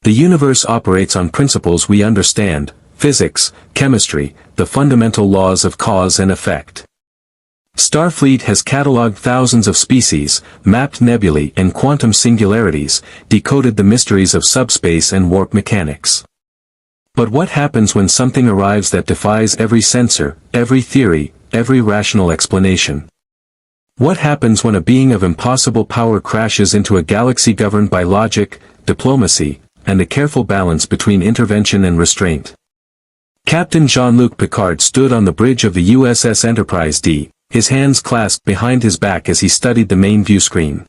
The universe operates on principles we understand: physics, chemistry, the fundamental laws of cause and effect. Starfleet has catalogued thousands of species, mapped nebulae and quantum singularities, decoded the mysteries of subspace and warp mechanics. But what happens when something arrives that defies every sensor, every theory, every rational explanation? What happens when a being of impossible power crashes into a galaxy governed by logic, diplomacy, and a careful balance between intervention and restraint? Captain Jean-Luc Picard stood on the bridge of the USS Enterprise D, his hands clasped behind his back as he studied the main view screen.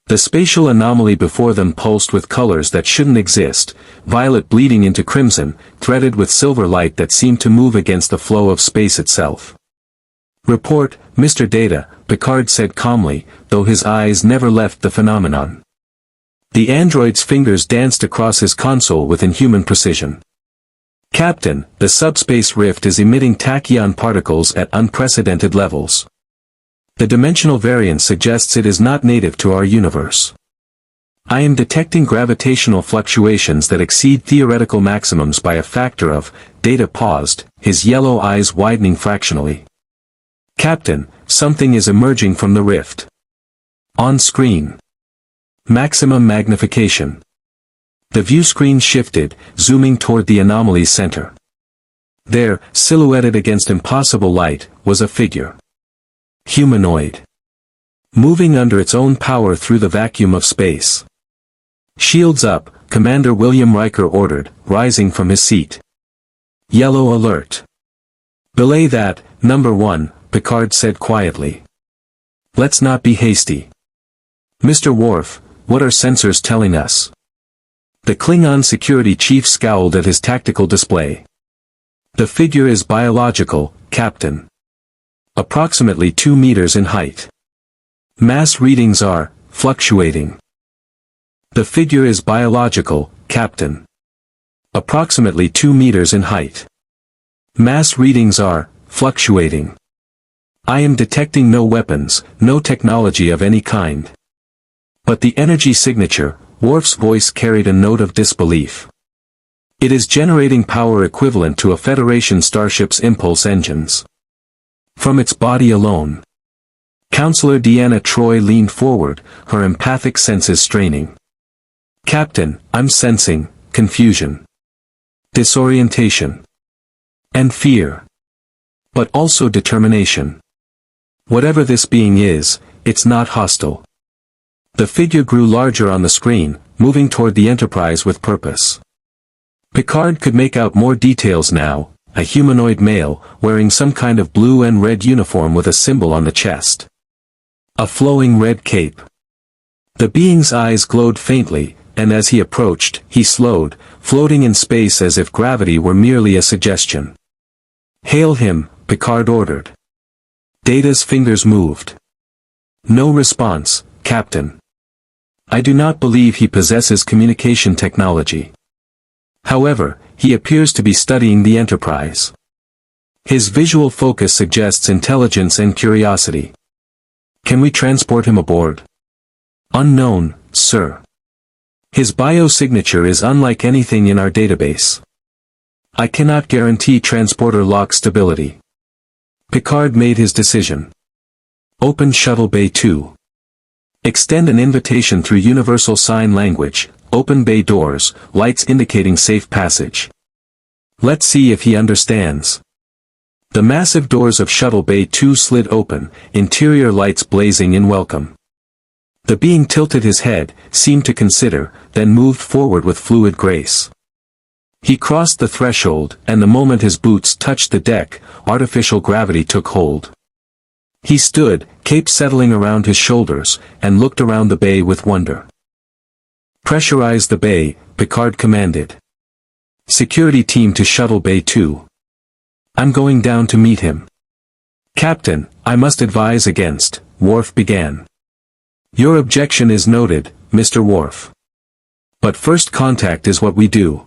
The spatial anomaly before them pulsed with colors that shouldn't exist, violet bleeding into crimson, threaded with silver light that seemed to move against the flow of space itself. "Report, Mr. Data," Picard said calmly, though his eyes never left the phenomenon. The android's fingers danced across his console with inhuman precision. "Captain, the subspace rift is emitting tachyon particles at unprecedented levels. The dimensional variance suggests it is not native to our universe. I am detecting gravitational fluctuations that exceed theoretical maximums by a factor of." Data paused, his yellow eyes widening fractionally. "Captain, something is emerging from the rift. On screen. Maximum magnification." The view screen shifted, zooming toward the anomaly's center. There, silhouetted against impossible light, was a figure. Humanoid. Moving under its own power through the vacuum of space. "Shields up," Commander William Riker ordered, rising from his seat. "Yellow alert." "Belay that, number 1, Picard said quietly. "Let's not be hasty. Mr. Worf, what are sensors telling us?" The Klingon security chief scowled at his tactical display. "The figure is biological, Captain. Approximately 2 meters in height. Mass readings are fluctuating." "The figure is biological, Captain. Approximately 2 meters in height. Mass readings are fluctuating. I am detecting no weapons, no technology of any kind." "But the energy signature," Worf's voice carried a note of disbelief. "It is generating power equivalent to a Federation starship's impulse engines. From its body alone." Counselor Deanna Troi leaned forward, her empathic senses straining. "Captain, I'm sensing confusion, disorientation, and fear. But also determination. Whatever this being is, it's not hostile." The figure grew larger on the screen, moving toward the Enterprise with purpose. Picard could make out more details now: a humanoid male, wearing some kind of blue and red uniform with a symbol on the chest. A flowing red cape. The being's eyes glowed faintly, and as he approached, he slowed, floating in space as if gravity were merely a suggestion. "Hail him," Picard ordered. Data's fingers moved. "No response, Captain. I do not believe he possesses communication technology. However, he appears to be studying the Enterprise. His visual focus suggests intelligence and curiosity. Can we transport him aboard?" "Unknown, sir. His biosignature is unlike anything in our database. I cannot guarantee transporter lock stability." Picard made his decision. "Open Shuttle Bay 2. Extend an invitation through universal sign language, open bay doors, lights indicating safe passage. Let's see if he understands." The massive doors of Shuttle Bay 2 slid open, interior lights blazing in welcome. The being tilted his head, seemed to consider, then moved forward with fluid grace. He crossed the threshold, and the moment his boots touched the deck, artificial gravity took hold. He stood, cape settling around his shoulders, and looked around the bay with wonder. "Pressurize the bay," Picard commanded. "Security team to Shuttle Bay 2. I'm going down to meet him." "Captain, I must advise against," Worf began. "Your objection is noted, Mr. Worf. But first contact is what we do.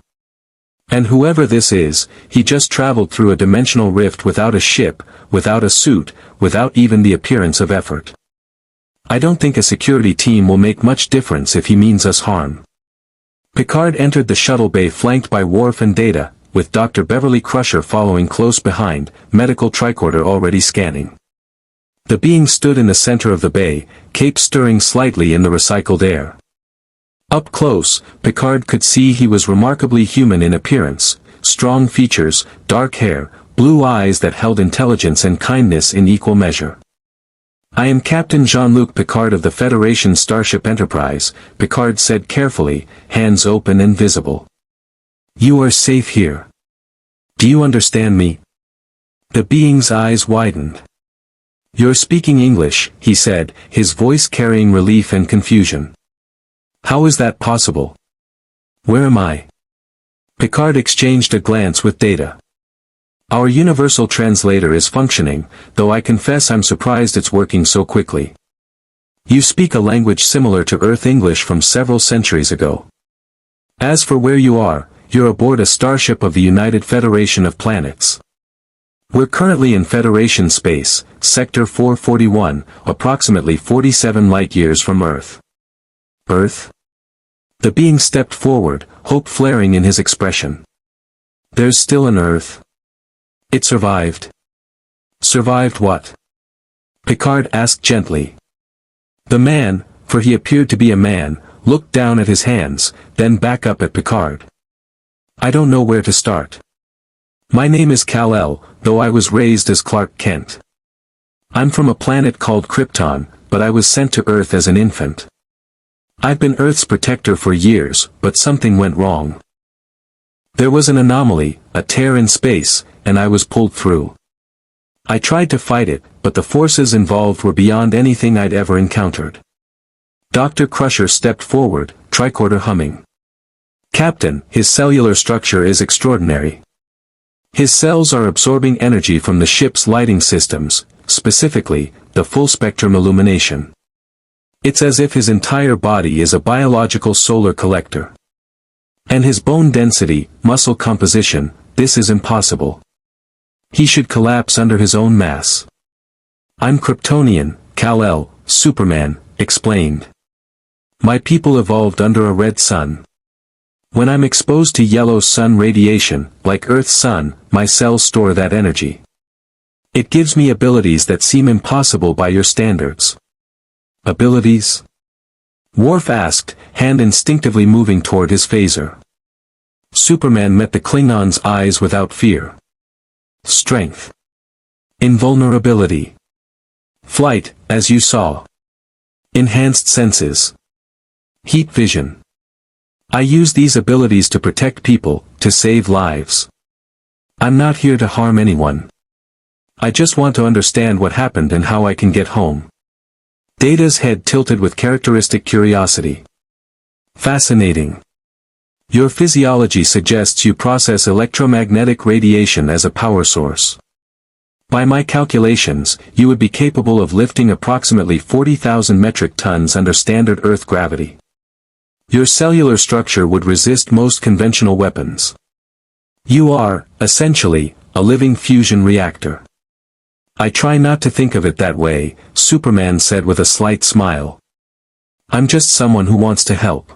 And whoever this is, he just traveled through a dimensional rift without a ship, without a suit, without even the appearance of effort. I don't think a security team will make much difference if he means us harm. Picard entered the shuttle bay flanked by Worf and Data, with Dr. Beverly Crusher following close behind, medical tricorder already scanning. The being stood in the center of the bay, cape stirring slightly in the recycled air. Up close, Picard could see he was remarkably human in appearance, strong features, dark hair, blue eyes that held intelligence and kindness in equal measure. "I am Captain Jean-Luc Picard of the Federation Starship Enterprise," Picard said carefully, hands open and visible. "You are safe here. Do you understand me?" The being's eyes widened. "You're speaking English," he said, his voice carrying relief and confusion. "How is that possible? Where am I?" Picard exchanged a glance with Data. "Our universal translator is functioning, though I confess I'm surprised it's working so quickly. You speak a language similar to Earth English from several centuries ago. As for where you are, you're aboard a starship of the United Federation of Planets. We're currently in Federation space, Sector 441, approximately 47 light-years from Earth." "Earth?" The being stepped forward, hope flaring in his expression. "There's still an Earth? It survived." "Survived what?" Picard asked gently. The man, for he appeared to be a man, looked down at his hands, then back up at Picard. "I don't know where to start. My name is Kal-El, though I was raised as Clark Kent. I'm from a planet called Krypton, but I was sent to Earth as an infant. I've been Earth's protector for years, but something went wrong. There was an anomaly, a tear in space, and I was pulled through. I tried to fight it, but the forces involved were beyond anything I'd ever encountered." Dr. Crusher stepped forward, tricorder humming. "Captain, his cellular structure is extraordinary. His cells are absorbing energy from the ship's lighting systems, specifically, the full-spectrum illumination. It's as if his entire body is a biological solar collector. And his bone density, muscle composition, this is impossible. He should collapse under his own mass." "I'm Kryptonian," Kal-El, Superman, explained. "My people evolved under a red sun. When I'm exposed to yellow sun radiation, like Earth's sun, my cells store that energy. It gives me abilities that seem impossible by your standards." "Abilities?" Worf asked, hand instinctively moving toward his phaser. Superman met the Klingon's eyes without fear. "Strength. Invulnerability. Flight, as you saw. Enhanced senses. Heat vision. I use these abilities to protect people, to save lives. I'm not here to harm anyone. I just want to understand what happened and how I can get home." Data's head tilted with characteristic curiosity. "Fascinating. Your physiology suggests you process electromagnetic radiation as a power source. By my calculations, you would be capable of lifting approximately 40,000 metric tons under standard Earth gravity. Your cellular structure would resist most conventional weapons. You are, essentially, a living fusion reactor." "I try not to think of it that way," Superman said with a slight smile. "I'm just someone who wants to help."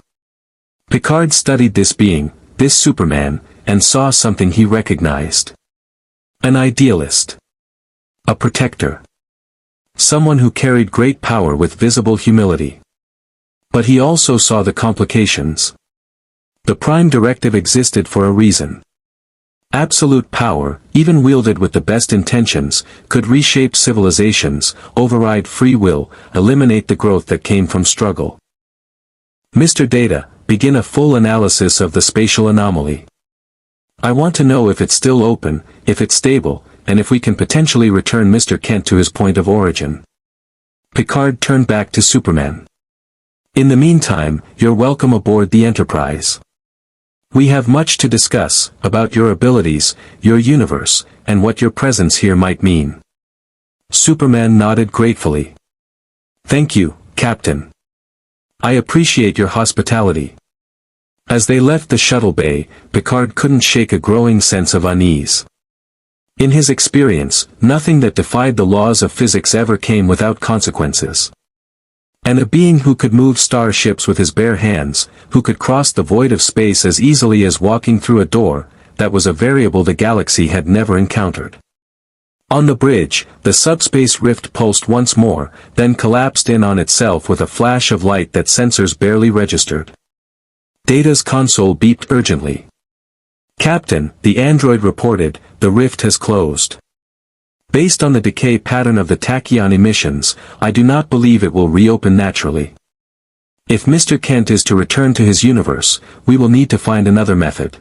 Picard studied this being, this Superman, and saw something he recognized. An idealist. A protector. Someone who carried great power with visible humility. But he also saw the complications. The Prime Directive existed for a reason. Absolute power, even wielded with the best intentions, could reshape civilizations, override free will, eliminate the growth that came from struggle. "Mr. Data, begin a full analysis of the spatial anomaly. I want to know if it's still open, if it's stable, and if we can potentially return Mr. Kent to his point of origin." Picard turned back to Superman. "In the meantime, you're welcome aboard the Enterprise. We have much to discuss, about your abilities, your universe, and what your presence here might mean." Superman nodded gratefully. "Thank you, Captain. I appreciate your hospitality." As they left the shuttle bay, Picard couldn't shake a growing sense of unease. In his experience, nothing that defied the laws of physics ever came without consequences. And a being who could move starships with his bare hands, who could cross the void of space as easily as walking through a door, that was a variable the galaxy had never encountered. On the bridge, the subspace rift pulsed once more, then collapsed in on itself with a flash of light that sensors barely registered. Data's console beeped urgently. "Captain," the android reported, "the rift has closed. Based on the decay pattern of the tachyon emissions, I do not believe it will reopen naturally. If Mr. Kent is to return to his universe, we will need to find another method."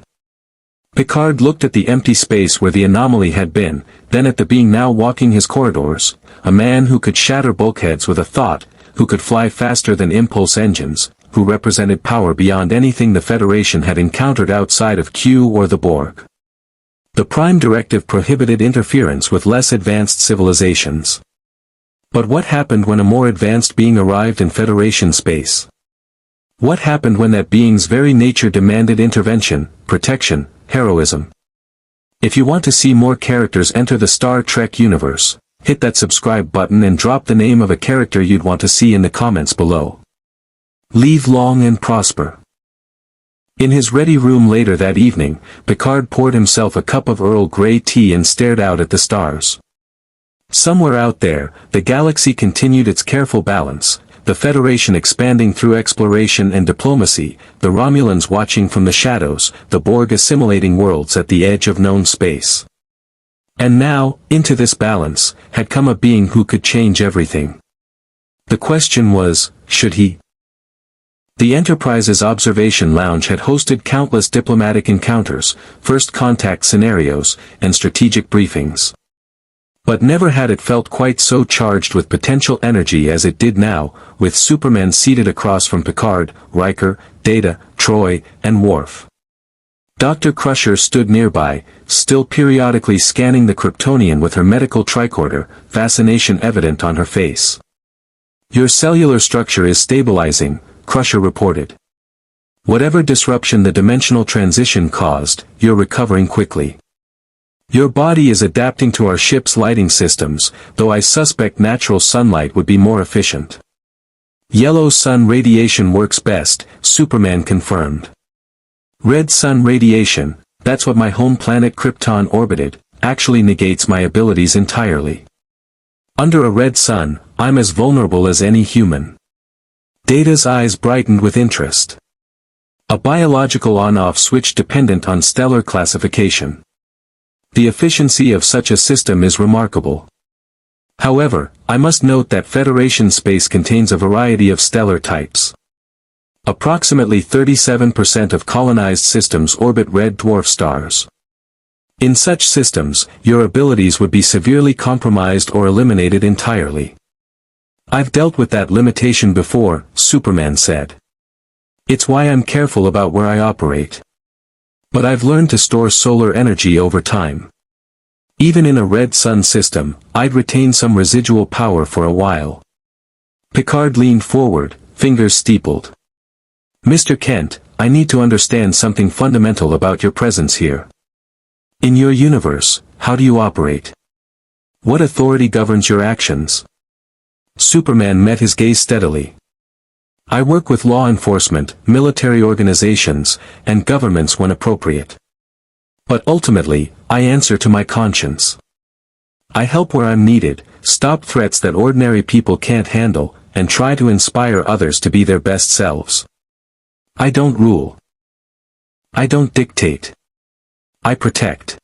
Picard looked at the empty space where the anomaly had been, then at the being now walking his corridors, a man who could shatter bulkheads with a thought, who could fly faster than impulse engines, who represented power beyond anything the Federation had encountered outside of Q or the Borg. The Prime Directive prohibited interference with less advanced civilizations. But what happened when a more advanced being arrived in Federation space? What happened when that being's very nature demanded intervention, protection, heroism? If you want to see more characters enter the Star Trek universe, hit that subscribe button and drop the name of a character you'd want to see in the comments below. Live long and prosper. In his ready room later that evening, Picard poured himself a cup of Earl Grey tea and stared out at the stars. Somewhere out there, the galaxy continued its careful balance, the Federation expanding through exploration and diplomacy, the Romulans watching from the shadows, the Borg assimilating worlds at the edge of known space. And now, into this balance, had come a being who could change everything. The question was, should he? The Enterprise's observation lounge had hosted countless diplomatic encounters, first contact scenarios, and strategic briefings. But never had it felt quite so charged with potential energy as it did now, with Superman seated across from Picard, Riker, Data, Troy, and Worf. Dr. Crusher stood nearby, still periodically scanning the Kryptonian with her medical tricorder, fascination evident on her face. "Your cellular structure is stabilizing," Crusher reported. "Whatever disruption the dimensional transition caused, you're recovering quickly. Your body is adapting to our ship's lighting systems, though I suspect natural sunlight would be more efficient." "Yellow sun radiation works best," Superman confirmed. "Red sun radiation, that's what my home planet Krypton orbited, actually negates my abilities entirely. Under a red sun, I'm as vulnerable as any human." Data's eyes brightened with interest. "A biological on-off switch dependent on stellar classification. The efficiency of such a system is remarkable. However, I must note that Federation space contains a variety of stellar types. Approximately 37% of colonized systems orbit red dwarf stars. In such systems, your abilities would be severely compromised or eliminated entirely." "I've dealt with that limitation before," Superman said. "It's why I'm careful about where I operate. But I've learned to store solar energy over time. Even in a red sun system, I'd retain some residual power for a while." Picard leaned forward, fingers steepled. "Mr. Kent, I need to understand something fundamental about your presence here. In your universe, how do you operate? What authority governs your actions?" Superman met his gaze steadily. "I work with law enforcement, military organizations, and governments when appropriate. But ultimately, I answer to my conscience. I help where I'm needed, stop threats that ordinary people can't handle, and try to inspire others to be their best selves. I don't rule. I don't dictate. I protect."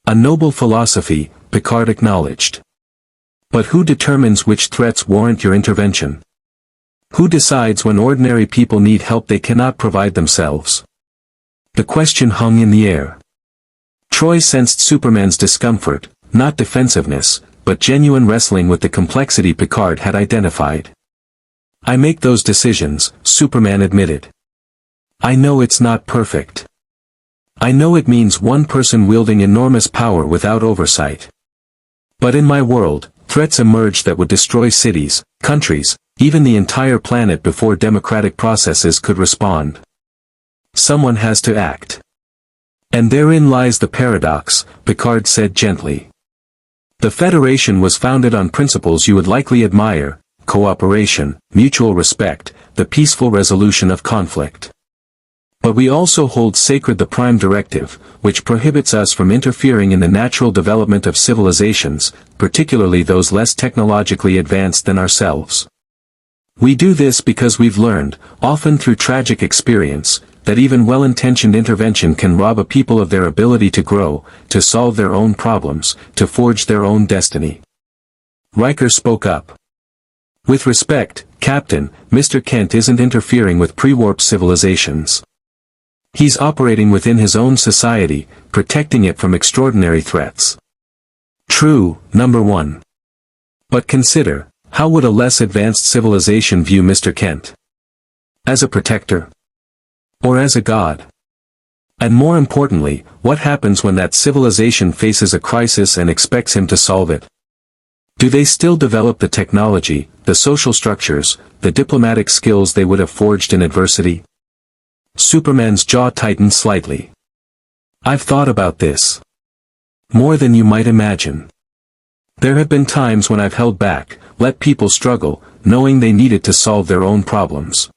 "A noble philosophy," Picard acknowledged. "But who determines which threats warrant your intervention? Who decides when ordinary people need help they cannot provide themselves?" The question hung in the air. Troy sensed Superman's discomfort, not defensiveness, but genuine wrestling with the complexity Picard had identified. "I make those decisions," Superman admitted. "I know it's not perfect. I know it means one person wielding enormous power without oversight. But in my world, threats emerge that would destroy cities, countries, even the entire planet before democratic processes could respond. Someone has to act. And therein lies the paradox," Picard said gently. "The Federation was founded on principles you would likely admire: cooperation, mutual respect, the peaceful resolution of conflict. But we also hold sacred the Prime Directive, which prohibits us from interfering in the natural development of civilizations, particularly those less technologically advanced than ourselves. We do this because we've learned, often through tragic experience, that even well-intentioned intervention can rob a people of their ability to grow, to solve their own problems, to forge their own destiny. Riker spoke up. With respect, Captain, Mr. Kent isn't interfering with pre-warp civilizations. He's operating within his own society, protecting it from extraordinary threats. True, number one. But consider, how would a less advanced civilization view Mr. Kent? As a protector? Or as a god? And more importantly, what happens when that civilization faces a crisis and expects him to solve it? Do they still develop the technology, the social structures, the diplomatic skills they would have forged in adversity? Superman's jaw tightened slightly. I've thought about this. More than you might imagine. There have been times when I've held back, let people struggle, knowing they needed to solve their own problems.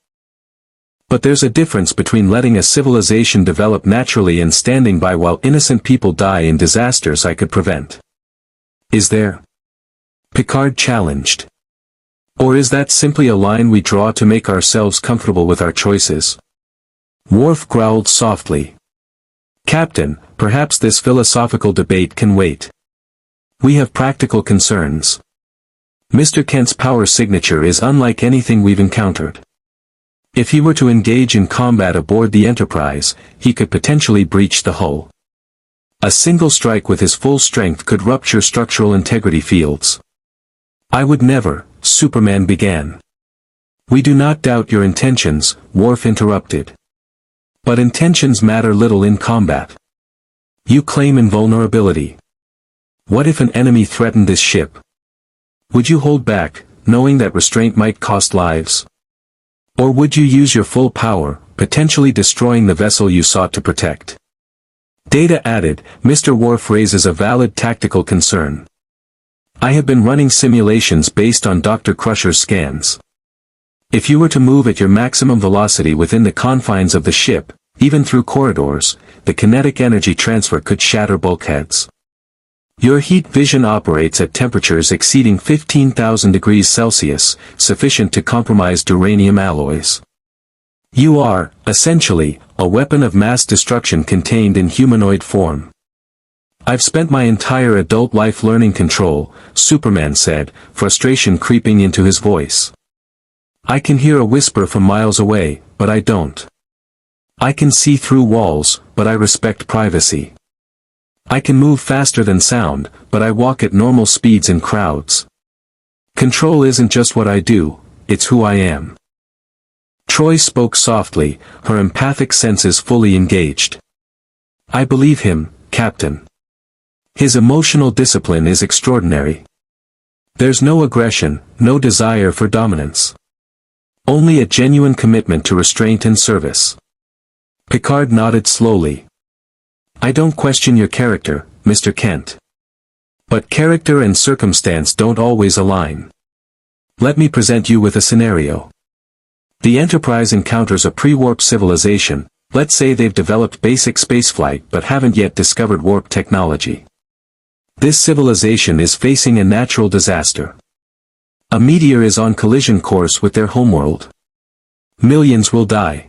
But there's a difference between letting a civilization develop naturally and standing by while innocent people die in disasters I could prevent. Is there? Picard challenged. Or is that simply a line we draw to make ourselves comfortable with our choices? Worf growled softly. Captain, perhaps this philosophical debate can wait. We have practical concerns. Mr. Kent's power signature is unlike anything we've encountered. If he were to engage in combat aboard the Enterprise, he could potentially breach the hull. A single strike with his full strength could rupture structural integrity fields. I would never, Superman began. We do not doubt your intentions, Worf interrupted. But intentions matter little in combat. You claim invulnerability. What if an enemy threatened this ship? Would you hold back, knowing that restraint might cost lives? Or would you use your full power, potentially destroying the vessel you sought to protect? Data added, Mr. Worf raises a valid tactical concern. I have been running simulations based on Dr. Crusher's scans. If you were to move at your maximum velocity within the confines of the ship, even through corridors, the kinetic energy transfer could shatter bulkheads. Your heat vision operates at temperatures exceeding 15,000 degrees Celsius, sufficient to compromise duranium alloys. You are, essentially, a weapon of mass destruction contained in humanoid form. I've spent my entire adult life learning control, Superman said, frustration creeping into his voice. I can hear a whisper from miles away, but I don't. I can see through walls, but I respect privacy. I can move faster than sound, but I walk at normal speeds in crowds. Control isn't just what I do, it's who I am. Troi spoke softly, her empathic senses fully engaged. I believe him, Captain. His emotional discipline is extraordinary. There's no aggression, no desire for dominance. Only a genuine commitment to restraint and service. Picard nodded slowly. I don't question your character, Mr. Kent. But character and circumstance don't always align. Let me present you with a scenario. The Enterprise encounters a pre-warp civilization, let's say they've developed basic spaceflight but haven't yet discovered warp technology. This civilization is facing a natural disaster. A meteor is on collision course with their homeworld. Millions will die.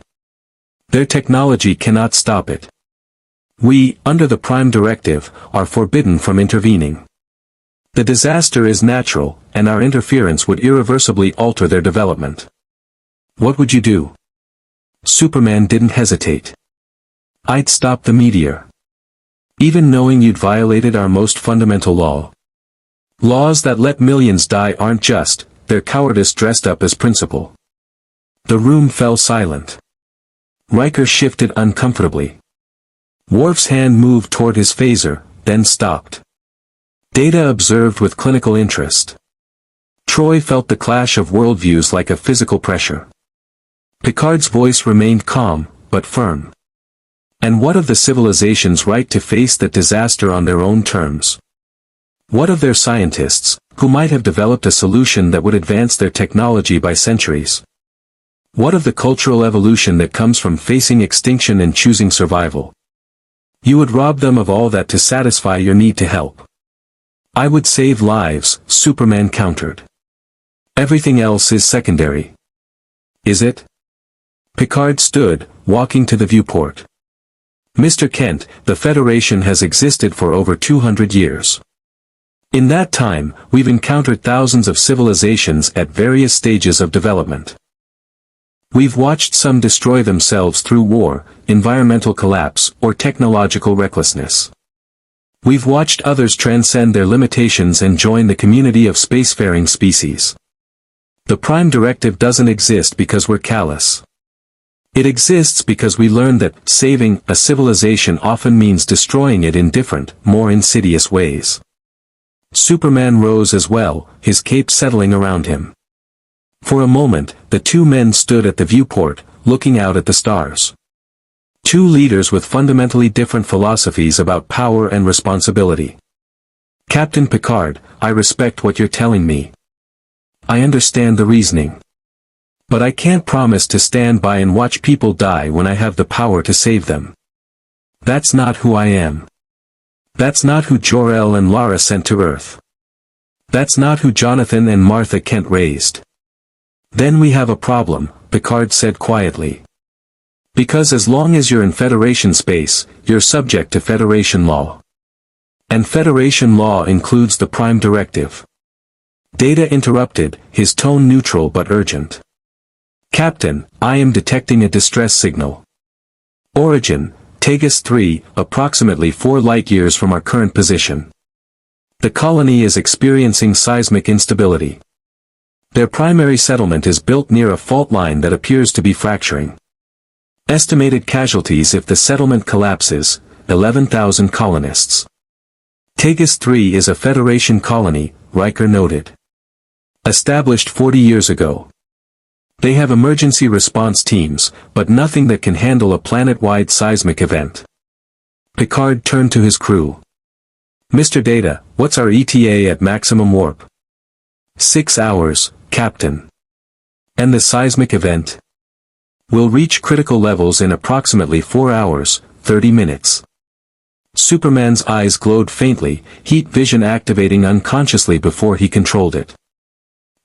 Their technology cannot stop it. We, under the Prime Directive, are forbidden from intervening. The disaster is natural, and our interference would irreversibly alter their development. What would you do? Superman didn't hesitate. I'd stop the meteor. Even knowing you'd violated our most fundamental law. Laws that let millions die aren't just, they're cowardice dressed up as principle. The room fell silent. Riker shifted uncomfortably. Worf's hand moved toward his phaser, then stopped. Data observed with clinical interest. Troi felt the clash of worldviews like a physical pressure. Picard's voice remained calm, but firm. And what of the civilization's right to face that disaster on their own terms? What of their scientists, who might have developed a solution that would advance their technology by centuries. What of the cultural evolution that comes from facing extinction and choosing survival? You would rob them of all that to satisfy your need to help. I would save lives, Superman countered. Everything else is secondary. Is it? Picard stood, walking to the viewport. Mr. Kent, the Federation has existed for over 200 years. In that time, we've encountered thousands of civilizations at various stages of development. We've watched some destroy themselves through war, environmental collapse, or technological recklessness. We've watched others transcend their limitations and join the community of spacefaring species. The Prime Directive doesn't exist because we're callous. It exists because we learned that saving a civilization often means destroying it in different, more insidious ways. Superman rose as well, his cape settling around him. For a moment, the two men stood at the viewport, looking out at the stars. Two leaders with fundamentally different philosophies about power and responsibility. Captain Picard, I respect what you're telling me. I understand the reasoning. But I can't promise to stand by and watch people die when I have the power to save them. That's not who I am. That's not who Jor-El and Lara sent to Earth. That's not who Jonathan and Martha Kent raised. Then we have a problem, Picard said quietly. Because as long as you're in Federation space, you're subject to Federation law. And Federation law includes the Prime Directive. Data interrupted, his tone neutral but urgent. Captain, I am detecting a distress signal. Origin, Teis 3, approximately 4 light-years from our current position. The colony is experiencing seismic instability. Their primary settlement is built near a fault line that appears to be fracturing. Estimated casualties if the settlement collapses, 11,000 colonists. Teis 3 is a Federation colony, Riker noted. Established 40 years ago. They have emergency response teams, but nothing that can handle a planet-wide seismic event. Picard turned to his crew. Mr. Data, what's our ETA at maximum warp? 6 hours, Captain. And the seismic event? Will reach critical levels in approximately 4 hours, 30 minutes. Superman's eyes glowed faintly, heat vision activating unconsciously before he controlled it.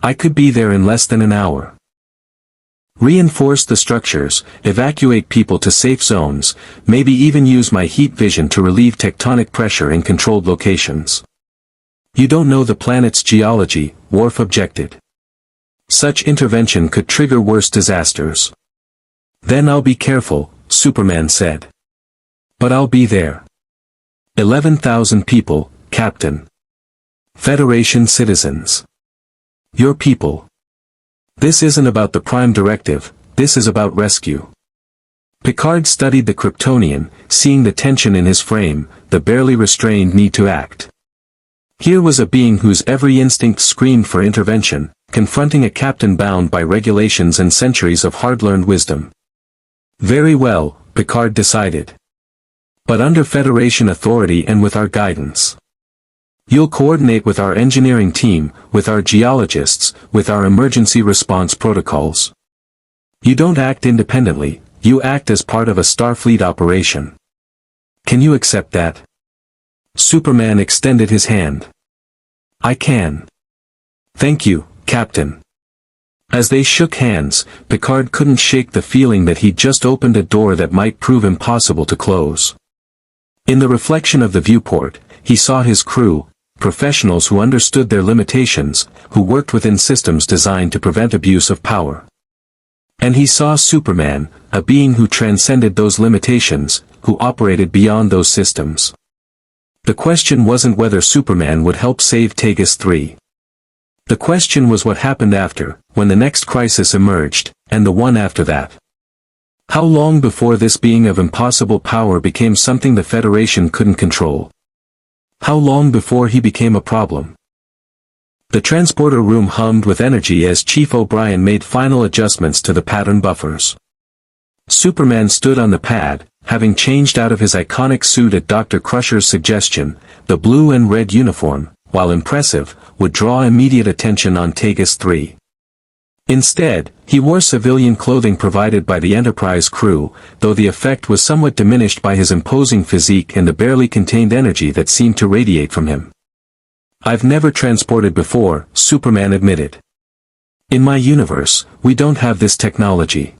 I could be there in less than an hour. Reinforce the structures, evacuate people to safe zones, maybe even use my heat vision to relieve tectonic pressure in controlled locations. You don't know the planet's geology, Worf objected. Such intervention could trigger worse disasters. Then I'll be careful, Superman said. But I'll be there. 11,000 people, Captain. Federation citizens. Your people. This isn't about the Prime Directive, this is about rescue. Picard studied the Kryptonian, seeing the tension in his frame, the barely restrained need to act. Here was a being whose every instinct screamed for intervention, confronting a captain bound by regulations and centuries of hard-learned wisdom. Very well, Picard decided. But under Federation authority and with our guidance. You'll coordinate with our engineering team, with our geologists, with our emergency response protocols. You don't act independently, you act as part of a Starfleet operation. Can you accept that? Superman extended his hand. I can. Thank you, Captain. As they shook hands, Picard couldn't shake the feeling that he'd just opened a door that might prove impossible to close. In the reflection of the viewport, he saw his crew, professionals who understood their limitations, who worked within systems designed to prevent abuse of power. And he saw Superman, a being who transcended those limitations, who operated beyond those systems. The question wasn't whether Superman would help save Teis 3. The question was what happened after, when the next crisis emerged, and the one after that. How long before this being of impossible power became something the Federation couldn't control? How long before he became a problem? The transporter room hummed with energy as Chief O'Brien made final adjustments to the pattern buffers. Superman stood on the pad, having changed out of his iconic suit at Dr. Crusher's suggestion, the blue and red uniform, while impressive, would draw immediate attention on Teis 3. Instead, he wore civilian clothing provided by the Enterprise crew, though the effect was somewhat diminished by his imposing physique and the barely contained energy that seemed to radiate from him. "I've never transported before," Superman admitted. "In my universe, we don't have this technology."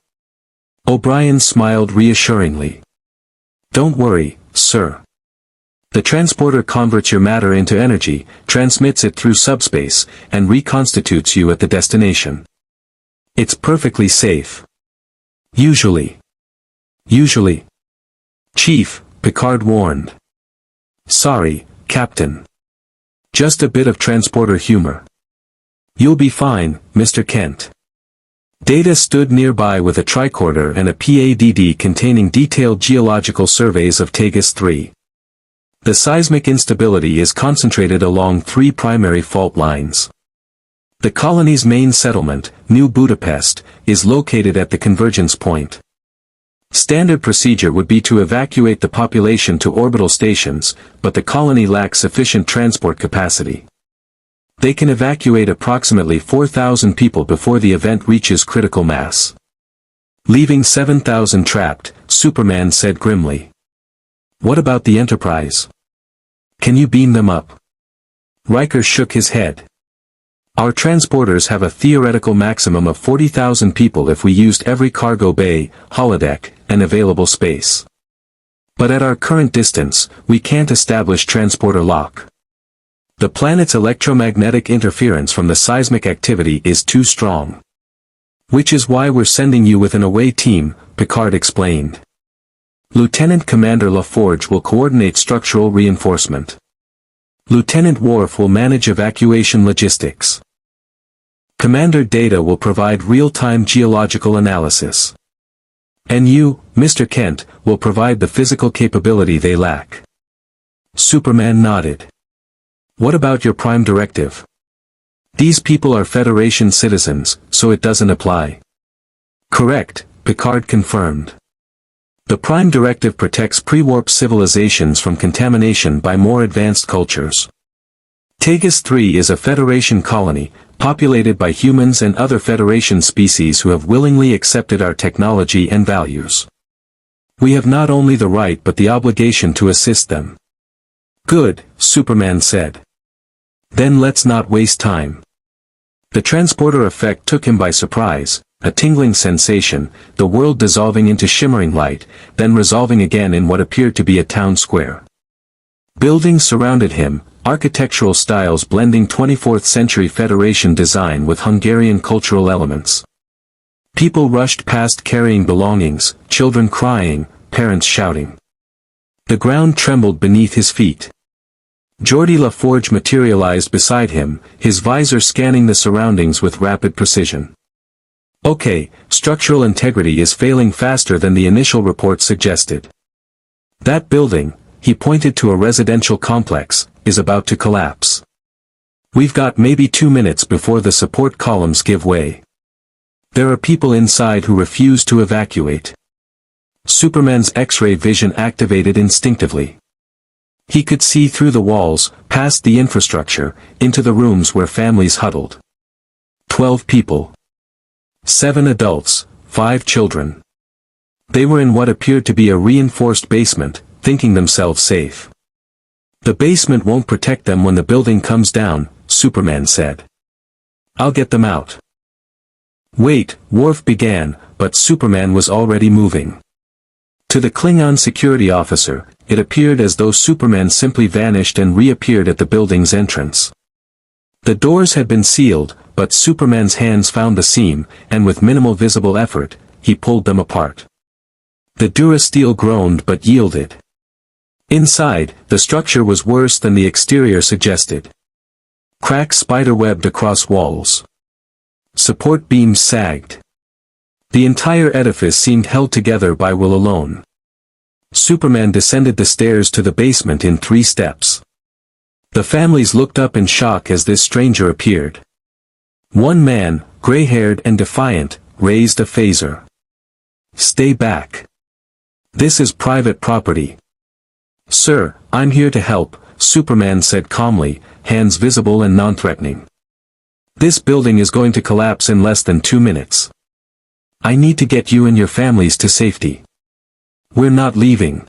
O'Brien smiled reassuringly. "Don't worry, sir. The transporter converts your matter into energy, transmits it through subspace, and reconstitutes you at the destination. It's perfectly safe. Usually. Usually. Chief, Picard warned. Sorry, Captain. Just a bit of transporter humor. You'll be fine, Mr. Kent. Data stood nearby with a tricorder and a PADD containing detailed geological surveys of Teis 3. The seismic instability is concentrated along 3 primary fault lines. The colony's main settlement, New Budapest, is located at the convergence point. Standard procedure would be to evacuate the population to orbital stations, but the colony lacks sufficient transport capacity. They can evacuate approximately 4,000 people before the event reaches critical mass. Leaving 7,000 trapped, Superman said grimly. What about the Enterprise? Can you beam them up? Riker shook his head. Our transporters have a theoretical maximum of 40,000 people if we used every cargo bay, holodeck, and available space. But at our current distance, we can't establish transporter lock. The planet's electromagnetic interference from the seismic activity is too strong. Which is why we're sending you with an away team, Picard explained. Lieutenant Commander LaForge will coordinate structural reinforcement. Lieutenant Worf will manage evacuation logistics. Commander Data will provide real-time geological analysis. And you, Mr. Kent, will provide the physical capability they lack. Superman nodded. What about your Prime Directive? These people are Federation citizens, so it doesn't apply. Correct, Picard confirmed. The Prime Directive protects pre-warp civilizations from contamination by more advanced cultures. Teis 3 is a Federation colony, populated by humans and other Federation species who have willingly accepted our technology and values. We have not only the right but the obligation to assist them. Good, Superman said. Then let's not waste time. The transporter effect took him by surprise, a tingling sensation, the world dissolving into shimmering light, then resolving again in what appeared to be a town square. Buildings surrounded him, architectural styles blending 24th century Federation design with Hungarian cultural elements. People rushed past carrying belongings, children crying, parents shouting. The ground trembled beneath his feet. Geordi LaForge materialized beside him, his visor scanning the surroundings with rapid precision. Okay, structural integrity is failing faster than the initial report suggested. That building, he pointed to a residential complex, is about to collapse. We've got maybe 2 minutes before the support columns give way. There are people inside who refuse to evacuate. Superman's X-ray vision activated instinctively. He could see through the walls, past the infrastructure, into the rooms where families huddled. 12 people. 7 adults, 5 children. They were in what appeared to be a reinforced basement, thinking themselves safe. The basement won't protect them when the building comes down, Superman said. I'll get them out. Wait, Worf began, but Superman was already moving. To the Klingon security officer, it appeared as though Superman simply vanished and reappeared at the building's entrance. The doors had been sealed, but Superman's hands found the seam, and with minimal visible effort, he pulled them apart. The durasteel groaned but yielded. Inside, the structure was worse than the exterior suggested. Cracks spiderwebbed across walls. Support beams sagged. The entire edifice seemed held together by will alone. Superman descended the stairs to the basement in 3 steps. The families looked up in shock as this stranger appeared. One man, gray-haired and defiant, raised a phaser. Stay back. This is private property. Sir, I'm here to help, Superman said calmly, hands visible and non-threatening. This building is going to collapse in less than 2 minutes. I need to get you and your families to safety. We're not leaving.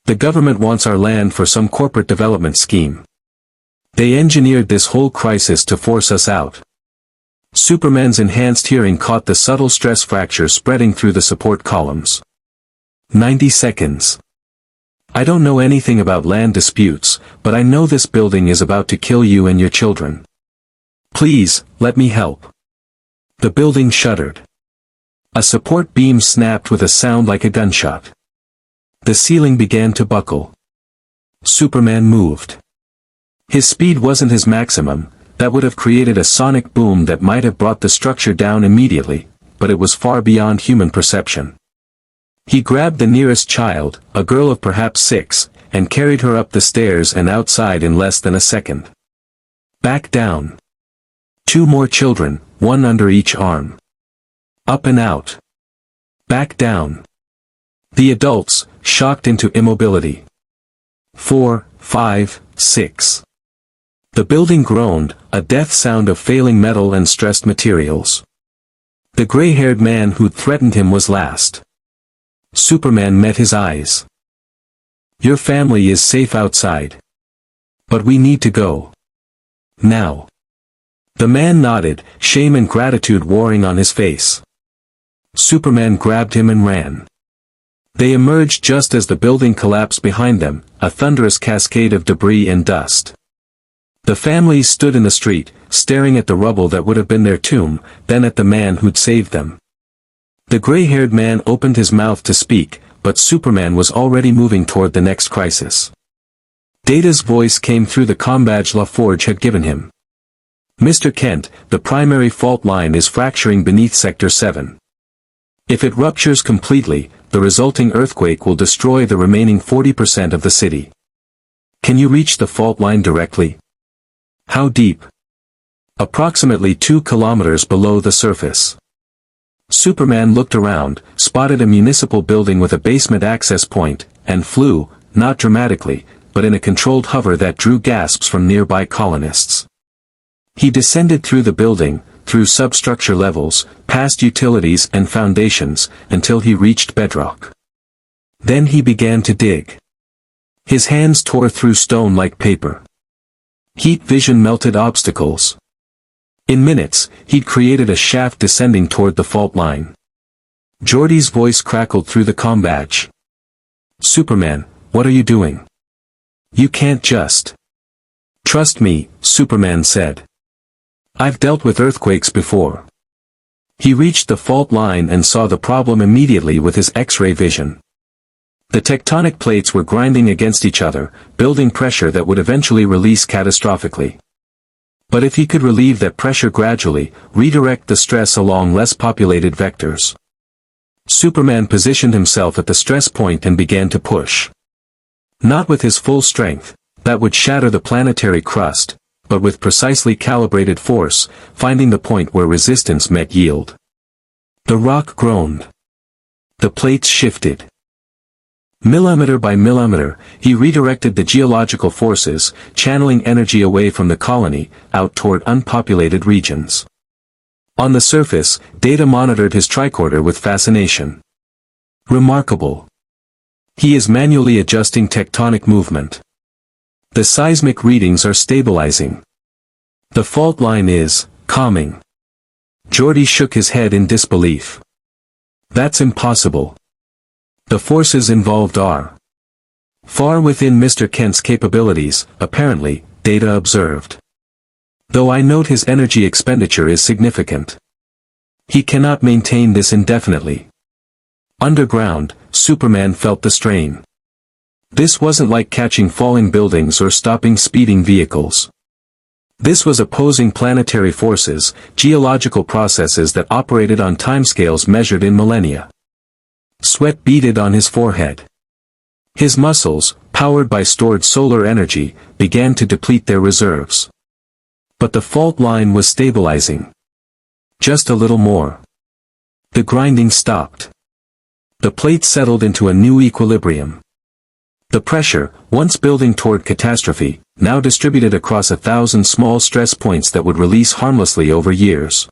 The government wants our land for some corporate development scheme. They engineered this whole crisis to force us out. Superman's enhanced hearing caught the subtle stress fracture spreading through the support columns. 90 seconds. I don't know anything about land disputes, but I know this building is about to kill you and your children. Please, let me help. The building shuddered. A support beam snapped with a sound like a gunshot. The ceiling began to buckle. Superman moved. His speed wasn't his maximum, that would have created a sonic boom that might have brought the structure down immediately, but it was far beyond human perception. He grabbed the nearest child, a girl of perhaps 6, and carried her up the stairs and outside in less than a second. Back down. 2 more children, 1 under each arm. Up and out. Back down. The adults, shocked into immobility. 4, 5, 6. The building groaned, a death sound of failing metal and stressed materials. The gray-haired man who'd threatened him was last. Superman met his eyes. Your family is safe outside. But we need to go. Now. The man nodded, shame and gratitude warring on his face. Superman grabbed him and ran. They emerged just as the building collapsed behind them, a thunderous cascade of debris and dust. The families stood in the street, staring at the rubble that would have been their tomb, then at the man who'd saved them. The gray-haired man opened his mouth to speak, but Superman was already moving toward the next crisis. Data's voice came through the combadge LaForge had given him. Mr. Kent, the primary fault line is fracturing beneath Sector 7. If it ruptures completely, the resulting earthquake will destroy the remaining 40% of the city. Can you reach the fault line directly? How deep? Approximately 2 kilometers below the surface. Superman looked around, spotted a municipal building with a basement access point, and flew, not dramatically, but in a controlled hover that drew gasps from nearby colonists. He descended through the building, through substructure levels, past utilities and foundations, until he reached bedrock. Then he began to dig. His hands tore through stone like paper. Heat vision melted obstacles. In minutes, he'd created a shaft descending toward the fault line. Geordi's voice crackled through the combadge. Superman, what are you doing? You can't just. Trust me, Superman said. I've dealt with earthquakes before. He reached the fault line and saw the problem immediately with his X-ray vision. The tectonic plates were grinding against each other, building pressure that would eventually release catastrophically. But if he could relieve that pressure gradually, redirect the stress along less populated vectors. Superman positioned himself at the stress point and began to push. Not with his full strength, that would shatter the planetary crust, but with precisely calibrated force, finding the point where resistance met yield. The rock groaned. The plates shifted. Millimeter by millimeter, he redirected the geological forces, channeling energy away from the colony, out toward unpopulated regions. On the surface, Data monitored his tricorder with fascination. Remarkable. He is manually adjusting tectonic movement. The seismic readings are stabilizing. The fault line is calming. Geordi shook his head in disbelief. That's impossible. The forces involved are far within Mr. Kent's capabilities, apparently, Data observed. Though I note his energy expenditure is significant. He cannot maintain this indefinitely. Underground, Superman felt the strain. This wasn't like catching falling buildings or stopping speeding vehicles. This was opposing planetary forces, geological processes that operated on timescales measured in millennia. Sweat beaded on his forehead. His muscles, powered by stored solar energy, began to deplete their reserves. But the fault line was stabilizing. Just a little more. The grinding stopped. The plates settled into a new equilibrium. The pressure, once building toward catastrophe, now distributed across 1,000 small stress points that would release harmlessly over years.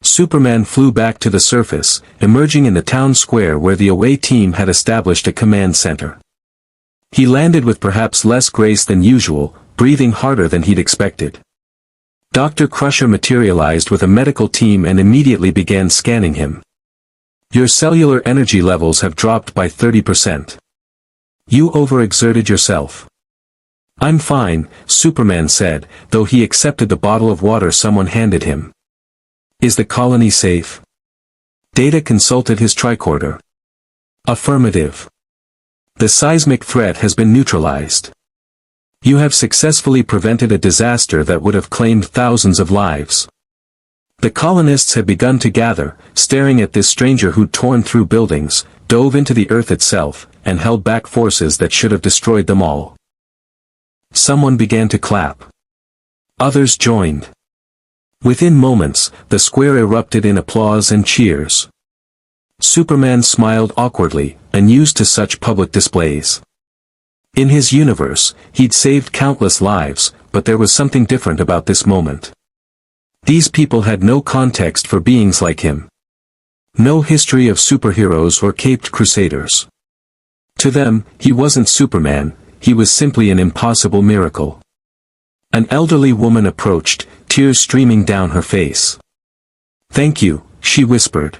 Superman flew back to the surface, emerging in the town square where the away team had established a command center. He landed with perhaps less grace than usual, breathing harder than he'd expected. Dr. Crusher materialized with a medical team and immediately began scanning him. Your cellular energy levels have dropped by 30%. You overexerted yourself. I'm fine, Superman said, though he accepted the bottle of water someone handed him. Is the colony safe? Data consulted his tricorder. Affirmative. The seismic threat has been neutralized. You have successfully prevented a disaster that would have claimed thousands of lives. The colonists had begun to gather, staring at this stranger who'd torn through buildings, dove into the earth itself, and held back forces that should have destroyed them all. Someone began to clap. Others joined. Within moments, the square erupted in applause and cheers. Superman smiled awkwardly, unused to such public displays. In his universe, he'd saved countless lives, but there was something different about this moment. These people had no context for beings like him. No history of superheroes or caped crusaders. To them, he wasn't Superman, he was simply an impossible miracle. An elderly woman approached, tears streaming down her face. Thank you, she whispered.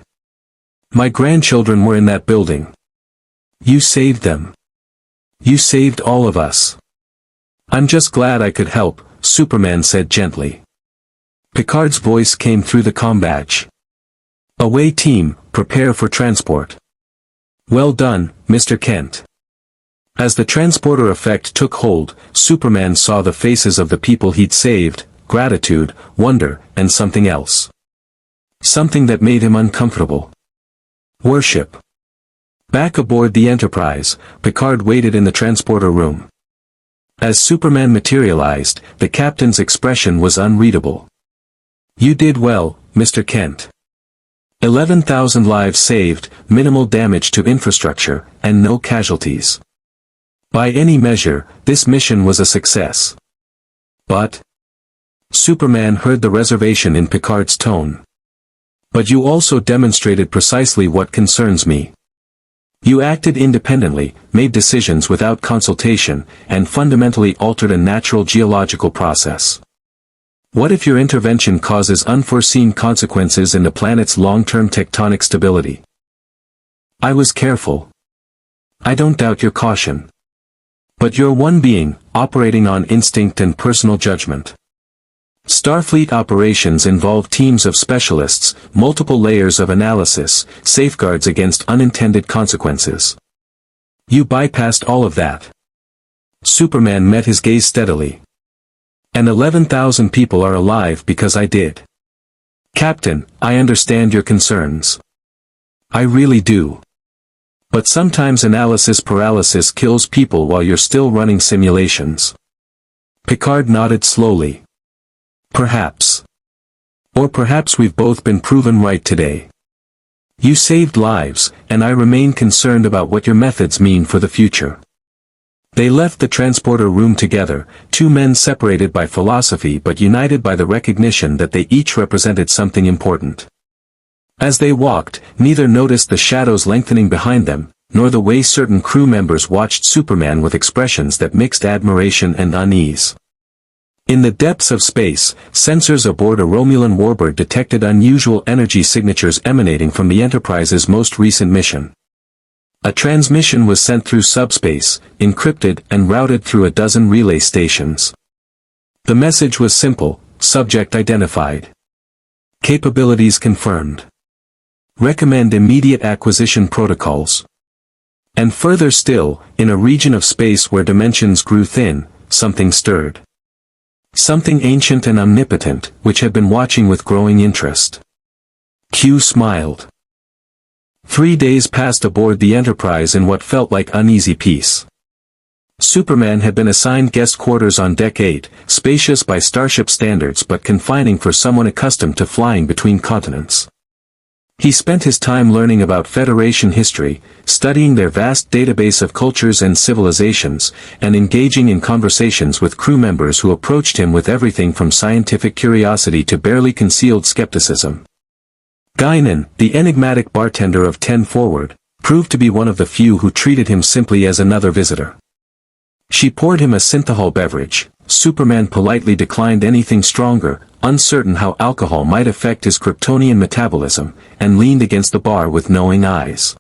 My grandchildren were in that building. You saved them. You saved all of us. I'm just glad I could help, Superman said gently. Picard's voice came through the combadge. Away team, prepare for transport. Well done, Mr. Kent. As the transporter effect took hold, Superman saw the faces of the people he'd saved, gratitude, wonder, and something else. Something that made him uncomfortable. Worship. Back aboard the Enterprise, Picard waited in the transporter room. As Superman materialized, the captain's expression was unreadable. You did well, Mr. Kent. 11,000 lives saved, minimal damage to infrastructure, and no casualties. By any measure, this mission was a success. But Superman heard the reservation in Picard's tone. But you also demonstrated precisely what concerns me. You acted independently, made decisions without consultation, and fundamentally altered a natural geological process. What if your intervention causes unforeseen consequences in the planet's long-term tectonic stability? I was careful. I don't doubt your caution. But you're one being, operating on instinct and personal judgment. Starfleet operations involve teams of specialists, multiple layers of analysis, safeguards against unintended consequences. You bypassed all of that. Superman met his gaze steadily. And 11,000 people are alive because I did. Captain, I understand your concerns. I really do. But sometimes analysis paralysis kills people while you're still running simulations. Picard nodded slowly. Perhaps. Or perhaps we've both been proven right today. You saved lives, and I remain concerned about what your methods mean for the future. They left the transporter room together, two men separated by philosophy but united by the recognition that they each represented something important. As they walked, neither noticed the shadows lengthening behind them, nor the way certain crew members watched Superman with expressions that mixed admiration and unease. In the depths of space, sensors aboard a Romulan warbird detected unusual energy signatures emanating from the Enterprise's most recent mission. A transmission was sent through subspace, encrypted and routed through a dozen relay stations. The message was simple: subject identified. Capabilities confirmed. Recommend immediate acquisition protocols. And further still, in a region of space where dimensions grew thin, something stirred. Something ancient and omnipotent, which had been watching with growing interest. Q smiled. 3 days passed aboard the Enterprise in what felt like uneasy peace. Superman had been assigned guest quarters on Deck 8, spacious by starship standards but confining for someone accustomed to flying between continents. He spent his time learning about Federation history, studying their vast database of cultures and civilizations, and engaging in conversations with crew members who approached him with everything from scientific curiosity to barely concealed skepticism. Guinan, the enigmatic bartender of 10 Forward, proved to be one of the few who treated him simply as another visitor. She poured him a synthahol beverage. Superman politely declined anything stronger, uncertain how alcohol might affect his Kryptonian metabolism, and leaned against the bar with knowing eyes.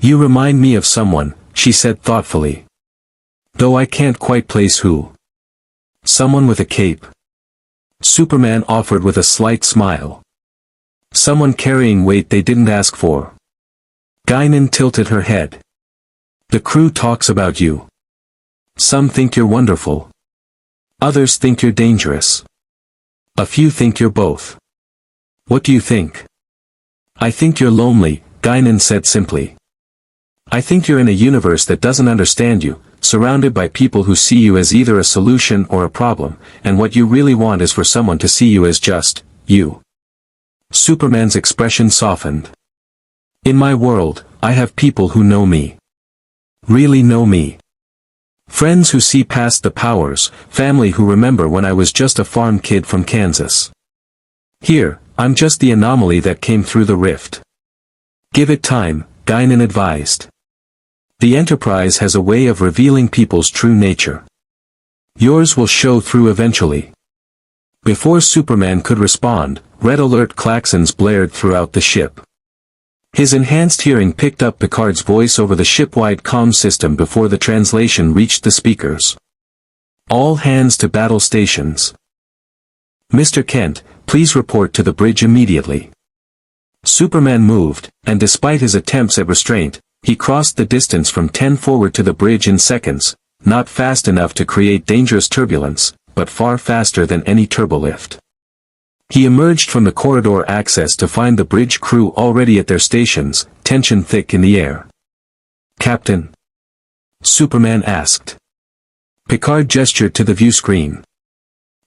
"You remind me of someone," she said thoughtfully. "Though I can't quite place who." "Someone with a cape?" Superman offered with a slight smile. "Someone carrying weight they didn't ask for." Guinan tilted her head. "The crew talks about you. Some think you're wonderful. Others think you're dangerous. A few think you're both. What do you think?" "I think you're lonely," Guinan said simply. "I think you're in a universe that doesn't understand you, surrounded by people who see you as either a solution or a problem, and what you really want is for someone to see you as just, you." Superman's expression softened. "In my world, I have people who know me. Really know me. Friends who see past the powers, family who remember when I was just a farm kid from Kansas. Here, I'm just the anomaly that came through the rift." "Give it time," Guinan advised. "The Enterprise has a way of revealing people's true nature. Yours will show through eventually." Before Superman could respond, red alert klaxons blared throughout the ship. His enhanced hearing picked up Picard's voice over the ship-wide comm system before the translation reached the speakers. "All hands to battle stations. Mr. Kent, please report to the bridge immediately." Superman moved, and despite his attempts at restraint, he crossed the distance from 10 Forward to the bridge in seconds, not fast enough to create dangerous turbulence, but far faster than any turbolift. He emerged from the corridor access to find the bridge crew already at their stations, tension thick in the air. "Captain?" Superman asked. Picard gestured to the view screen.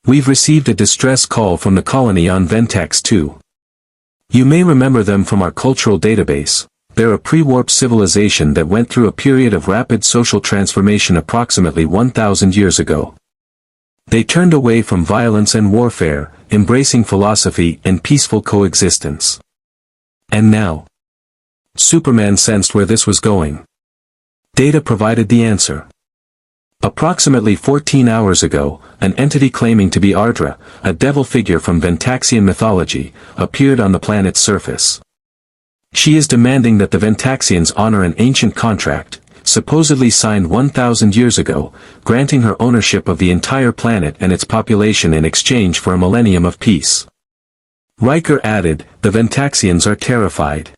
"We've received a distress call from the colony on Ventax 2. You may remember them from our cultural database. They're a pre-warp civilization that went through a period of rapid social transformation approximately 1,000 years ago. They turned away from violence and warfare, embracing philosophy and peaceful coexistence. And now?" Superman sensed where this was going. Data provided the answer. Approximately 14 hours ago, an entity claiming to be Ardra, a devil figure from Ventaxian mythology, appeared on the planet's surface. She is demanding that the Ventaxians honor an ancient contract, supposedly signed 1,000 years ago, granting her ownership of the entire planet and its population in exchange for a millennium of peace. Riker added, "The Ventaxians are terrified.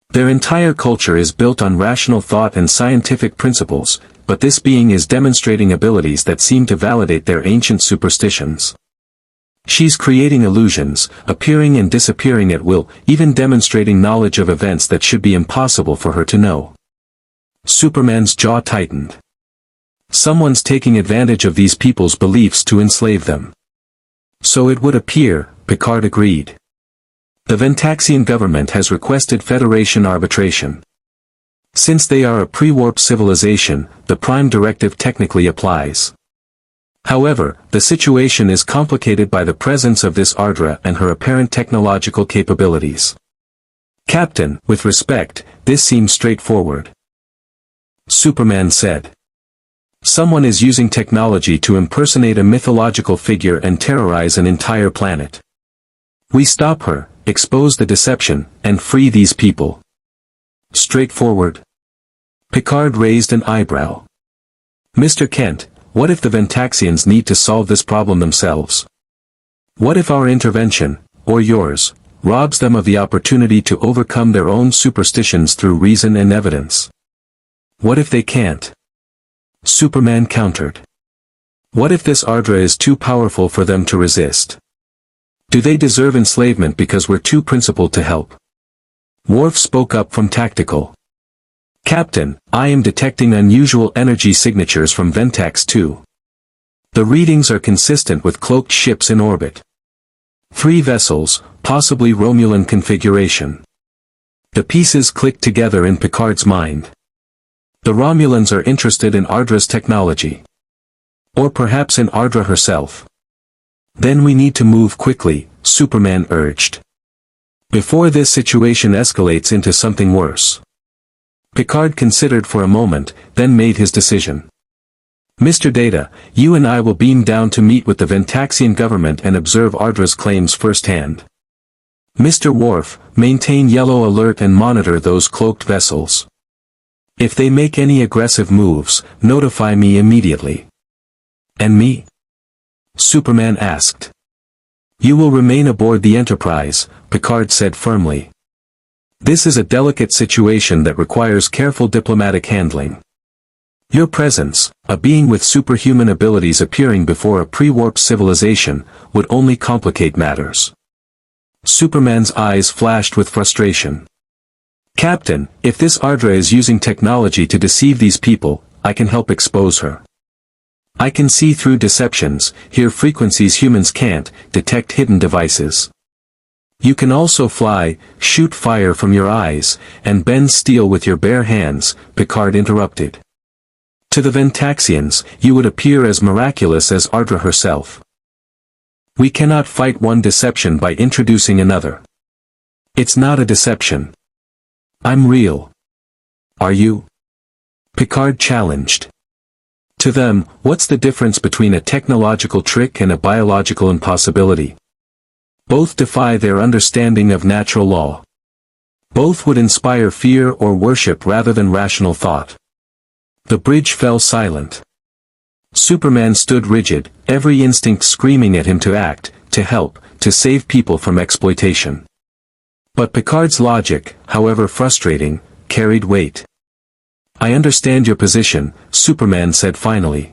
Their entire culture is built on rational thought and scientific principles, but this being is demonstrating abilities that seem to validate their ancient superstitions. She's creating illusions, appearing and disappearing at will, even demonstrating knowledge of events that should be impossible for her to know." Superman's jaw tightened. Someone's taking advantage of these people's beliefs to enslave them. "So it would appear," Picard agreed. "The Ventaxian government has requested Federation arbitration. Since they are a pre-warp civilization, the Prime Directive technically applies. However, the situation is complicated by the presence of this Ardra and her apparent technological capabilities. Captain, with respect, this seems straightforward." Superman said. "Someone is using technology to impersonate a mythological figure and terrorize an entire planet. We stop her, expose the deception, and free these people." "Straightforward?" Picard raised an eyebrow. "Mr. Kent, what if the Ventaxians need to solve this problem themselves? What if our intervention, or yours, robs them of the opportunity to overcome their own superstitions through reason and evidence? What if they can't?" Superman countered. "What if this Ardra is too powerful for them to resist? Do they deserve enslavement because we're too principled to help?" Worf spoke up from tactical. "Captain, I am detecting unusual energy signatures from Ventax 2. The readings are consistent with cloaked ships in orbit. 3 vessels, possibly Romulan configuration. The pieces clicked together in Picard's mind. The Romulans are interested in Ardra's technology. Or perhaps in Ardra herself. Then we need to move quickly, Superman urged. Before this situation escalates into something worse. Picard considered for a moment, then made his decision. Mr. Data, you and I will beam down to meet with the Ventaxian government and observe Ardra's claims firsthand. Mr. Worf, maintain yellow alert and monitor those cloaked vessels. If they make any aggressive moves, notify me immediately. And me? Superman asked. You will remain aboard the Enterprise, Picard said firmly. This is a delicate situation that requires careful diplomatic handling. Your presence, a being with superhuman abilities appearing before a pre-warp civilization, would only complicate matters. Superman's eyes flashed with frustration. Captain, if this Ardra is using technology to deceive these people, I can help expose her. I can see through deceptions, hear frequencies humans can't, detect hidden devices. You can also fly, shoot fire from your eyes, and bend steel with your bare hands, Picard interrupted. To the Ventaxians, you would appear as miraculous as Ardra herself. We cannot fight one deception by introducing another. It's not a deception. I'm real. Are you? Picard challenged. To them, what's the difference between a technological trick and a biological impossibility? Both defy their understanding of natural law. Both would inspire fear or worship rather than rational thought. The bridge fell silent. Superman stood rigid, every instinct screaming at him to act, to help, to save people from exploitation. But Picard's logic, however frustrating, carried weight. I understand your position, Superman said finally.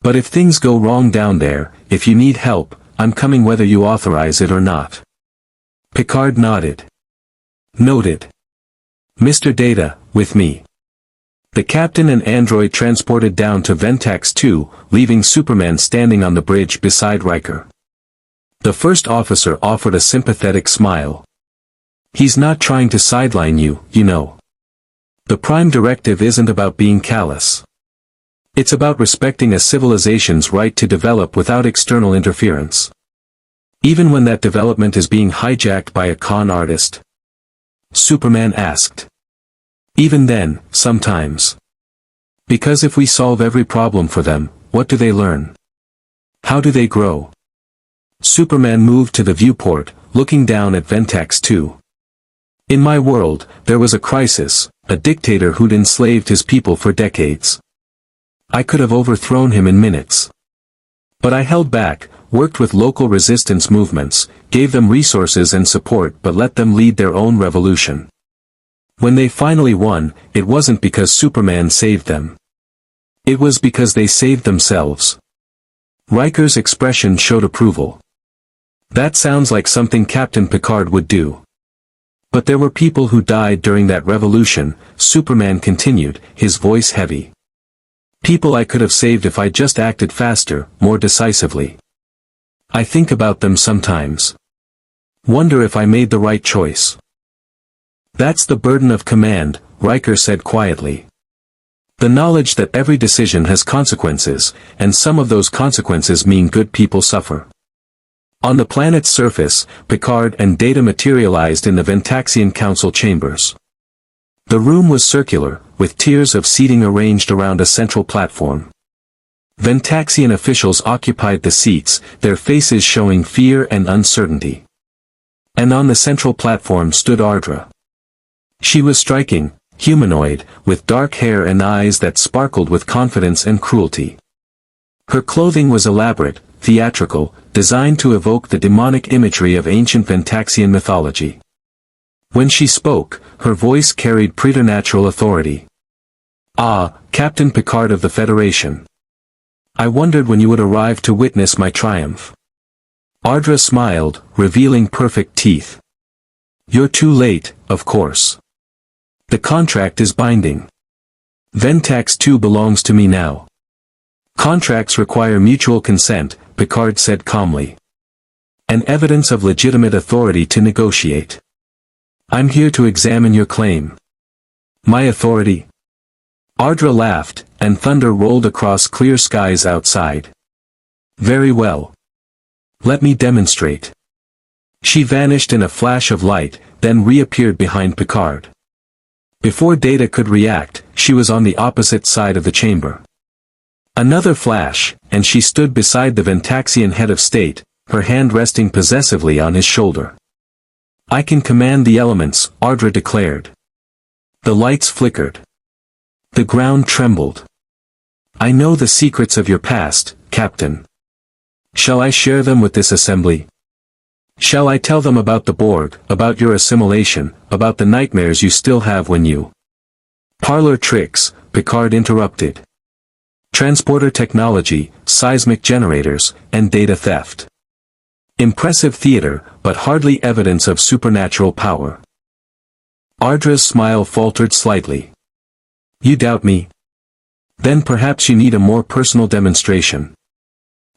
But if things go wrong down there, if you need help, I'm coming whether you authorize it or not. Picard nodded. Noted. Mr. Data, with me. The captain and android transported down to Ventax 2, leaving Superman standing on the bridge beside Riker. The first officer offered a sympathetic smile. He's not trying to sideline you, you know. The Prime Directive isn't about being callous. It's about respecting a civilization's right to develop without external interference. Even when that development is being hijacked by a con artist? Superman asked. Even then, sometimes. Because if we solve every problem for them, what do they learn? How do they grow? Superman moved to the viewport, looking down at Ventax 2. In my world, there was a crisis, a dictator who'd enslaved his people for decades. I could have overthrown him in minutes. But I held back, worked with local resistance movements, gave them resources and support but let them lead their own revolution. When they finally won, it wasn't because Superman saved them. It was because they saved themselves. Riker's expression showed approval. That sounds like something Captain Picard would do. But there were people who died during that revolution, Superman continued, his voice heavy. People I could have saved if I just acted faster, more decisively. I think about them sometimes. Wonder if I made the right choice. That's the burden of command, Riker said quietly. The knowledge that every decision has consequences, and some of those consequences mean good people suffer. On the planet's surface, Picard and Data materialized in the Ventaxian Council chambers. The room was circular, with tiers of seating arranged around a central platform. Ventaxian officials occupied the seats, their faces showing fear and uncertainty. And on the central platform stood Ardra. She was striking, humanoid, with dark hair and eyes that sparkled with confidence and cruelty. Her clothing was elaborate, theatrical, designed to evoke the demonic imagery of ancient Ventaxian mythology. When she spoke, her voice carried preternatural authority. Ah, Captain Picard of the Federation. I wondered when you would arrive to witness my triumph. Ardra smiled, revealing perfect teeth. You're too late, of course. The contract is binding. Ventax 2 belongs to me now. Contracts require mutual consent, Picard said calmly. and evidence of legitimate authority to negotiate. I'm here to examine your claim. My authority? Ardra laughed, and thunder rolled across clear skies outside. Very well. Let me demonstrate. She vanished in a flash of light, then reappeared behind Picard. Before Data could react, she was on the opposite side of the chamber. Another flash, and she stood beside the Ventaxian head of state, her hand resting possessively on his shoulder. I can command the elements, Ardra declared. The lights flickered. The ground trembled. I know the secrets of your past, Captain. Shall I share them with this assembly? Shall I tell them about the Borg, about your assimilation, about the nightmares you still have when you... Parlor tricks, Picard interrupted. Transporter technology, seismic generators, and data theft. Impressive theater, but hardly evidence of supernatural power. Ardra's smile faltered slightly. You doubt me? Then perhaps you need a more personal demonstration.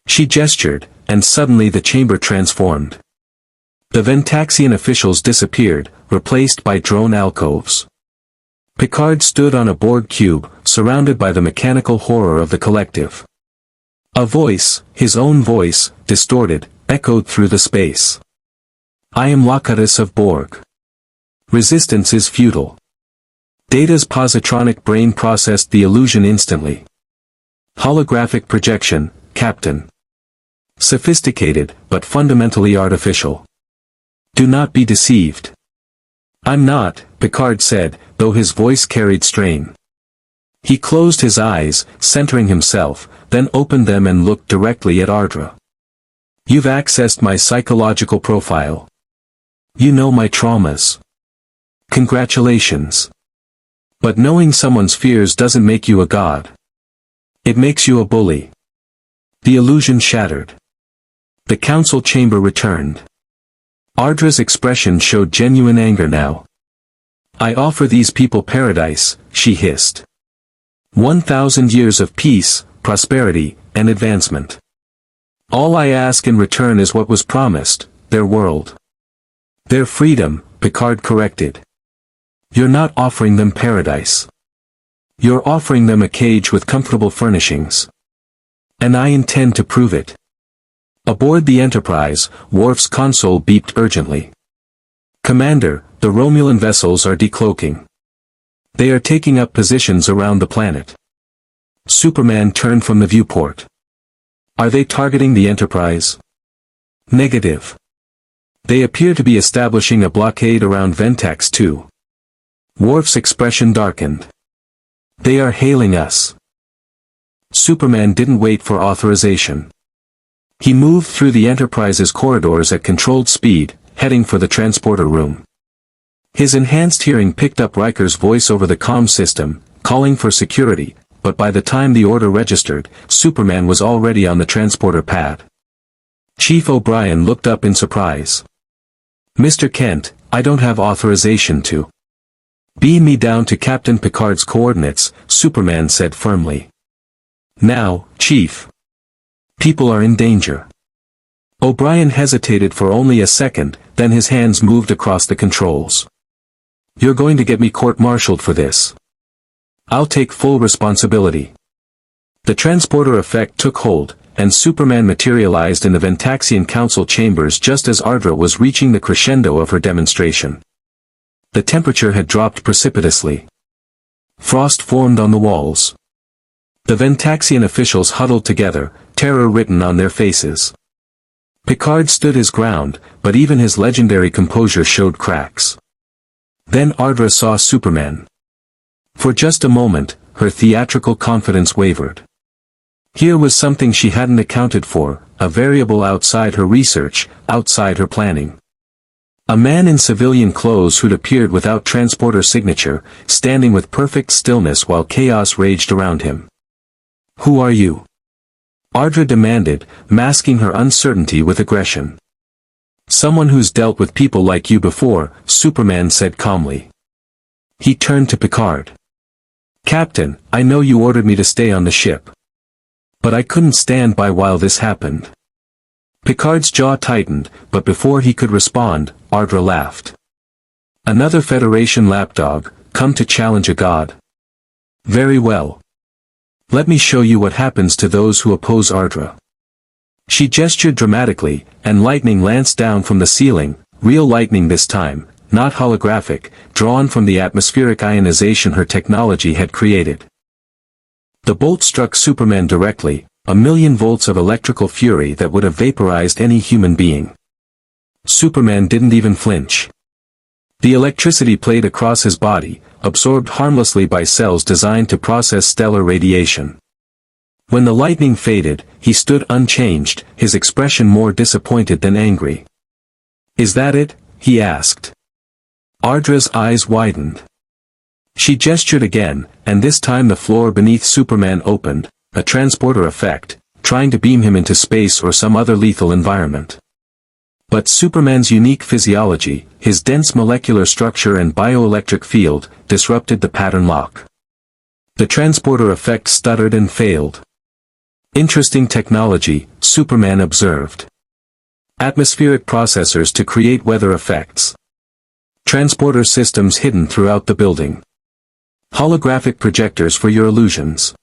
She gestured, and suddenly the chamber transformed. The Ventaxian officials disappeared, replaced by drone alcoves. Picard stood on a Borg cube, surrounded by the mechanical horror of the collective. A voice, his own voice, distorted, echoed through the space. I am Locutus of Borg. Resistance is futile. Data's positronic brain processed the illusion instantly. Holographic projection, Captain. Sophisticated, but fundamentally artificial. Do not be deceived. I'm not, Picard said, though his voice carried strain. He closed his eyes, centering himself, then opened them and looked directly at Ardra. You've accessed my psychological profile. You know my traumas. Congratulations. But knowing someone's fears doesn't make you a god. It makes you a bully. The illusion shattered. The council chamber returned. Ardra's expression showed genuine anger now. I offer these people paradise, she hissed. 1,000 years of peace, prosperity, and advancement. All I ask in return is what was promised, their world. Their freedom, Picard corrected. You're not offering them paradise. You're offering them a cage with comfortable furnishings. And I intend to prove it. Aboard the Enterprise, Worf's console beeped urgently. Commander, the Romulan vessels are decloaking. They are taking up positions around the planet. Superman turned from the viewport. Are they targeting the Enterprise? Negative. They appear to be establishing a blockade around Ventax too. Worf's expression darkened. They are hailing us. Superman didn't wait for authorization. He moved through the Enterprise's corridors at controlled speed, heading for the transporter room. His enhanced hearing picked up Riker's voice over the comm system, calling for security, but by the time the order registered, Superman was already on the transporter pad. Chief O'Brien looked up in surprise. Mr. Kent, I don't have authorization to. Beam me down to Captain Picard's coordinates, Superman said firmly. Now, Chief. People are in danger. O'Brien hesitated for only a second, then his hands moved across the controls. You're going to get me court-martialed for this. I'll take full responsibility. The transporter effect took hold, and Superman materialized in the Ventaxian Council chambers just as Ardra was reaching the crescendo of her demonstration. The temperature had dropped precipitously. Frost formed on the walls. The Ventaxian officials huddled together, terror written on their faces. Picard stood his ground, but even his legendary composure showed cracks. Then Ardra saw Superman. For just a moment, her theatrical confidence wavered. Here was something she hadn't accounted for, a variable outside her research, outside her planning. A man in civilian clothes who'd appeared without transporter signature, standing with perfect stillness while chaos raged around him. Who are you? Ardra demanded, masking her uncertainty with aggression. Someone who's dealt with people like you before, Superman said calmly. He turned to Picard. Captain, I know you ordered me to stay on the ship. But I couldn't stand by while this happened. Picard's jaw tightened, but before he could respond, Ardra laughed. Another Federation lapdog, come to challenge a god. Very well. Let me show you what happens to those who oppose Ardra. She gestured dramatically, and lightning lanced down from the ceiling, real lightning this time, not holographic, drawn from the atmospheric ionization her technology had created. The bolt struck Superman directly, 1,000,000 volts of electrical fury that would have vaporized any human being. Superman didn't even flinch. The electricity played across his body, absorbed harmlessly by cells designed to process stellar radiation. When the lightning faded, he stood unchanged, his expression more disappointed than angry. Is that it? He asked. Ardra's eyes widened. She gestured again, and this time the floor beneath Superman opened, a transporter effect, trying to beam him into space or some other lethal environment. But Superman's unique physiology, his dense molecular structure and bioelectric field, disrupted the pattern lock. The transporter effect stuttered and failed. Interesting technology, Superman observed. Atmospheric processors to create weather effects. Transporter systems hidden throughout the building. Holographic projectors for your illusions.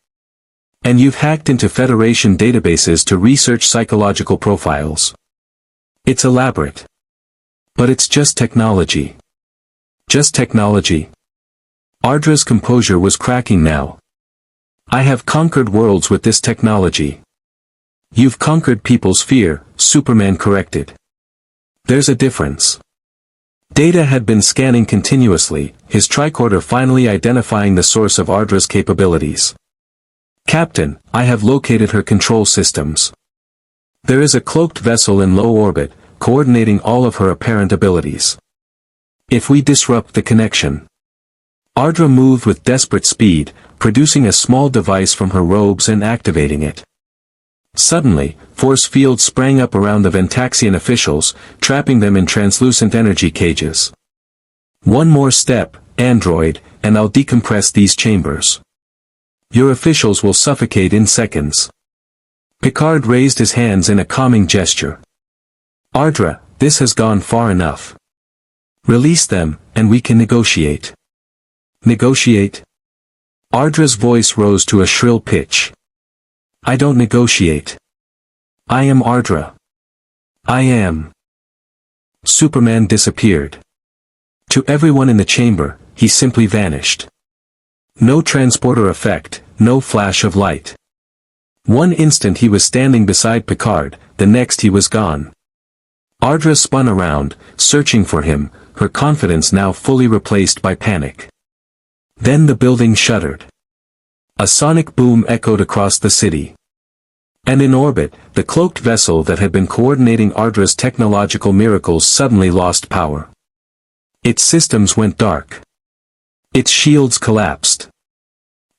And you've hacked into Federation databases to research psychological profiles. It's elaborate. But it's just technology. Just technology. Ardra's composure was cracking now. I have conquered worlds with this technology. You've conquered people's fear, Superman corrected. There's a difference. Data had been scanning continuously, his tricorder finally identifying the source of Ardra's capabilities. Captain, I have located her control systems. There is a cloaked vessel in low orbit, coordinating all of her apparent abilities. If we disrupt the connection. Ardra moved with desperate speed, producing a small device from her robes and activating it. Suddenly, force fields sprang up around the Ventaxian officials, trapping them in translucent energy cages. One more step, android, and I'll decompress these chambers. Your officials will suffocate in seconds. Picard raised his hands in a calming gesture. Ardra, this has gone far enough. Release them, and we can negotiate. Negotiate? Ardra's voice rose to a shrill pitch. I don't negotiate. I am Ardra. I am. Superman disappeared. To everyone in the chamber, he simply vanished. No transporter effect, no flash of light. One instant he was standing beside Picard, the next he was gone. Ardra spun around, searching for him, her confidence now fully replaced by panic. Then the building shuddered. A sonic boom echoed across the city. And in orbit, the cloaked vessel that had been coordinating Ardra's technological miracles suddenly lost power. Its systems went dark. Its shields collapsed.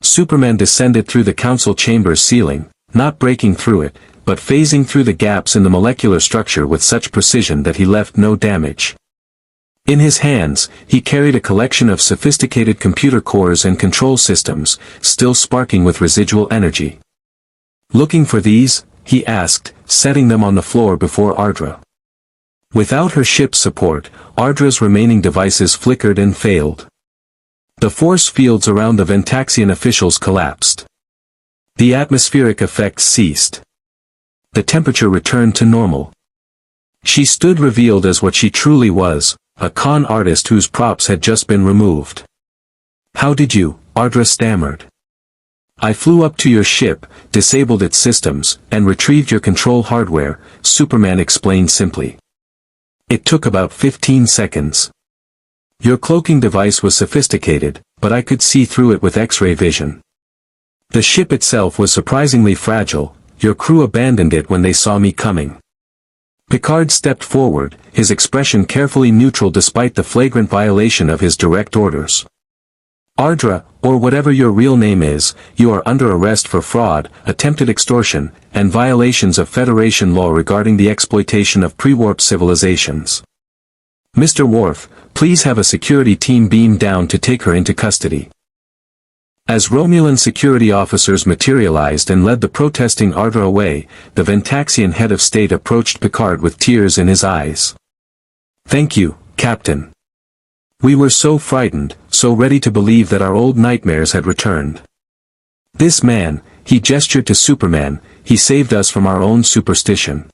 Superman descended through the council chamber's ceiling, not breaking through it, but phasing through the gaps in the molecular structure with such precision that he left no damage. In his hands, he carried a collection of sophisticated computer cores and control systems, still sparking with residual energy. Looking for these? He asked, setting them on the floor before Ardra. Without her ship's support, Ardra's remaining devices flickered and failed. The force fields around the Ventaxian officials collapsed. The atmospheric effects ceased. The temperature returned to normal. She stood revealed as what she truly was, a con artist whose props had just been removed. How did you? Ardra stammered. I flew up to your ship, disabled its systems, and retrieved your control hardware, Superman explained simply. It took about 15 seconds. Your cloaking device was sophisticated, but I could see through it with X-ray vision. The ship itself was surprisingly fragile, your crew abandoned it when they saw me coming. Picard stepped forward, his expression carefully neutral despite the flagrant violation of his direct orders. Ardra, or whatever your real name is, you are under arrest for fraud, attempted extortion, and violations of Federation law regarding the exploitation of pre-warp civilizations. Mr. Worf, please have a security team beamed down to take her into custody. As Romulan security officers materialized and led the protesting Ardra away, the Ventaxian head of state approached Picard with tears in his eyes. "Thank you, Captain. We were so frightened, so ready to believe that our old nightmares had returned. This man," he gestured to Superman, "he saved us from our own superstition."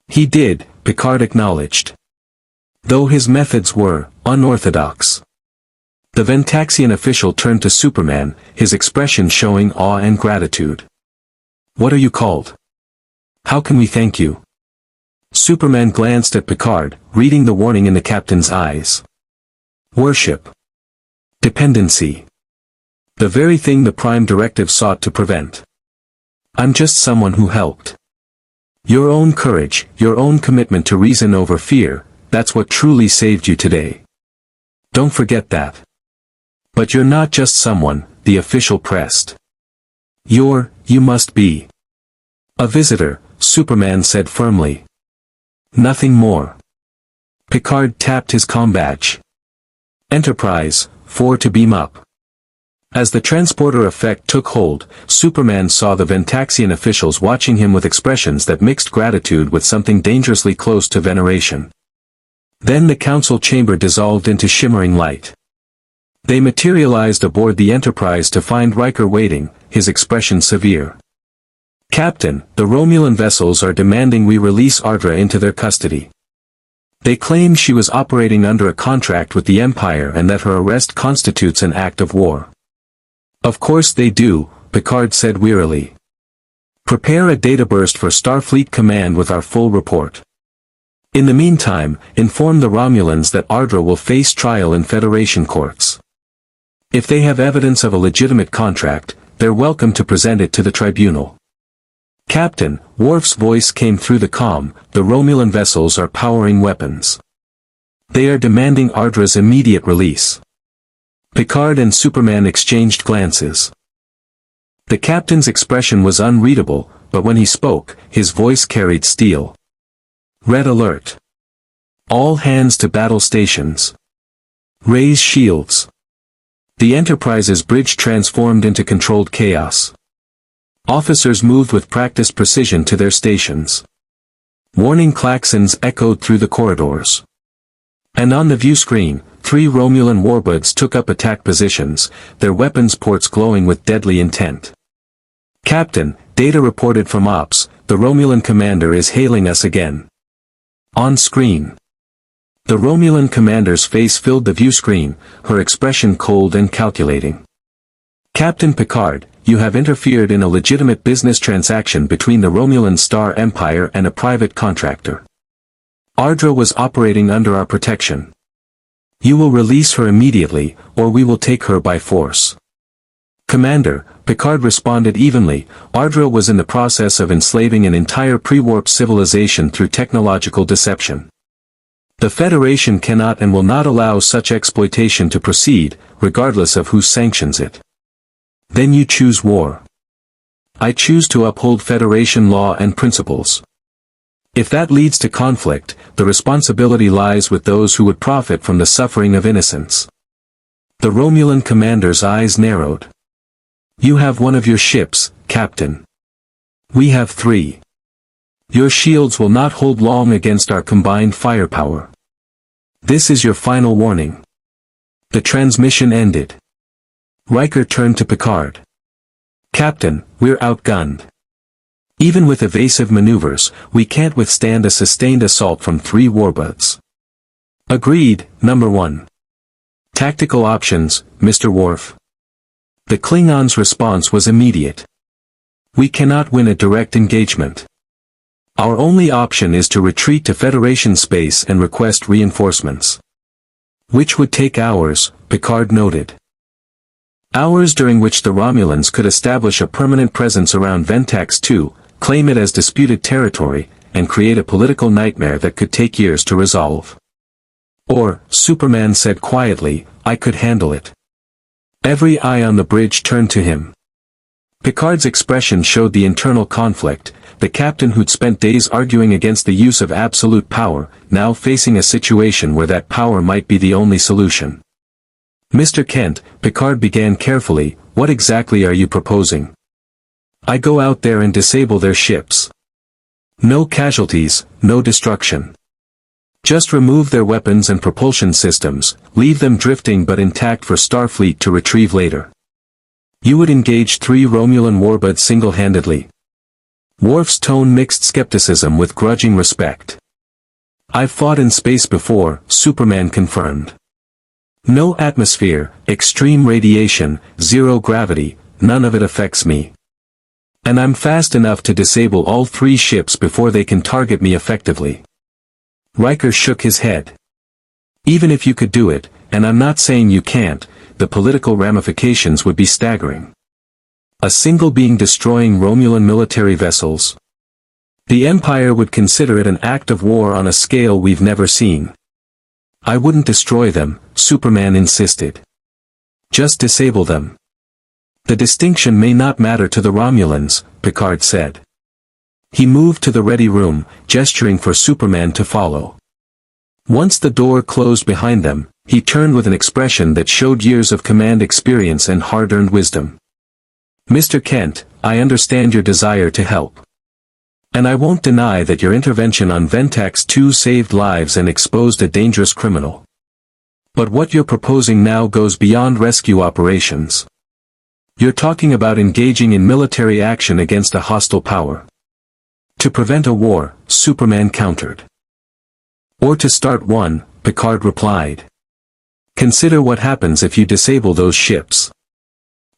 "He did," Picard acknowledged. "Though his methods were unorthodox." The Ventaxian official turned to Superman, his expression showing awe and gratitude. "What are you called? How can we thank you?" Superman glanced at Picard, reading the warning in the captain's eyes. "Worship. Dependency. The very thing the Prime Directive sought to prevent. I'm just someone who helped. Your own courage, your own commitment to reason over fear, that's what truly saved you today. Don't forget that. But you're not just someone," the official pressed. You must be a visitor," Superman said firmly. "Nothing more." Picard tapped his comm badge. "Enterprise, 4 to beam up." As the transporter effect took hold, Superman saw the Ventaxian officials watching him with expressions that mixed gratitude with something dangerously close to veneration. Then the council chamber dissolved into shimmering light. They materialized aboard the Enterprise to find Riker waiting, his expression severe. "Captain, the Romulan vessels are demanding we release Ardra into their custody. They claim she was operating under a contract with the Empire and that her arrest constitutes an act of war." "Of course they do," Picard said wearily. "Prepare a data burst for Starfleet Command with our full report. In the meantime, inform the Romulans that Ardra will face trial in Federation courts. If they have evidence of a legitimate contract, they're welcome to present it to the tribunal." "Captain," Worf's voice came through the comm, "the Romulan vessels are powering weapons. They are demanding Ardra's immediate release." Picard and Superman exchanged glances. The captain's expression was unreadable, but when he spoke, his voice carried steel. "Red alert. All hands to battle stations. Raise shields." The Enterprise's bridge transformed into controlled chaos. Officers moved with practiced precision to their stations. Warning klaxons echoed through the corridors. And on the view screen, 3 Romulan warbirds took up attack positions, their weapons ports glowing with deadly intent. "Captain, data reported from Ops, the Romulan commander is hailing us again." On screen. The Romulan commander's face filled the view screen, her expression cold and calculating. "Captain Picard, you have interfered in a legitimate business transaction between the Romulan Star Empire and a private contractor. Ardra was operating under our protection. You will release her immediately, or we will take her by force." "Commander," Picard responded evenly, "Ardra was in the process of enslaving an entire pre-warp civilization through technological deception. The Federation cannot and will not allow such exploitation to proceed, regardless of who sanctions it." "Then you choose war." "I choose to uphold Federation law and principles. If that leads to conflict, the responsibility lies with those who would profit from the suffering of innocents." The Romulan commander's eyes narrowed. "You have one of your ships, Captain. We have 3. Your shields will not hold long against our combined firepower. This is your final warning." The transmission ended. Riker turned to Picard. "Captain, we're outgunned. Even with evasive maneuvers, we can't withstand a sustained assault from 3 warbirds." "Agreed, Number 1. Tactical options, Mr. Worf." The Klingon's response was immediate. "We cannot win a direct engagement. Our only option is to retreat to Federation space and request reinforcements." "Which would take hours," Picard noted. "Hours during which the Romulans could establish a permanent presence around Ventax 2, claim it as disputed territory, and create a political nightmare that could take years to resolve. Or," Superman said quietly, "I could handle it." Every eye on the bridge turned to him. Picard's expression showed the internal conflict, the captain who'd spent days arguing against the use of absolute power, now facing a situation where that power might be the only solution. "Mr. Kent," Picard began carefully, what exactly are you proposing? I go out there and disable their ships. No casualties, no destruction. Just remove their weapons and propulsion systems, leave them drifting but intact for Starfleet to retrieve later. You would engage 3 Romulan warbirds single-handedly. Worf's tone mixed skepticism with grudging respect. I've fought in space before, Superman confirmed. No atmosphere, extreme radiation, zero gravity, none of it affects me. And I'm fast enough to disable all 3 ships before they can target me effectively. Riker shook his head. Even if you could do it, and I'm not saying you can't, the political ramifications would be staggering. A single being destroying Romulan military vessels. The Empire would consider it an act of war on a scale we've never seen. I wouldn't destroy them, Superman insisted. Just disable them. The distinction may not matter to the Romulans, Picard said. He moved to the ready room, gesturing for Superman to follow. Once the door closed behind them, he turned with an expression that showed years of command experience and hard-earned wisdom. Mr. Kent, I understand your desire to help. And I won't deny that your intervention on Ventax 2 saved lives and exposed a dangerous criminal. But what you're proposing now goes beyond rescue operations. You're talking about engaging in military action against a hostile power. To prevent a war, Superman countered. Or to start one, Picard replied. Consider what happens if you disable those ships.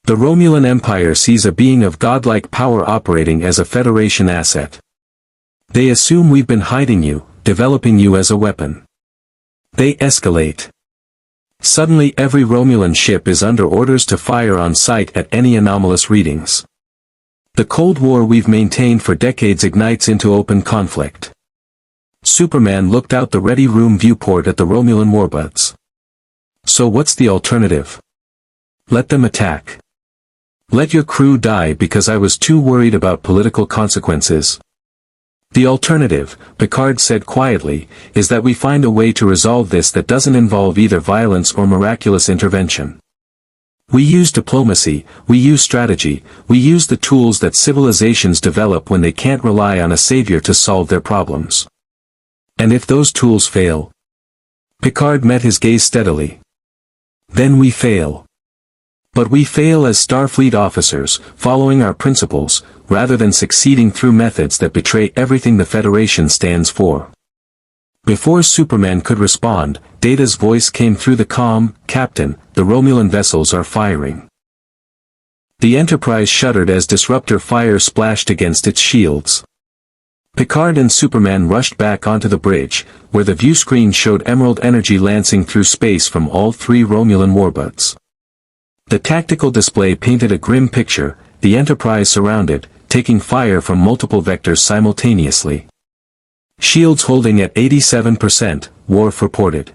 The Romulan Empire sees a being of godlike power operating as a Federation asset. They assume we've been hiding you, developing you as a weapon. They escalate. Suddenly every Romulan ship is under orders to fire on sight at any anomalous readings. The Cold War we've maintained for decades ignites into open conflict. Superman looked out the ready room viewport at the Romulan warbirds. So what's the alternative? Let them attack. Let your crew die because I was too worried about political consequences. The alternative, Picard said quietly, is that we find a way to resolve this that doesn't involve either violence or miraculous intervention. We use diplomacy, we use strategy, we use the tools that civilizations develop when they can't rely on a savior to solve their problems. And if those tools fail? Picard met his gaze steadily. Then we fail. But we fail as Starfleet officers, following our principles, rather than succeeding through methods that betray everything the Federation stands for. Before Superman could respond, Data's voice came through the comm, Captain, the Romulan vessels are firing. The Enterprise shuddered as disruptor fire splashed against its shields. Picard and Superman rushed back onto the bridge, where the viewscreen showed emerald energy lancing through space from all 3 Romulan warbirds. The tactical display painted a grim picture, the Enterprise surrounded, taking fire from multiple vectors simultaneously. Shields holding at 87%, Worf reported.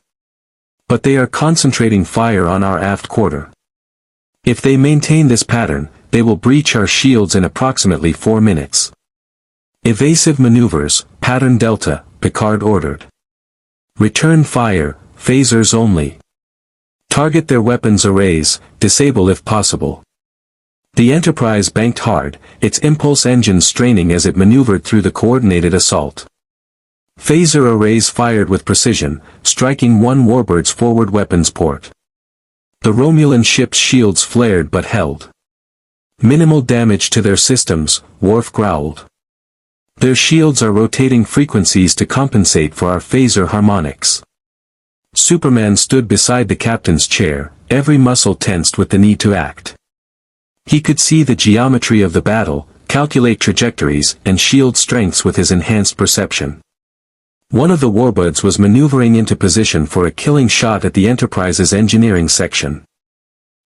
But they are concentrating fire on our aft quarter. If they maintain this pattern, they will breach our shields in approximately 4 minutes. Evasive maneuvers, pattern Delta, Picard ordered. Return fire, phasers only. Target their weapons arrays, disable if possible. The Enterprise banked hard, its impulse engines straining as it maneuvered through the coordinated assault. Phaser arrays fired with precision, striking one warbird's forward weapons port. The Romulan ship's shields flared but held. Minimal damage to their systems, Worf growled. Their shields are rotating frequencies to compensate for our phaser harmonics. Superman stood beside the captain's chair, every muscle tensed with the need to act. He could see the geometry of the battle, calculate trajectories and shield strengths with his enhanced perception. One of the warbirds was maneuvering into position for a killing shot at the Enterprise's engineering section.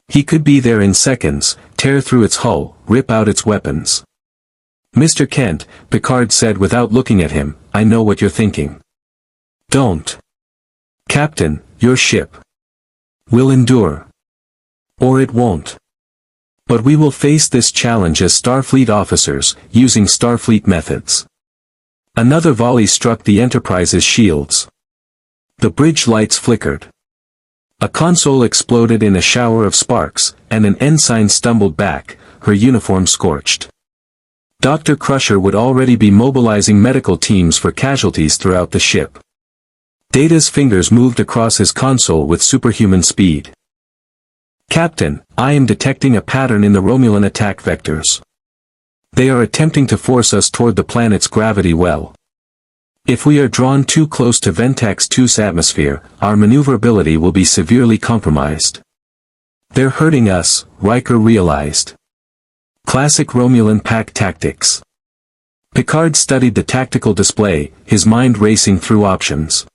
He could be there in seconds, tear through its hull, rip out its weapons. Mr. Kent, Picard said without looking at him, I know what you're thinking. Don't. Captain, your ship will endure. Or it won't. But we will face this challenge as Starfleet officers, using Starfleet methods. Another volley struck the Enterprise's shields. The bridge lights flickered. A console exploded in a shower of sparks, and an ensign stumbled back, her uniform scorched. Dr. Crusher would already be mobilizing medical teams for casualties throughout the ship. Data's fingers moved across his console with superhuman speed. "Captain, I am detecting a pattern in the Romulan attack vectors. They are attempting to force us toward the planet's gravity well. If we are drawn too close to Ventax 2's atmosphere, our maneuverability will be severely compromised." "They're hurting us," Riker realized. Classic Romulan pack tactics. Picard studied the tactical display, his mind racing through options.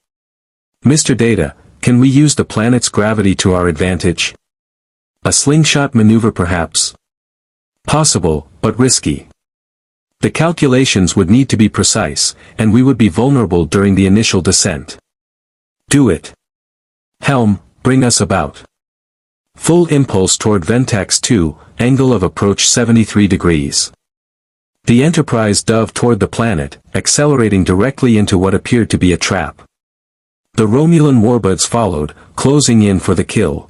"Mr. Data, can we use the planet's gravity to our advantage? A slingshot maneuver perhaps? Possible, but risky. The calculations would need to be precise, and we would be vulnerable during the initial descent." "Do it. Helm, bring us about. Full impulse toward Ventax 2, angle of approach 73 degrees. The Enterprise dove toward the planet, accelerating directly into what appeared to be a trap. The Romulan warbirds followed, closing in for the kill.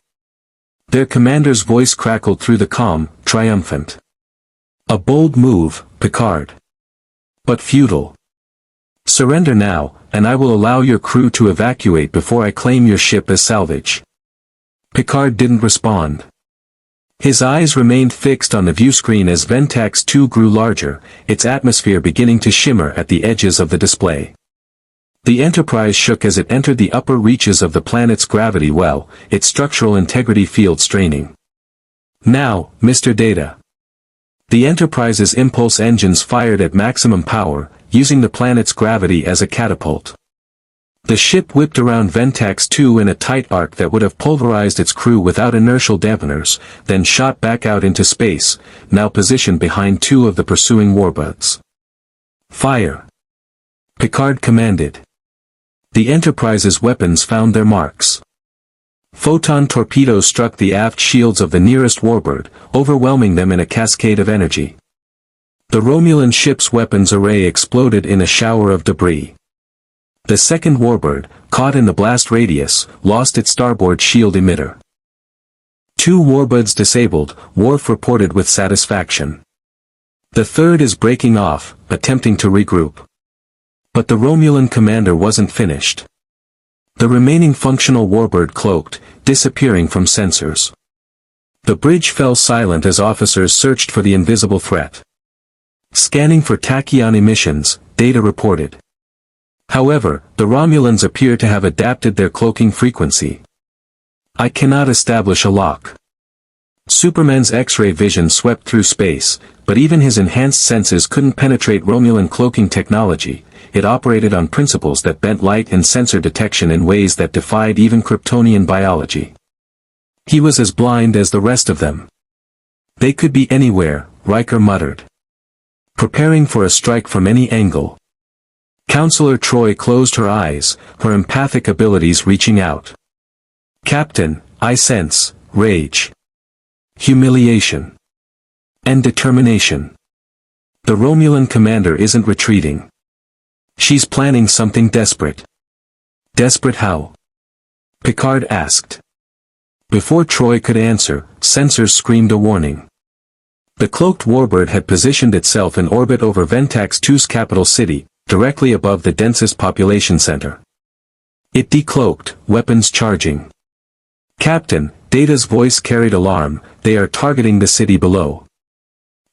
Their commander's voice crackled through the comm, triumphant. "A bold move, Picard. But futile. Surrender now, and I will allow your crew to evacuate before I claim your ship as salvage." Picard didn't respond. His eyes remained fixed on the viewscreen as Ventax 2 grew larger, its atmosphere beginning to shimmer at the edges of the display. The Enterprise shook as it entered the upper reaches of the planet's gravity well, its structural integrity field straining. "Now, Mr. Data." The Enterprise's impulse engines fired at maximum power, using the planet's gravity as a catapult. The ship whipped around Ventax 2 in a tight arc that would have pulverized its crew without inertial dampeners, then shot back out into space, now positioned behind two of the pursuing warbirds. "Fire!" Picard commanded. The Enterprise's weapons found their marks. Photon torpedoes struck the aft shields of the nearest warbird, overwhelming them in a cascade of energy. The Romulan ship's weapons array exploded in a shower of debris. The second warbird, caught in the blast radius, lost its starboard shield emitter. 2 warbirds disabled, Worf reported with satisfaction. The third is breaking off, attempting to regroup. But the Romulan commander wasn't finished. The remaining functional warbird cloaked, disappearing from sensors. The bridge fell silent as officers searched for the invisible threat. "Scanning for tachyon emissions," Data reported. However, the Romulans appear to have adapted their cloaking frequency. "I cannot establish a lock." Superman's X-ray vision swept through space, but even his enhanced senses couldn't penetrate Romulan cloaking technology. It operated on principles that bent light and sensor detection in ways that defied even Kryptonian biology. He was as blind as the rest of them. "They could be anywhere," Riker muttered. "Preparing for a strike from any angle." Counselor Troi closed her eyes, her empathic abilities reaching out. "Captain, I sense rage, humiliation, and determination. The Romulan commander isn't retreating. She's planning something desperate." "Desperate how?" Picard asked. Before Troi could answer, sensors screamed a warning. The cloaked warbird had positioned itself in orbit over Ventax 2's capital city, directly above the densest population center. It decloaked, weapons charging. "Captain," Data's voice carried alarm, "they are targeting the city below.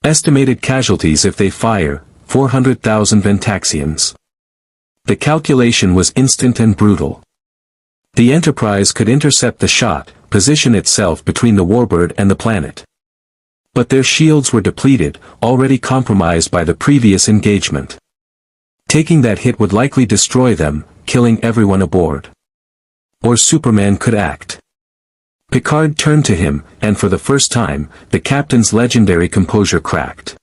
Estimated casualties if they fire, 400,000 Ventaxians." The calculation was instant and brutal. The Enterprise could intercept the shot, position itself between the warbird and the planet. But their shields were depleted, already compromised by the previous engagement. Taking that hit would likely destroy them, killing everyone aboard. Or Superman could act. Picard turned to him, and for the first time, the captain's legendary composure cracked.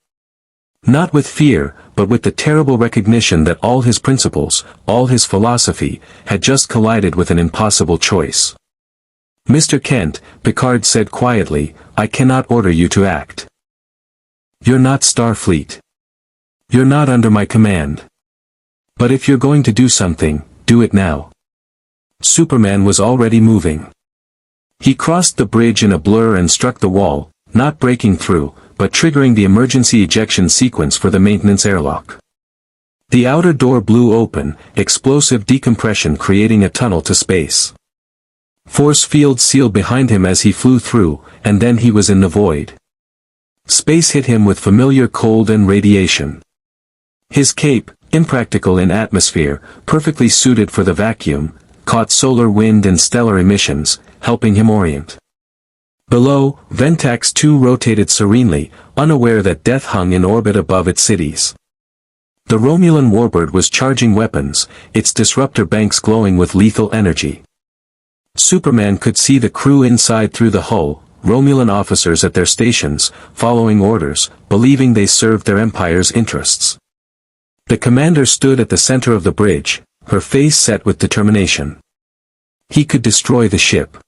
Not with fear, but with the terrible recognition that all his principles, all his philosophy, had just collided with an impossible choice. "Mr. Kent," Picard said quietly, "I cannot order you to act. You're not Starfleet. You're not under my command. But if you're going to do something, do it now." Superman was already moving. He crossed the bridge in a blur and struck the wall, not breaking through, but triggering the emergency ejection sequence for the maintenance airlock. The outer door blew open, explosive decompression creating a tunnel to space. Force fields sealed behind him as he flew through, and then he was in the void. Space hit him with familiar cold and radiation. His cape, impractical in atmosphere, perfectly suited for the vacuum, caught solar wind and stellar emissions, helping him orient. Below, Ventax 2 rotated serenely, unaware that death hung in orbit above its cities. The Romulan warbird was charging weapons, its disruptor banks glowing with lethal energy. Superman could see the crew inside through the hull, Romulan officers at their stations, following orders, believing they served their empire's interests. The commander stood at the center of the bridge, her face set with determination. He could destroy the ship.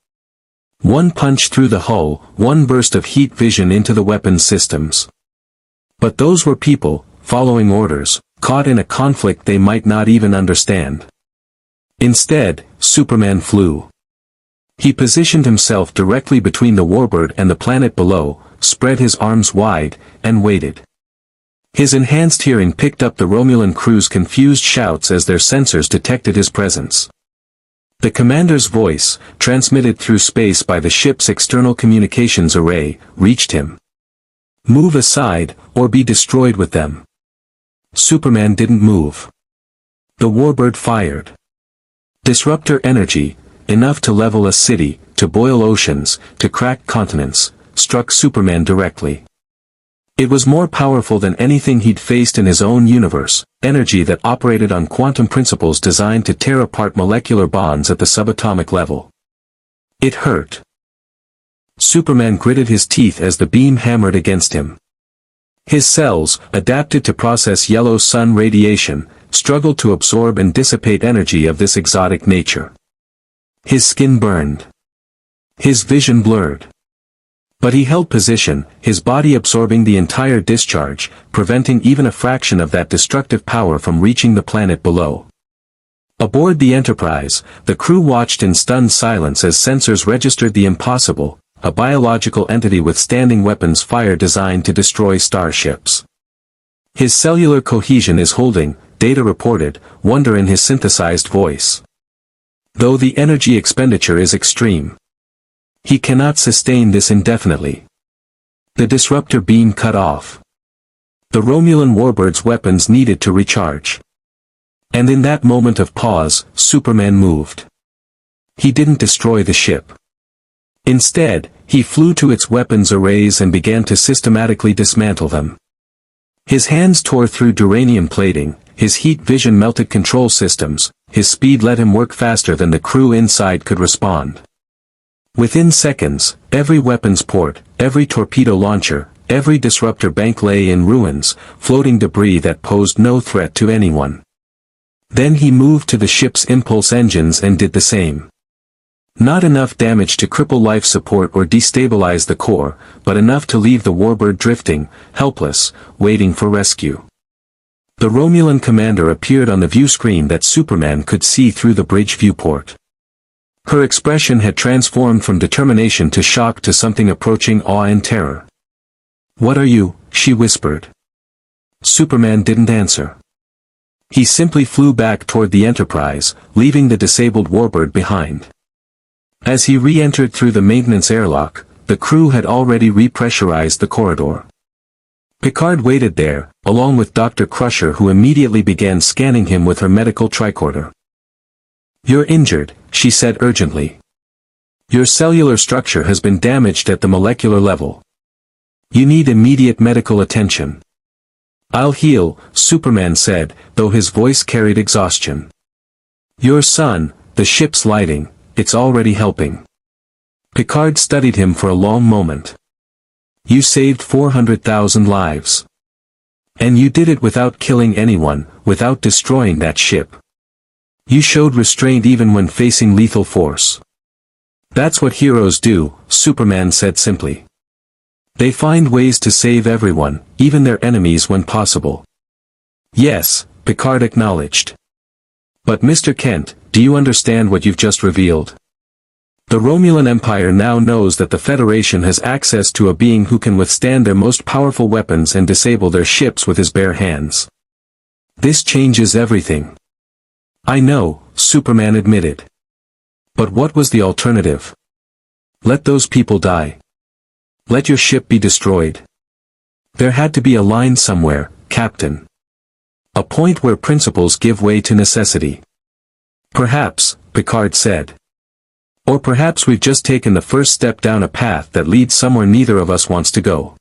One punch through the hull, one burst of heat vision into the weapons systems. But those were people, following orders, caught in a conflict they might not even understand. Instead, Superman flew. He positioned himself directly between the warbird and the planet below, spread his arms wide, and waited. His enhanced hearing picked up the Romulan crew's confused shouts as their sensors detected his presence. The commander's voice, transmitted through space by the ship's external communications array, reached him. "Move aside, or be destroyed with them." Superman didn't move. The warbird fired. Disruptor energy, enough to level a city, to boil oceans, to crack continents, struck Superman directly. It was more powerful than anything he'd faced in his own universe, energy that operated on quantum principles designed to tear apart molecular bonds at the subatomic level. It hurt. Superman gritted his teeth as the beam hammered against him. His cells, adapted to process yellow sun radiation, struggled to absorb and dissipate energy of this exotic nature. His skin burned. His vision blurred. But he held position, his body absorbing the entire discharge, preventing even a fraction of that destructive power from reaching the planet below. Aboard the Enterprise, the crew watched in stunned silence as sensors registered the impossible, a biological entity withstanding weapons fire designed to destroy starships. "His cellular cohesion is holding," Data reported, wonder in his synthesized voice. "Though the energy expenditure is extreme. He cannot sustain this indefinitely." The disruptor beam cut off. The Romulan warbird's weapons needed to recharge. And in that moment of pause, Superman moved. He didn't destroy the ship. Instead, he flew to its weapons arrays and began to systematically dismantle them. His hands tore through duranium plating, his heat vision melted control systems, his speed let him work faster than the crew inside could respond. Within seconds, every weapons port, every torpedo launcher, every disruptor bank lay in ruins, floating debris that posed no threat to anyone. Then he moved to the ship's impulse engines and did the same. Not enough damage to cripple life support or destabilize the core, but enough to leave the warbird drifting, helpless, waiting for rescue. The Romulan commander appeared on the view screen that Superman could see through the bridge viewport. Her expression had transformed from determination to shock to something approaching awe and terror. "What are you?" she whispered. Superman didn't answer. He simply flew back toward the Enterprise, leaving the disabled warbird behind. As he re-entered through the maintenance airlock, the crew had already repressurized the corridor. Picard waited there, along with Dr. Crusher, who immediately began scanning him with her medical tricorder. "You're injured," she said urgently. "Your cellular structure has been damaged at the molecular level. You need immediate medical attention." "I'll heal," Superman said, though his voice carried exhaustion. "Your son, the ship's lighting, it's already helping." Picard studied him for a long moment. "You saved 400,000 lives. And you did it without killing anyone, without destroying that ship. You showed restraint even when facing lethal force. That's what heroes do," Superman said simply. "They find ways to save everyone, even their enemies when possible." "Yes," Picard acknowledged. "But Mr. Kent, do you understand what you've just revealed? The Romulan Empire now knows that the Federation has access to a being who can withstand their most powerful weapons and disable their ships with his bare hands. This changes everything. I know, Superman admitted. But what was the alternative? Let those people die. Let your ship be destroyed. There had to be a line somewhere, Captain. A point where principles give way to necessity. Perhaps, Picard said. Or perhaps we've just taken the first step down a path that leads somewhere neither of us wants to go.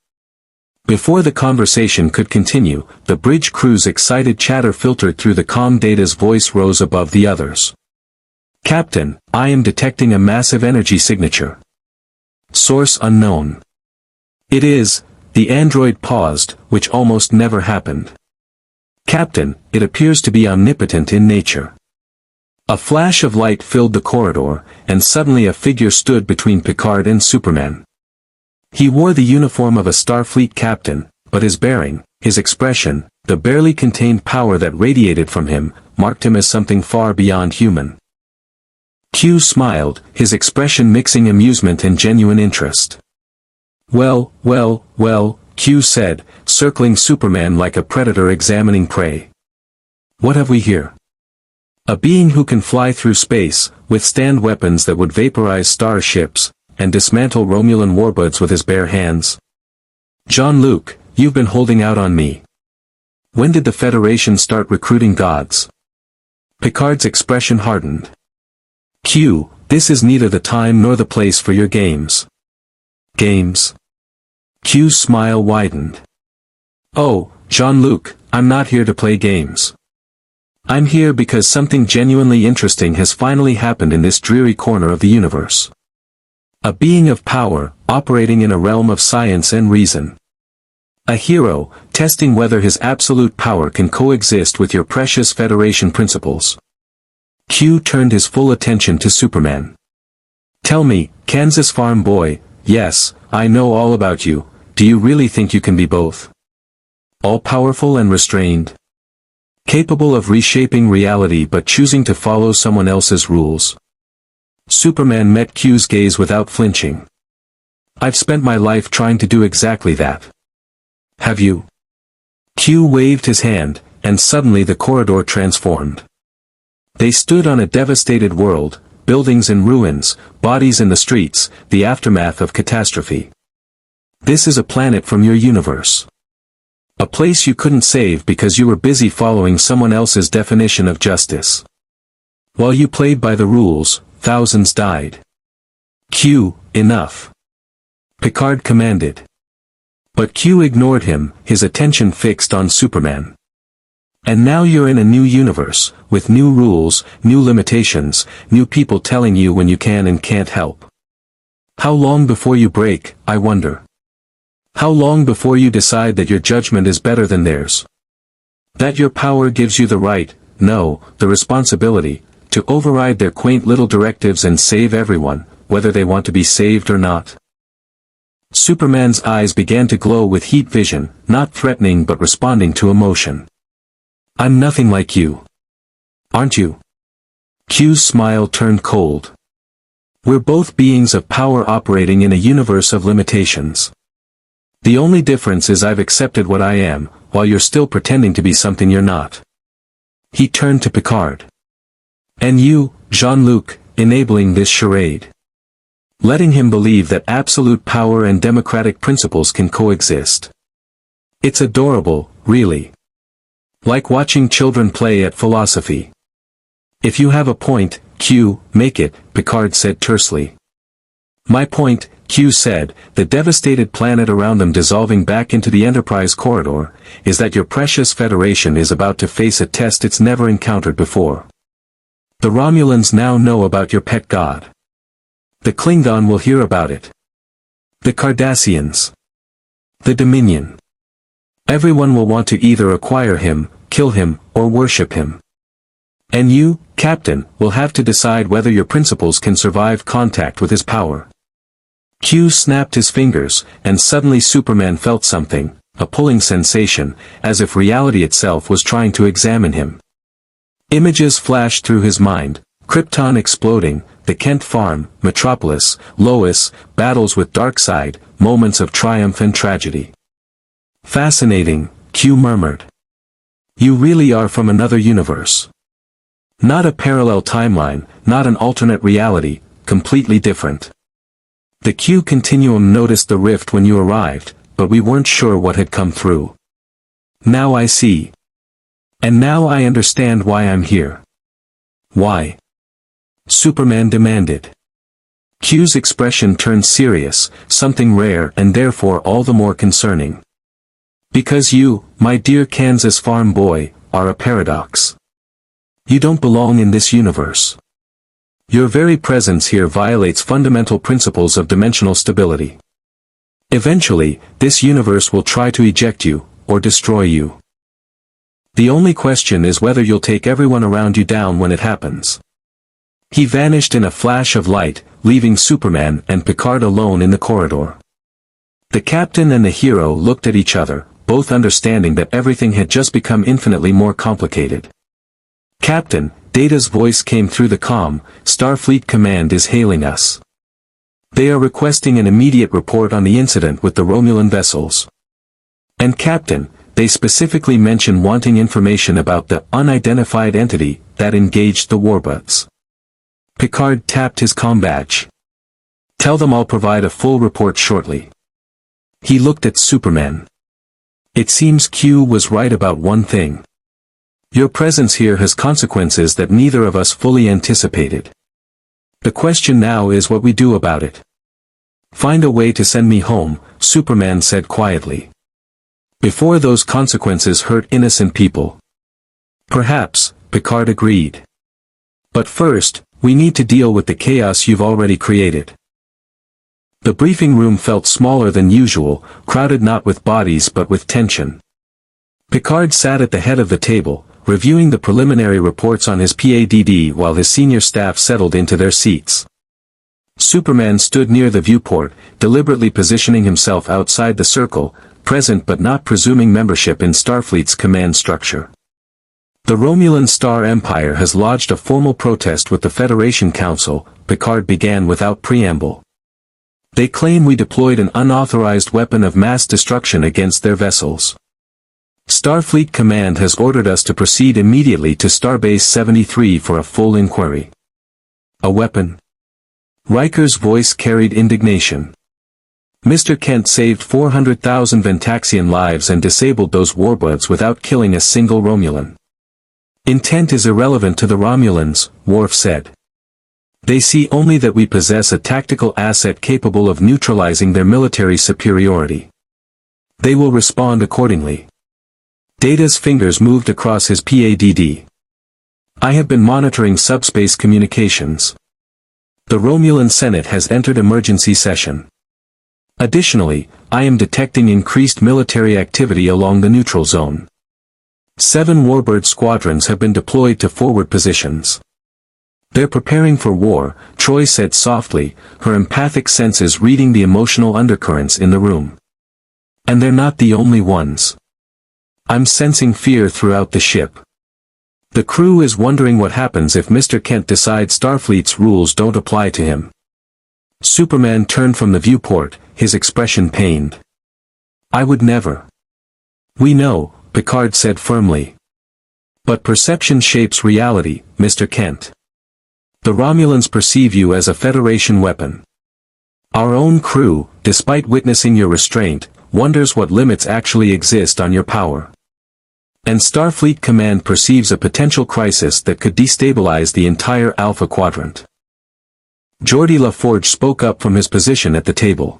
Before the conversation could continue, the bridge crew's excited chatter filtered through the comm. Data's voice rose above the others. Captain, I am detecting a massive energy signature. Source unknown. It is, the android paused, which almost never happened. Captain, it appears to be omnipotent in nature. A flash of light filled the corridor, and suddenly a figure stood between Picard and Superman. He wore the uniform of a Starfleet captain, but his bearing, his expression, the barely contained power that radiated from him, marked him as something far beyond human. Q smiled, his expression mixing amusement and genuine interest. Well, Q said, circling Superman like a predator examining prey. What have we here? A being who can fly through space, withstand weapons that would vaporize starships, and dismantle Romulan warbirds with his bare hands. Jean-Luc, you've been holding out on me. When did the Federation start recruiting gods? Picard's expression hardened. Q, this is neither the time nor the place for your games. Games? Q's smile widened. Oh, Jean-Luc, I'm not here to play games. I'm here because something genuinely interesting has finally happened in this dreary corner of the universe. A being of power, operating in a realm of science and reason. A hero, testing whether his absolute power can coexist with your precious Federation principles. Q turned his full attention to Superman. Tell me, Kansas farm boy, yes, I know all about you, do you really think you can be both? All-powerful and restrained? Capable of reshaping reality but choosing to follow someone else's rules? Superman met Q's gaze without flinching. I've spent my life trying to do exactly that. Have you? Q waved his hand, and suddenly the corridor transformed. They stood on a devastated world, buildings in ruins, bodies in the streets, the aftermath of catastrophe. This is a planet from your universe. A place you couldn't save because you were busy following someone else's definition of justice. While you played by the rules, thousands died. Q, enough. Picard commanded. But Q ignored him, his attention fixed on Superman. And now you're in a new universe, with new rules, new limitations, new people telling you when you can and can't help. How long before you break, I wonder? How long before you decide that your judgment is better than theirs? That your power gives you the right, no, the responsibility, to override their quaint little directives and save everyone, whether they want to be saved or not. Superman's eyes began to glow with heat vision, not threatening but responding to emotion. I'm nothing like you. Aren't you? Q's smile turned cold. We're both beings of power operating in a universe of limitations. The only difference is I've accepted what I am, while you're still pretending to be something you're not. He turned to Picard. And you, Jean-Luc, enabling this charade. Letting him believe that absolute power and democratic principles can coexist. It's adorable, really. Like watching children play at philosophy. If you have a point, Q, make it, Picard said tersely. My point, Q said, the devastated planet around them dissolving back into the Enterprise corridor, is that your precious Federation is about to face a test it's never encountered before. The Romulans now know about your pet god. The Klingon will hear about it. The Cardassians. The Dominion. Everyone will want to either acquire him, kill him, or worship him. And you, Captain, will have to decide whether your principles can survive contact with his power. Q snapped his fingers, and suddenly Superman felt something, a pulling sensation, as if reality itself was trying to examine him. Images flashed through his mind, Krypton exploding, the Kent farm, Metropolis, Lois, battles with Darkseid, moments of triumph and tragedy. Fascinating, Q murmured. You really are from another universe. Not a parallel timeline, not an alternate reality, completely different. The Q Continuum noticed the rift when you arrived, but we weren't sure what had come through. Now I see. And now I understand why I'm here. Why? Superman demanded. Q's expression turned serious, something rare and therefore all the more concerning. Because you, my dear Kansas farm boy, are a paradox. You don't belong in this universe. Your very presence here violates fundamental principles of dimensional stability. Eventually, this universe will try to eject you, or destroy you. The only question is whether you'll take everyone around you down when it happens. He vanished in a flash of light, leaving Superman and Picard alone in the corridor. The captain and the hero looked at each other, both understanding that everything had just become infinitely more complicated. Captain, Data's voice came through the comm, Starfleet Command is hailing us. They are requesting an immediate report on the incident with the Romulan vessels. And Captain, they specifically mention wanting information about the unidentified entity that engaged the warbirds. Picard tapped his comm badge. Tell them I'll provide a full report shortly. He looked at Superman. It seems Q was right about one thing. Your presence here has consequences that neither of us fully anticipated. The question now is what we do about it. Find a way to send me home, Superman said quietly. Before those consequences hurt innocent people. Perhaps, Picard agreed. But first, we need to deal with the chaos you've already created. The briefing room felt smaller than usual, crowded not with bodies but with tension. Picard sat at the head of the table, reviewing the preliminary reports on his PADD while his senior staff settled into their seats. Superman stood near the viewport, deliberately positioning himself outside the circle, present but not presuming membership in Starfleet's command structure. The Romulan Star Empire has lodged a formal protest with the Federation Council, Picard began without preamble. They claim we deployed an unauthorized weapon of mass destruction against their vessels. Starfleet Command has ordered us to proceed immediately to Starbase 73 for a full inquiry. A weapon? Riker's voice carried indignation. Mr. Kent saved 400,000 Ventaxian lives and disabled those warbirds without killing a single Romulan. Intent is irrelevant to the Romulans, Worf said. They see only that we possess a tactical asset capable of neutralizing their military superiority. They will respond accordingly. Data's fingers moved across his PADD. I have been monitoring subspace communications. The Romulan Senate has entered emergency session. Additionally, I am detecting increased military activity along the neutral zone. 7 warbird squadrons have been deployed to forward positions. They're preparing for war, Troy said softly, her empathic senses reading the emotional undercurrents in the room. And they're not the only ones. I'm sensing fear throughout the ship. The crew is wondering what happens if Mr. Kent decides Starfleet's rules don't apply to him. Superman turned from the viewport, his expression pained. I would never. We know, Picard said firmly. But perception shapes reality, Mr. Kent. The Romulans perceive you as a Federation weapon. Our own crew, despite witnessing your restraint, wonders what limits actually exist on your power. And Starfleet Command perceives a potential crisis that could destabilize the entire Alpha Quadrant. Geordi LaForge spoke up from his position at the table.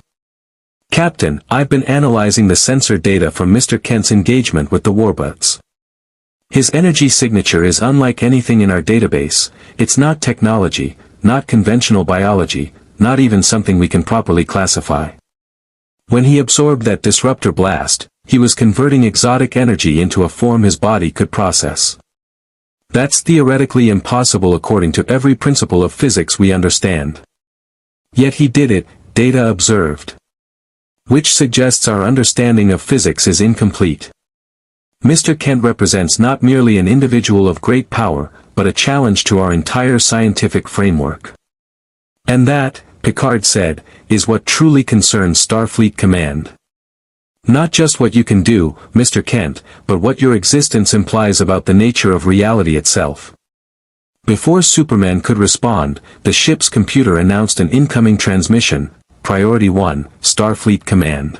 Captain, I've been analyzing the sensor data from Mr. Kent's engagement with the warbirds. His energy signature is unlike anything in our database. It's not technology, not conventional biology, not even something we can properly classify. When he absorbed that disruptor blast, he was converting exotic energy into a form his body could process. That's theoretically impossible according to every principle of physics we understand. Yet he did it, Data observed. Which suggests our understanding of physics is incomplete. Mr. Kent represents not merely an individual of great power, but a challenge to our entire scientific framework. And that, Picard said, is what truly concerns Starfleet Command. Not just what you can do, Mr. Kent, but what your existence implies about the nature of reality itself. Before Superman could respond, the ship's computer announced an incoming transmission, Priority 1, Starfleet Command.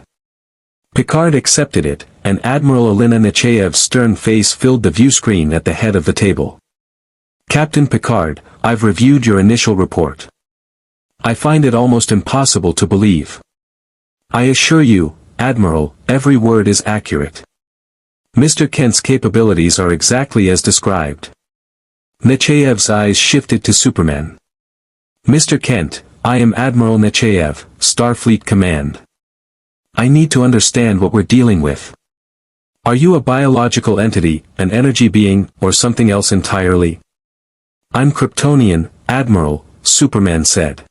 Picard accepted it, and Admiral Elena Nechayev's stern face filled the view screen at the head of the table. Captain Picard, I've reviewed your initial report. I find it almost impossible to believe. I assure you, Admiral, every word is accurate. Mr. Kent's capabilities are exactly as described. Nechayev's eyes shifted to Superman. Mr. Kent, I am Admiral Nechayev, Starfleet Command. I need to understand what we're dealing with. Are you a biological entity, an energy being, or something else entirely? I'm Kryptonian, Admiral, Superman said.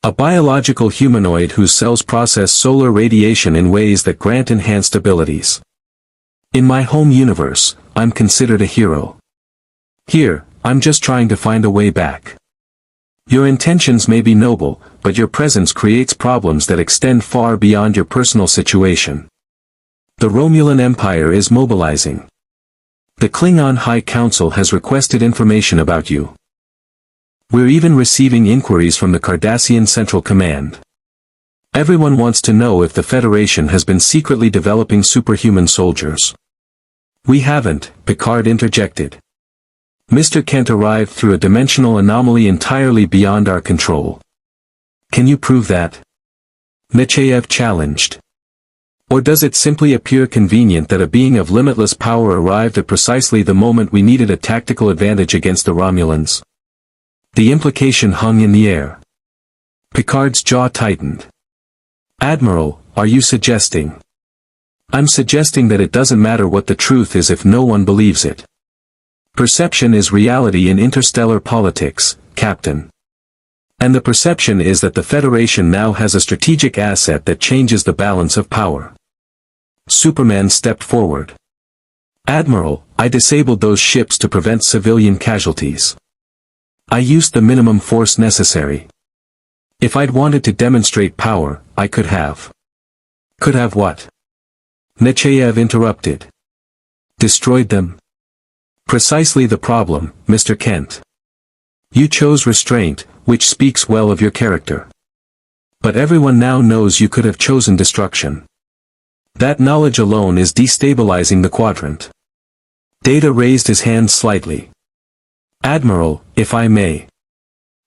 A biological humanoid whose cells process solar radiation in ways that grant enhanced abilities. In my home universe, I'm considered a hero. Here, I'm just trying to find a way back. Your intentions may be noble, but your presence creates problems that extend far beyond your personal situation. The Romulan Empire is mobilizing. The Klingon High Council has requested information about you. We're even receiving inquiries from the Cardassian Central Command. Everyone wants to know if the Federation has been secretly developing superhuman soldiers. We haven't, Picard interjected. Mr. Kent arrived through a dimensional anomaly entirely beyond our control. Can you prove that? Nechayev challenged. Or does it simply appear convenient that a being of limitless power arrived at precisely the moment we needed a tactical advantage against the Romulans? The implication hung in the air. Picard's jaw tightened. Admiral, are you suggesting? I'm suggesting that it doesn't matter what the truth is if no one believes it. Perception is reality in interstellar politics, Captain. And the perception is that the Federation now has a strategic asset that changes the balance of power. Superman stepped forward. Admiral, I disabled those ships to prevent civilian casualties. I used the minimum force necessary. If I'd wanted to demonstrate power, I could have. Could have what? Nechayev interrupted. Destroyed them? Precisely the problem, Mr. Kent. You chose restraint, which speaks well of your character. But everyone now knows you could have chosen destruction. That knowledge alone is destabilizing the quadrant. Data raised his hand slightly. Admiral, if I may.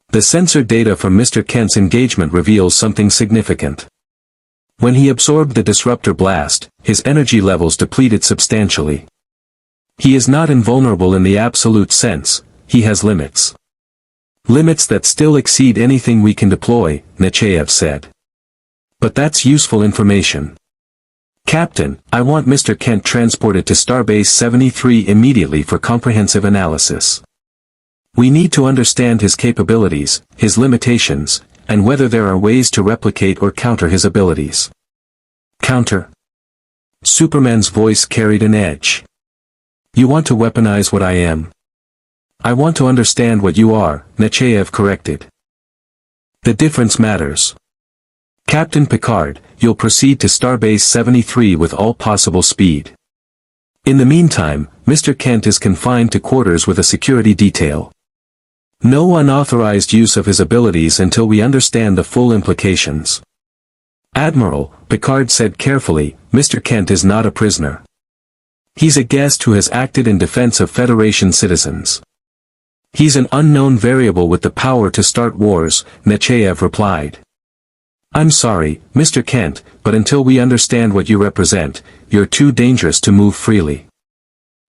The censored data from Mr. Kent's engagement reveals something significant. When he absorbed the disruptor blast, his energy levels depleted substantially. He is not invulnerable in the absolute sense, he has limits. Limits that still exceed anything we can deploy, Nechayev said. But that's useful information. Captain, I want Mr. Kent transported to Starbase 73 immediately for comprehensive analysis. We need to understand his capabilities, his limitations, and whether there are ways to replicate or counter his abilities. Counter? Superman's voice carried an edge. You want to weaponize what I am? I want to understand what you are, Nechayev corrected. The difference matters. Captain Picard, you'll proceed to Starbase 73 with all possible speed. In the meantime, Mr. Kent is confined to quarters with a security detail. No unauthorized use of his abilities until we understand the full implications. Admiral, Picard said carefully, Mr. Kent is not a prisoner. He's a guest who has acted in defense of Federation citizens. He's an unknown variable with the power to start wars, Nechayev replied. I'm sorry, Mr. Kent, but until we understand what you represent, you're too dangerous to move freely.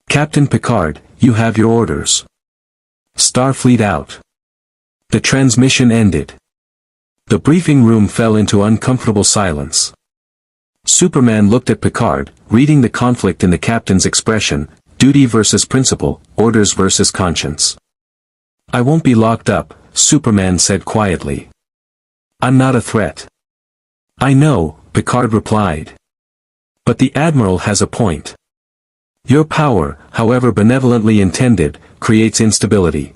Captain Picard, you have your orders. Starfleet out. The transmission ended. The briefing room fell into uncomfortable silence. Superman looked at Picard, reading the conflict in the captain's expression, duty versus principle, orders versus conscience. I won't be locked up, Superman said quietly. I'm not a threat. I know, Picard replied. But the Admiral has a point. Your power, however benevolently intended, creates instability.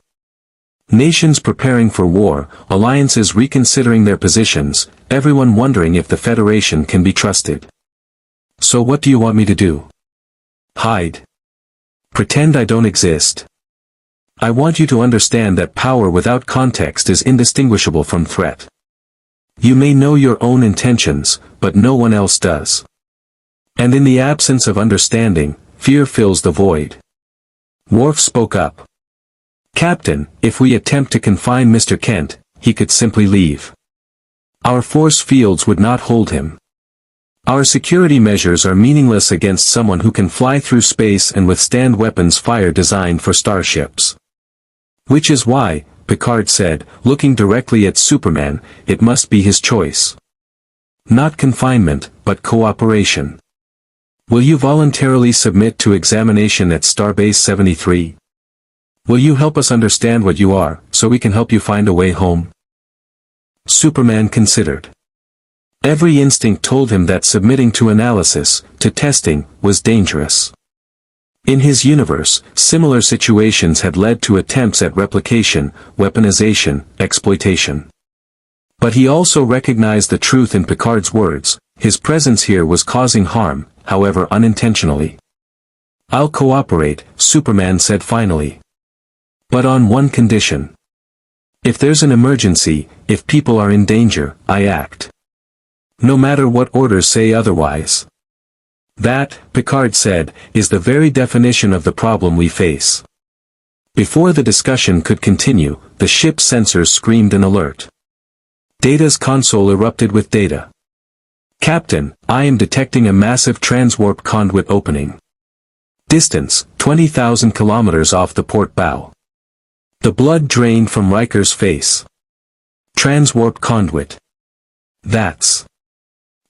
Nations preparing for war, alliances reconsidering their positions, everyone wondering if the Federation can be trusted. So what do you want me to do? Hide? Pretend I don't exist? I want you to understand that power without context is indistinguishable from threat. You may know your own intentions, but no one else does. And in the absence of understanding, fear fills the void. Worf spoke up. Captain, if we attempt to confine Mr. Kent, he could simply leave. Our force fields would not hold him. Our security measures are meaningless against someone who can fly through space and withstand weapons fire designed for starships. Which is why, Picard said, looking directly at Superman, it must be his choice. Not confinement, but cooperation. Will you voluntarily submit to examination at Starbase 73? Will you help us understand what you are, so we can help you find a way home? Superman considered. Every instinct told him that submitting to analysis, to testing, was dangerous. In his universe, similar situations had led to attempts at replication, weaponization, exploitation. But he also recognized the truth in Picard's words. His presence here was causing harm, however unintentionally. I'll cooperate, Superman said finally. But on one condition. If there's an emergency, if people are in danger, I act. No matter what orders say otherwise. That, Picard said, is the very definition of the problem we face. Before the discussion could continue, the ship's sensors screamed an alert. Data's console erupted with data. Captain, I am detecting a massive transwarp conduit opening. Distance, 20,000 kilometers off the port bow. The blood drained from Riker's face. Transwarp conduit. That's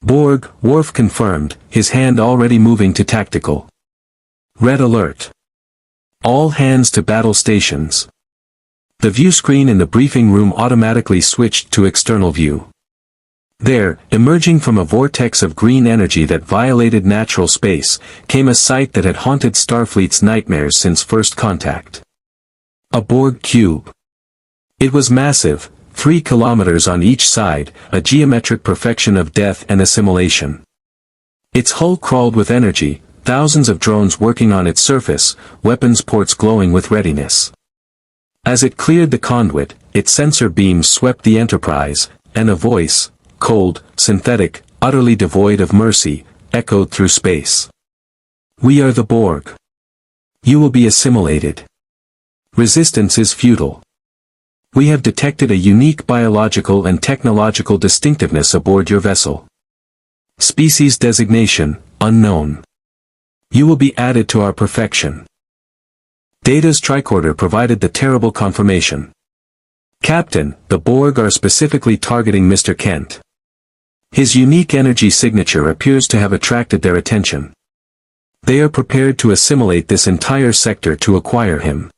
Borg, Worf confirmed, his hand already moving to tactical. Red alert. All hands to battle stations. The view screen in the briefing room automatically switched to external view. There, emerging from a vortex of green energy that violated natural space, came a sight that had haunted Starfleet's nightmares since first contact. A Borg cube. It was massive, 3 kilometers on each side, a geometric perfection of death and assimilation. Its hull crawled with energy, thousands of drones working on its surface, weapons ports glowing with readiness. As it cleared the conduit, its sensor beams swept the Enterprise, and a voice, cold, synthetic, utterly devoid of mercy, echoed through space. We are the Borg. You will be assimilated. Resistance is futile. We have detected a unique biological and technological distinctiveness aboard your vessel. Species designation, unknown. You will be added to our perfection. Data's tricorder provided the terrible confirmation. Captain, the Borg are specifically targeting Mr. Kent. His unique energy signature appears to have attracted their attention. They are prepared to assimilate this entire sector to acquire him.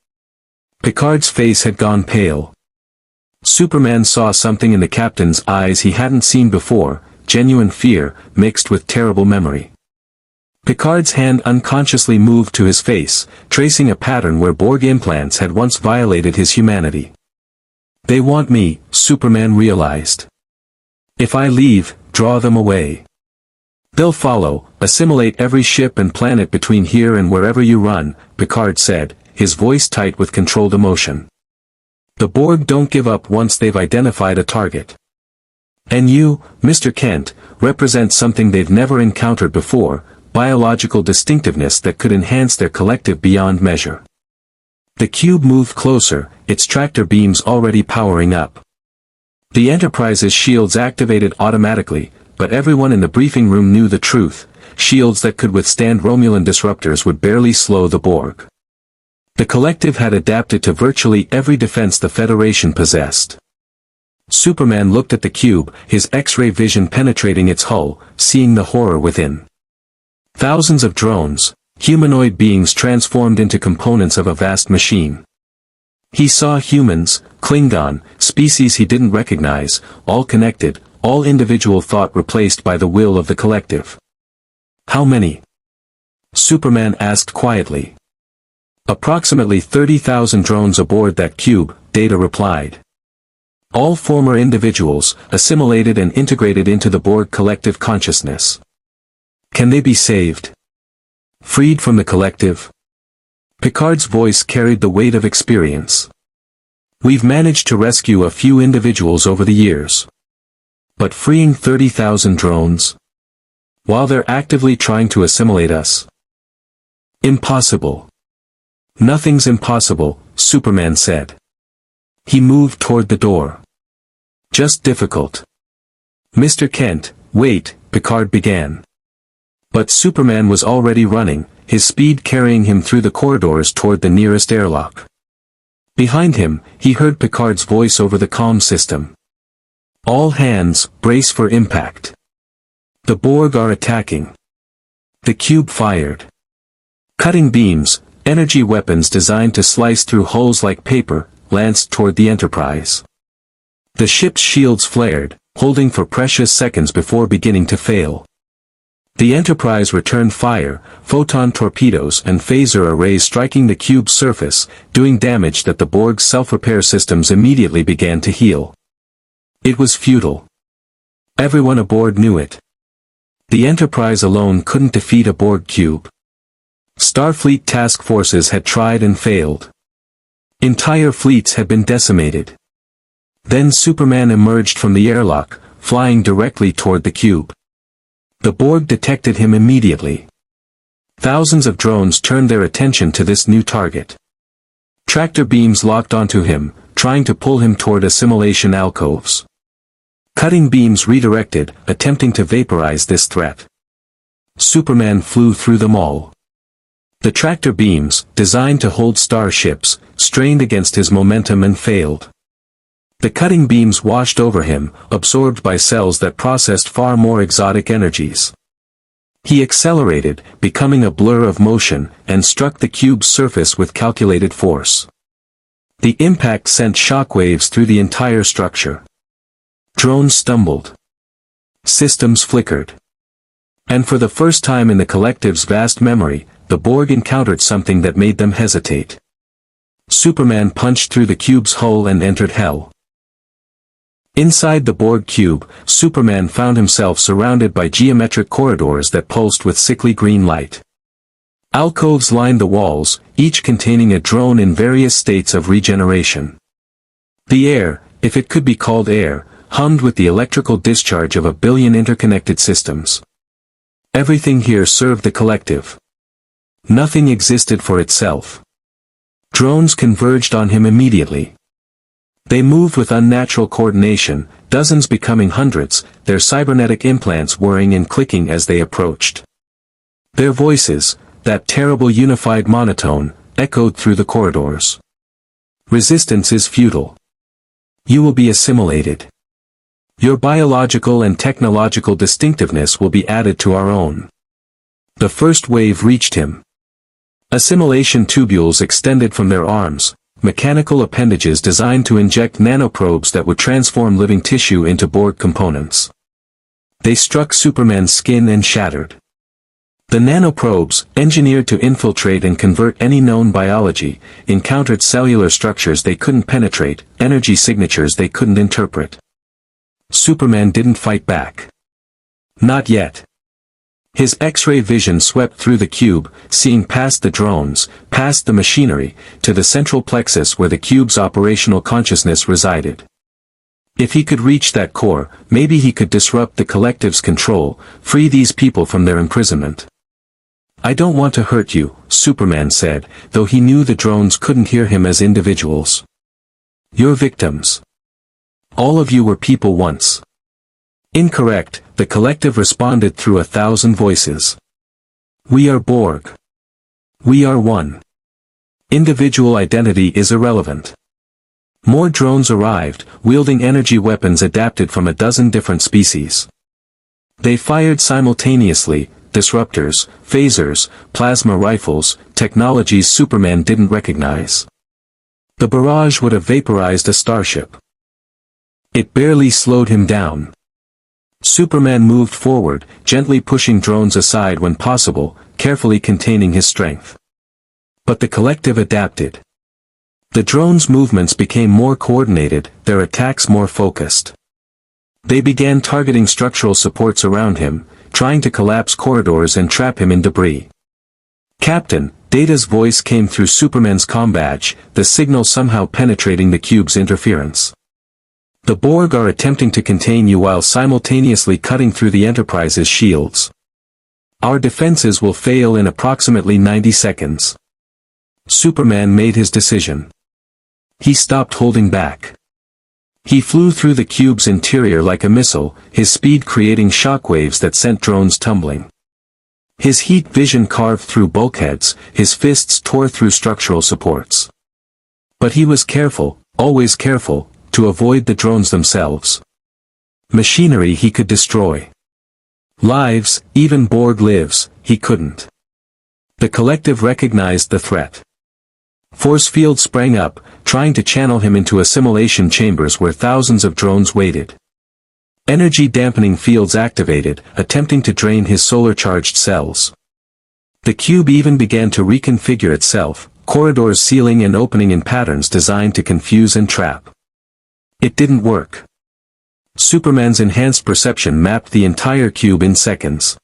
Picard's face had gone pale. Superman saw something in the captain's eyes he hadn't seen before, genuine fear, mixed with terrible memory. Picard's hand unconsciously moved to his face, tracing a pattern where Borg implants had once violated his humanity. They want me, Superman realized. If I leave, draw them away. They'll follow, assimilate every ship and planet between here and wherever you run, Picard said, his voice tight with controlled emotion. The Borg don't give up once they've identified a target. And you, Mr. Kent, represent something they've never encountered before, biological distinctiveness that could enhance their collective beyond measure. The cube moved closer, its tractor beams already powering up. The Enterprise's shields activated automatically, but everyone in the briefing room knew the truth. Shields that could withstand Romulan disruptors would barely slow the Borg. The Collective had adapted to virtually every defense the Federation possessed. Superman looked at the cube, his X-ray vision penetrating its hull, seeing the horror within. Thousands of drones, humanoid beings transformed into components of a vast machine. He saw humans, Klingon, species he didn't recognize, all connected, all individual thought replaced by the will of the Collective. How many? Superman asked quietly. Approximately 30,000 drones aboard that cube, Data replied. All former individuals, assimilated and integrated into the Borg collective consciousness. Can they be saved? Freed from the collective? Picard's voice carried the weight of experience. We've managed to rescue a few individuals over the years. But freeing 30,000 drones? While they're actively trying to assimilate us? Impossible. Nothing's impossible, Superman said. He moved toward the door. Just difficult. Mr. Kent, wait, Picard began. But Superman was already running, his speed carrying him through the corridors toward the nearest airlock. Behind him, he heard Picard's voice over the comm system. All hands, brace for impact. The Borg are attacking. The cube fired. Cutting beams, energy weapons designed to slice through hulls like paper, lanced toward the Enterprise. The ship's shields flared, holding for precious seconds before beginning to fail. The Enterprise returned fire, photon torpedoes and phaser arrays striking the cube's surface, doing damage that the Borg's self-repair systems immediately began to heal. It was futile. Everyone aboard knew it. The Enterprise alone couldn't defeat a Borg cube. Starfleet task forces had tried and failed. Entire fleets had been decimated. Then Superman emerged from the airlock, flying directly toward the cube. The Borg detected him immediately. Thousands of drones turned their attention to this new target. Tractor beams locked onto him, trying to pull him toward assimilation alcoves. Cutting beams redirected, attempting to vaporize this threat. Superman flew through them all. The tractor beams, designed to hold starships, strained against his momentum and failed. The cutting beams washed over him, absorbed by cells that processed far more exotic energies. He accelerated, becoming a blur of motion, and struck the cube's surface with calculated force. The impact sent shockwaves through the entire structure. Drones stumbled. Systems flickered. And for the first time in the collective's vast memory, the Borg encountered something that made them hesitate. Superman punched through the cube's hull and entered hell. Inside the Borg cube, Superman found himself surrounded by geometric corridors that pulsed with sickly green light. Alcoves lined the walls, each containing a drone in various states of regeneration. The air, if it could be called air, hummed with the electrical discharge of a billion interconnected systems. Everything here served the collective. Nothing existed for itself. Drones converged on him immediately. They moved with unnatural coordination, dozens becoming hundreds, their cybernetic implants whirring and clicking as they approached. Their voices, that terrible unified monotone, echoed through the corridors. Resistance is futile. You will be assimilated. Your biological and technological distinctiveness will be added to our own. The first wave reached him. Assimilation tubules extended from their arms, mechanical appendages designed to inject nanoprobes that would transform living tissue into Borg components. They struck Superman's skin and shattered. The nanoprobes, engineered to infiltrate and convert any known biology, encountered cellular structures they couldn't penetrate, energy signatures they couldn't interpret. Superman didn't fight back. Not yet. His X-ray vision swept through the cube, seeing past the drones, past the machinery, to the central plexus where the cube's operational consciousness resided. If he could reach that core, maybe he could disrupt the collective's control, free these people from their imprisonment. I don't want to hurt you, Superman said, though he knew the drones couldn't hear him as individuals. You're victims. All of you were people once. Incorrect, the collective responded through 1,000 voices. We are Borg. We are one. Individual identity is irrelevant. More drones arrived, wielding energy weapons adapted from a dozen different species. They fired simultaneously, disruptors, phasers, plasma rifles, technologies Superman didn't recognize. The barrage would have vaporized a starship. It barely slowed him down. Superman moved forward, gently pushing drones aside when possible, carefully containing his strength. But the collective adapted. The drones' movements became more coordinated, their attacks more focused. They began targeting structural supports around him, trying to collapse corridors and trap him in debris. "Captain," Data's voice came through Superman's comm badge, the signal somehow penetrating the cube's interference. "The Borg are attempting to contain you while simultaneously cutting through the Enterprise's shields. Our defenses will fail in approximately 90 seconds. Superman made his decision. He stopped holding back. He flew through the cube's interior like a missile, his speed creating shockwaves that sent drones tumbling. His heat vision carved through bulkheads, his fists tore through structural supports. But he was careful, always careful, to avoid the drones themselves. Machinery he could destroy. Lives, even Borg lives, he couldn't. The collective recognized the threat. Force fields sprang up, trying to channel him into assimilation chambers where thousands of drones waited. Energy dampening fields activated, attempting to drain his solar-charged cells. The cube even began to reconfigure itself, corridors sealing and opening in patterns designed to confuse and trap. It didn't work. Superman's enhanced perception mapped the entire cube in seconds.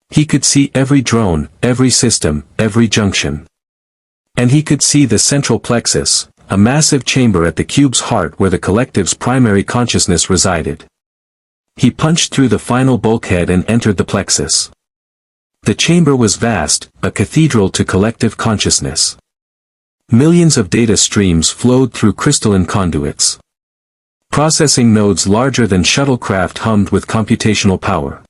He could see every drone, every system, every junction. And he could see the central plexus, a massive chamber at the cube's heart where the collective's primary consciousness resided. He punched through the final bulkhead and entered the plexus. The chamber was vast, a cathedral to collective consciousness. Millions of data streams flowed through crystalline conduits. Processing nodes larger than shuttlecraft hummed with computational power.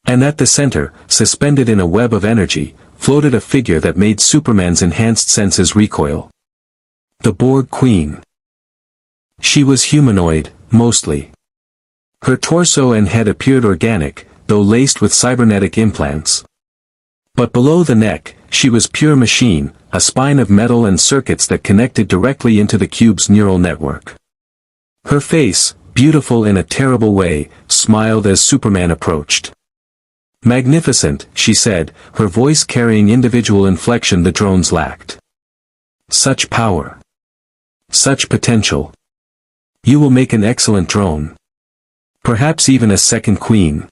And at the center, suspended in a web of energy, floated a figure that made Superman's enhanced senses recoil. The Borg Queen. She was humanoid, mostly. Her torso and head appeared organic, though laced with cybernetic implants. But below the neck, she was pure machine, a spine of metal and circuits that connected directly into the cube's neural network. Her face, beautiful in a terrible way, smiled as Superman approached. "Magnificent," she said, her voice carrying individual inflection the drones lacked. "Such power. Such potential. You will make an excellent drone. Perhaps even a second queen."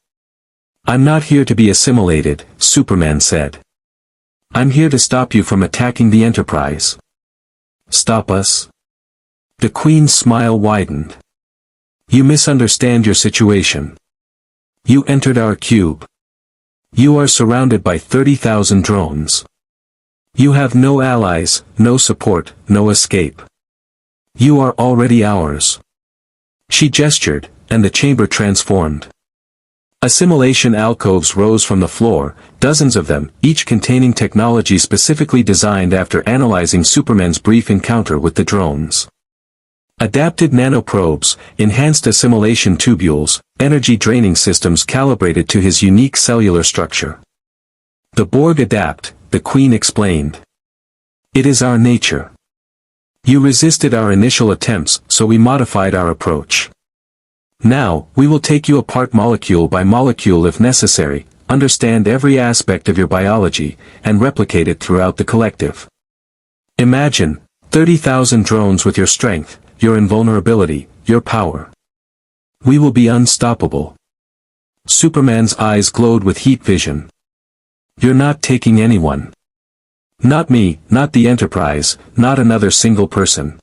"I'm not here to be assimilated," Superman said. "I'm here to stop you from attacking the Enterprise." "Stop us?" The Queen's smile widened. "You misunderstand your situation. You entered our cube. You are surrounded by 30,000 drones. You have no allies, no support, no escape. You are already ours." She gestured, and the chamber transformed. Assimilation alcoves rose from the floor, dozens of them, each containing technology specifically designed after analyzing Superman's brief encounter with the drones. Adapted nanoprobes, enhanced assimilation tubules, energy draining systems calibrated to his unique cellular structure. "The Borg adapt," the Queen explained. "It is our nature. You resisted our initial attempts, so we modified our approach. Now, we will take you apart molecule by molecule if necessary, understand every aspect of your biology, and replicate it throughout the collective. Imagine 30,000 drones with your strength, your invulnerability, your power. We will be unstoppable." Superman's eyes glowed with heat vision. "You're not taking anyone. Not me, not the Enterprise, not another single person.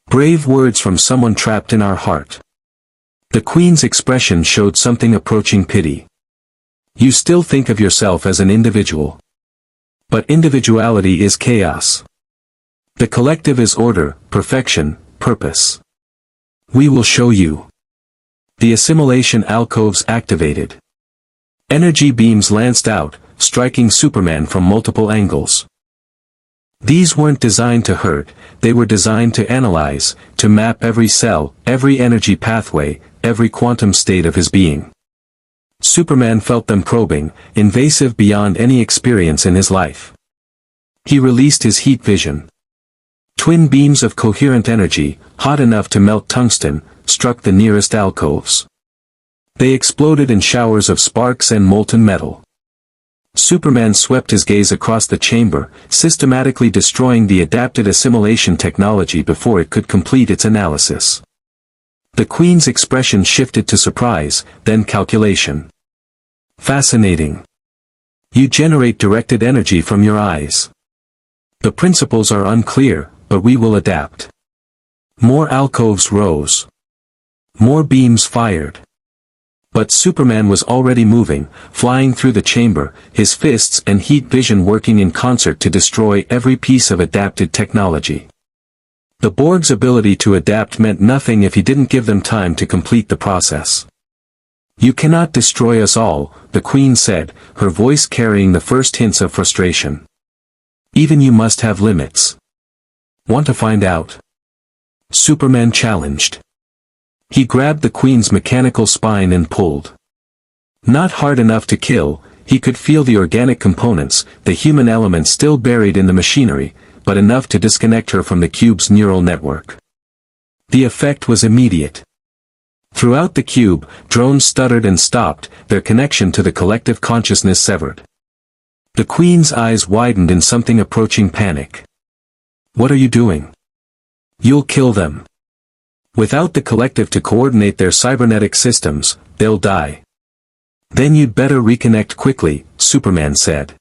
Brave words from someone trapped in our heart." The Queen's expression showed something approaching pity. "You still think of yourself as an individual. But individuality is chaos. The collective is order, perfection, purpose. We will show you." The assimilation alcoves activated. Energy beams lanced out, striking Superman from multiple angles. These weren't designed to hurt, they were designed to analyze, to map every cell, every energy pathway, every quantum state of his being. Superman felt them probing, invasive beyond any experience in his life. He released his heat vision. Twin beams of coherent energy, hot enough to melt tungsten, struck the nearest alcoves. They exploded in showers of sparks and molten metal. Superman swept his gaze across the chamber, systematically destroying the adapted assimilation technology before it could complete its analysis. The Queen's expression shifted to surprise, then calculation. Fascinating. You generate directed energy from your eyes. The principles are unclear, but we will adapt. More alcoves rose. More beams fired. But Superman was already moving, flying through the chamber, his fists and heat vision working in concert to destroy every piece of adapted technology. The Borg's ability to adapt meant nothing if he didn't give them time to complete the process. "You cannot destroy us all," the Queen said, her voice carrying the first hints of frustration. "Even you must have limits." "Want to find out?" Superman challenged. He grabbed the Queen's mechanical spine and pulled. Not hard enough to kill, he could feel the organic components, the human element still buried in the machinery, but enough to disconnect her from the cube's neural network. The effect was immediate. Throughout the cube, drones stuttered and stopped, their connection to the collective consciousness severed. The Queen's eyes widened in something approaching panic. "What are you doing?" "You'll kill them. Without the collective to coordinate their cybernetic systems, they'll die." "Then you'd better reconnect quickly," Superman said.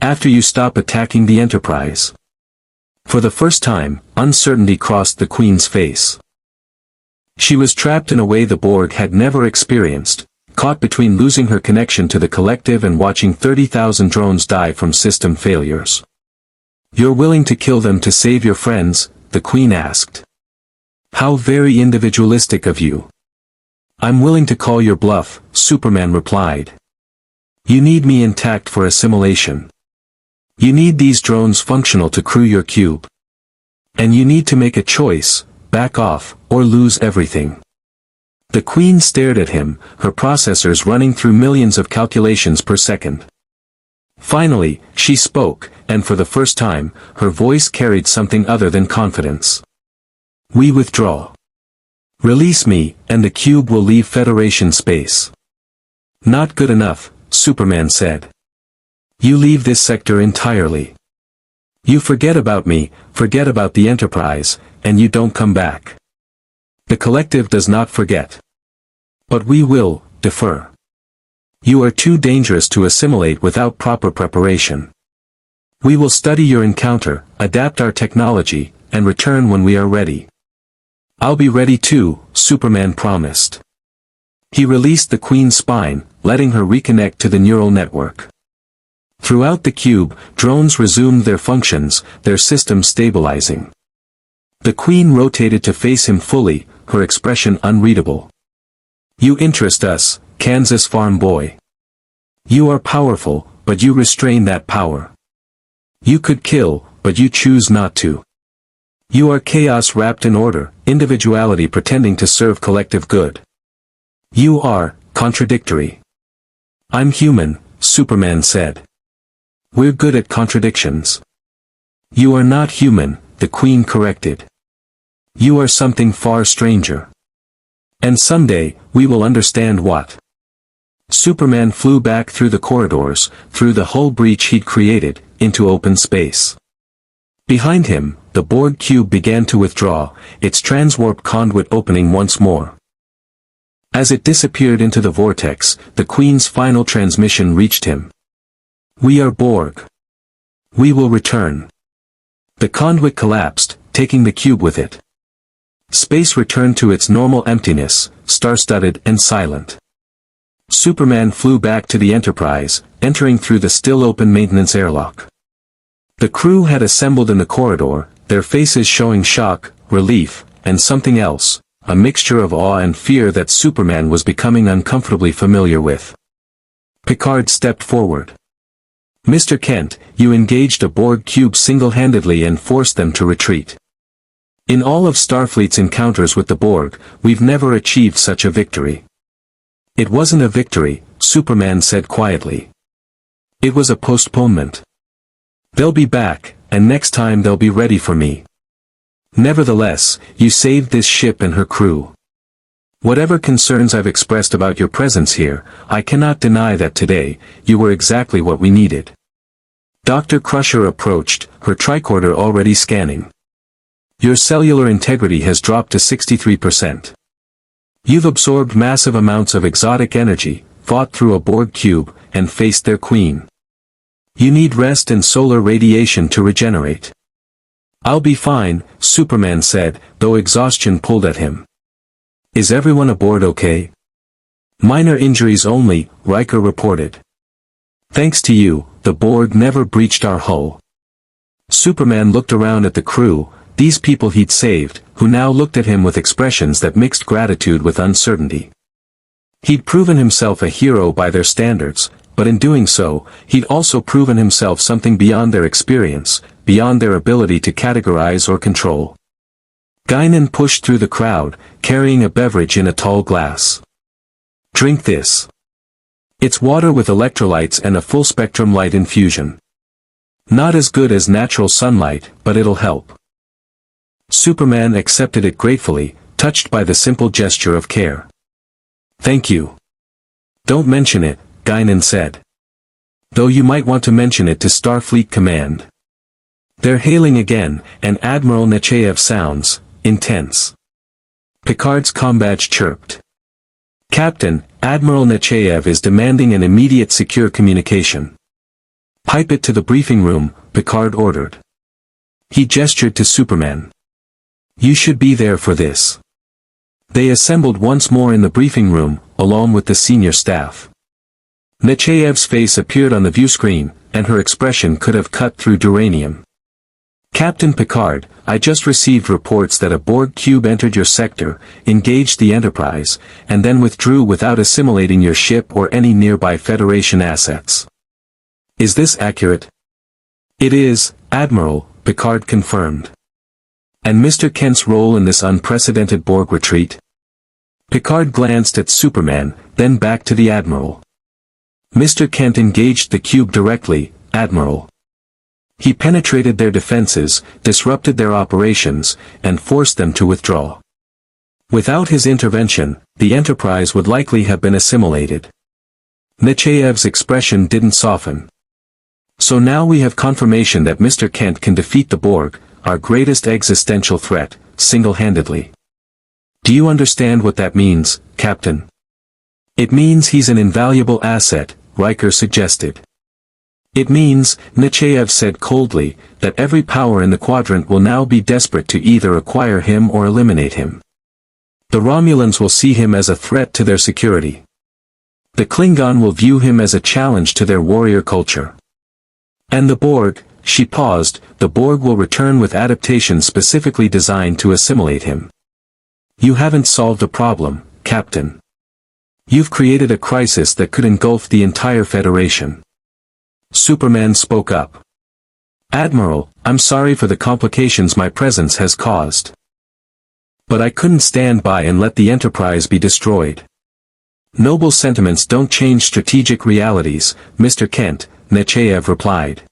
"After you stop attacking the Enterprise." For the first time, uncertainty crossed the Queen's face. She was trapped in a way the Borg had never experienced, caught between losing her connection to the collective and watching 30,000 drones die from system failures. "You're willing to kill them to save your friends?" the Queen asked. "How very individualistic of you." "I'm willing to call your bluff," Superman replied. "You need me intact for assimilation. You need these drones functional to crew your cube. And you need to make a choice, back off, or lose everything." The Queen stared at him, her processors running through millions of calculations per second. Finally, she spoke, and for the first time, her voice carried something other than confidence. "We withdraw. Release me, and the cube will leave Federation space." "Not good enough," Superman said. "You leave this sector entirely. You forget about me, forget about the Enterprise, and you don't come back. The collective does not forget. But we will defer. You are too dangerous to assimilate without proper preparation. We will study your encounter, adapt our technology, and return when we are ready." "I'll be ready too," Superman promised. He released the Queen's spine, letting her reconnect to the neural network. Throughout the cube, drones resumed their functions, their systems stabilizing. The Queen rotated to face him fully, her expression unreadable. "You interest us, Kansas farm boy. You are powerful, but you restrain that power. You could kill, but you choose not to. You are chaos wrapped in order, individuality pretending to serve collective good. You are contradictory." "I'm human," Superman said. "We're good at contradictions." "You are not human," the Queen corrected. "You are something far stranger. And someday, we will understand what." Superman flew back through the corridors, through the hull breach he'd created, into open space. Behind him, the Borg cube began to withdraw, its transwarp conduit opening once more. As it disappeared into the vortex, the Queen's final transmission reached him. "We are Borg. We will return." The conduit collapsed, taking the cube with it. Space returned to its normal emptiness, star-studded and silent. Superman flew back to the Enterprise, entering through the still-open maintenance airlock. The crew had assembled in the corridor, their faces showing shock, relief, and something else, a mixture of awe and fear that Superman was becoming uncomfortably familiar with. Picard stepped forward. "Mr. Kent, you engaged a Borg cube single-handedly and forced them to retreat. In all of Starfleet's encounters with the Borg, we've never achieved such a victory." "It wasn't a victory," Superman said quietly. "It was a postponement. They'll be back, and next time they'll be ready for me. Nevertheless, you saved this ship and her crew. Whatever concerns I've expressed about your presence here, I cannot deny that today, you were exactly what we needed. Dr. Crusher approached, her tricorder already scanning. Your cellular integrity has dropped to 63%. You've absorbed massive amounts of exotic energy, fought through a Borg cube, and faced their queen. You need rest and solar radiation to regenerate. I'll be fine, Superman said, though exhaustion pulled at him. Is everyone aboard okay? Minor injuries only, Riker reported. Thanks to you, the Borg never breached our hull. Superman looked around at the crew, these people he'd saved, who now looked at him with expressions that mixed gratitude with uncertainty. He'd proven himself a hero by their standards, but in doing so, he'd also proven himself something beyond their experience, beyond their ability to categorize or control. Guinan pushed through the crowd, carrying a beverage in a tall glass. Drink this. It's water with electrolytes and a full-spectrum light infusion. Not as good as natural sunlight, but it'll help. Superman accepted it gratefully, touched by the simple gesture of care. Thank you. Don't mention it, Guinan said. Though you might want to mention it to Starfleet Command. They're hailing again, and Admiral Nechayev sounds intense. Picard's combadge chirped. Captain, Admiral Nechayev is demanding an immediate secure communication. Pipe it to the briefing room, Picard ordered. He gestured to Superman. You should be there for this. They assembled once more in the briefing room, along with the senior staff. Nechayev's face appeared on the viewscreen, and her expression could have cut through duranium. Captain Picard, I just received reports that a Borg cube entered your sector, engaged the Enterprise, and then withdrew without assimilating your ship or any nearby Federation assets. Is this accurate? It is, Admiral, Picard confirmed. And Mr. Kent's role in this unprecedented Borg retreat? Picard glanced at Superman, then back to the Admiral. Mr. Kent engaged the cube directly, Admiral. He penetrated their defenses, disrupted their operations, and forced them to withdraw. Without his intervention, the Enterprise would likely have been assimilated. Nechayev's expression didn't soften. So now we have confirmation that Mr. Kent can defeat the Borg, our greatest existential threat, single-handedly. Do you understand what that means, Captain? It means he's an invaluable asset, Riker suggested. It means, Nechayev said coldly, that every power in the quadrant will now be desperate to either acquire him or eliminate him. The Romulans will see him as a threat to their security. The Klingon will view him as a challenge to their warrior culture. And the Borg, she paused, the Borg will return with adaptations specifically designed to assimilate him. You haven't solved a problem, Captain. You've created a crisis that could engulf the entire Federation. Superman spoke up. Admiral, I'm sorry for the complications my presence has caused. But I couldn't stand by and let the Enterprise be destroyed. Noble sentiments don't change strategic realities, Mr. Kent, Nechayev replied.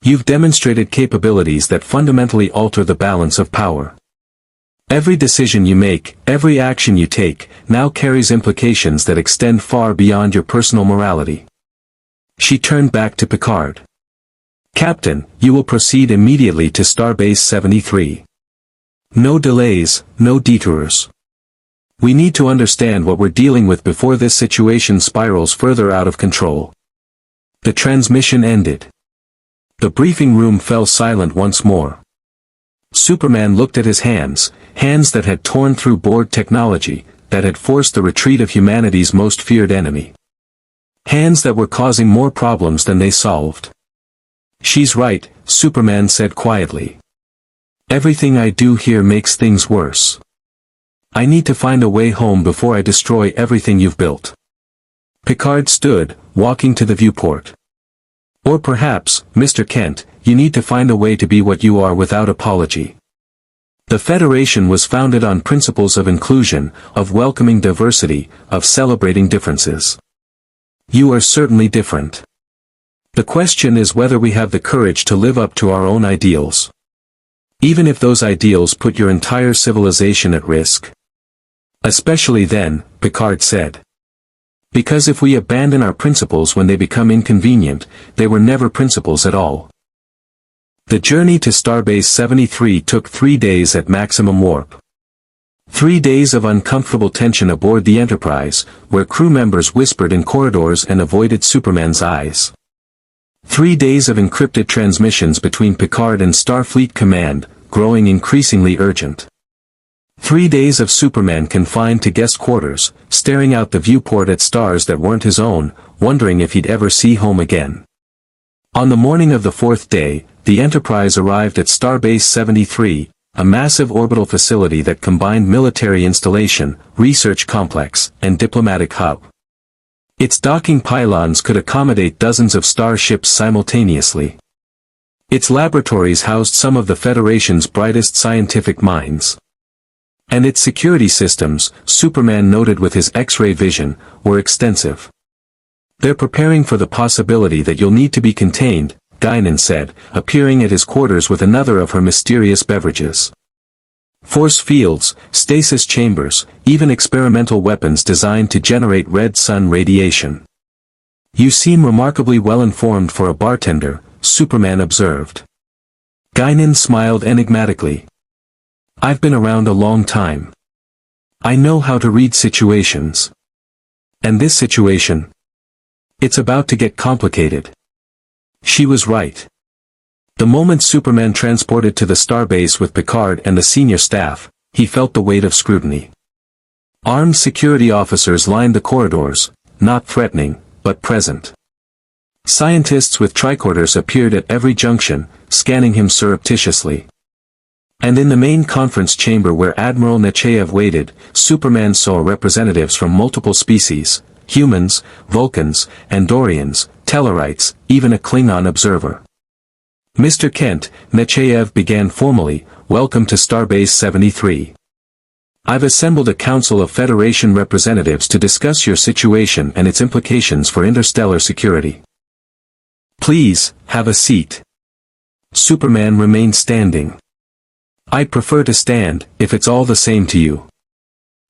You've demonstrated capabilities that fundamentally alter the balance of power. Every decision you make, every action you take, now carries implications that extend far beyond your personal morality. She turned back to Picard. Captain, you will proceed immediately to Starbase 73. No delays, no detours. We need to understand what we're dealing with before this situation spirals further out of control. The transmission ended. The briefing room fell silent once more. Superman looked at his hands, hands that had torn through Borg technology, that had forced the retreat of humanity's most feared enemy. Hands that were causing more problems than they solved. She's right, Superman said quietly. Everything I do here makes things worse. I need to find a way home before I destroy everything you've built. Picard stood, walking to the viewport. Or perhaps, Mr. Kent, you need to find a way to be what you are without apology. The Federation was founded on principles of inclusion, of welcoming diversity, of celebrating differences. You are certainly different. The question is whether we have the courage to live up to our own ideals. Even if those ideals put your entire civilization at risk. Especially then, Picard said. Because if we abandon our principles when they become inconvenient, they were never principles at all. The journey to Starbase 73 took 3 days at maximum warp. 3 days of uncomfortable tension aboard the Enterprise, where crew members whispered in corridors and avoided Superman's eyes. 3 days of encrypted transmissions between Picard and Starfleet Command, growing increasingly urgent. 3 days of Superman confined to guest quarters, staring out the viewport at stars that weren't his own, wondering if he'd ever see home again. On the morning of the 4th day, the Enterprise arrived at Starbase 73, a massive orbital facility that combined military installation, research complex, and diplomatic hub. Its docking pylons could accommodate dozens of starships simultaneously. Its laboratories housed some of the Federation's brightest scientific minds. And its security systems, Superman noted with his X-ray vision, were extensive. They're preparing for the possibility that you'll need to be contained, Guinan said, appearing at his quarters with another of her mysterious beverages. Force fields, stasis chambers, even experimental weapons designed to generate red sun radiation. You seem remarkably well informed for a bartender, Superman observed. Guinan smiled enigmatically. I've been around a long time. I know how to read situations. And this situation? It's about to get complicated. She was right. The moment Superman transported to the starbase with Picard and the senior staff, he felt the weight of scrutiny. Armed security officers lined the corridors, not threatening, but present. Scientists with tricorders appeared at every junction, scanning him surreptitiously. And in the main conference chamber where Admiral Nechayev waited, Superman saw representatives from multiple species, humans, Vulcans, Andorians, Tellarites, even a Klingon observer. Mr. Kent, Nechayev began formally, welcome to Starbase 73. I've assembled a council of Federation representatives to discuss your situation and its implications for interstellar security. Please, have a seat. Superman remained standing. I'd prefer to stand, if it's all the same to you.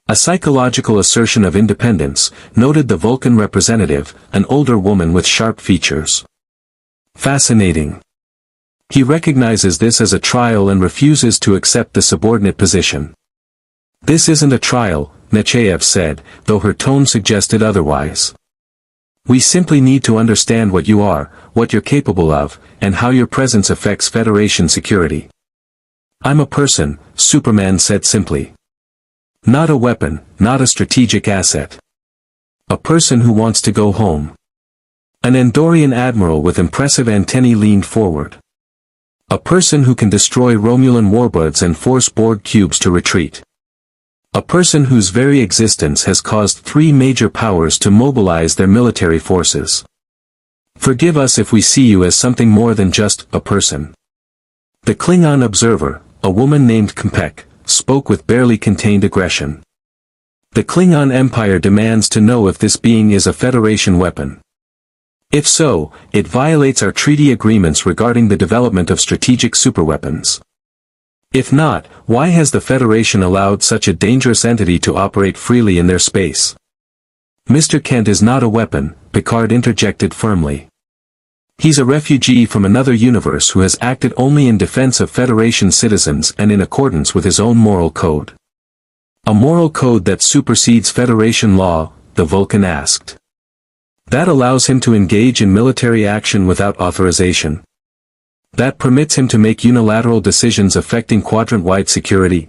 A psychological assertion of independence, noted the Vulcan representative, an older woman with sharp features. Fascinating. He recognizes this as a trial and refuses to accept the subordinate position. This isn't a trial, Nechayev said, though her tone suggested otherwise. We simply need to understand what you are, what you're capable of, and how your presence affects Federation security. I'm a person, Superman said simply. Not a weapon, not a strategic asset. A person who wants to go home. An Andorian admiral with impressive antennae leaned forward. A person who can destroy Romulan warbirds and force Borg cubes to retreat. A person whose very existence has caused 3 major powers to mobilize their military forces. Forgive us if we see you as something more than just a person. The Klingon observer, a woman named Kmpek, spoke with barely contained aggression. The Klingon Empire demands to know if this being is a Federation weapon. If so, it violates our treaty agreements regarding the development of strategic superweapons. If not, why has the Federation allowed such a dangerous entity to operate freely in their space? Mr. Kent is not a weapon, Picard interjected firmly. He's a refugee from another universe who has acted only in defense of Federation citizens and in accordance with his own moral code. A moral code that supersedes Federation law, the Vulcan asked. That allows him to engage in military action without authorization. That permits him to make unilateral decisions affecting quadrant-wide security.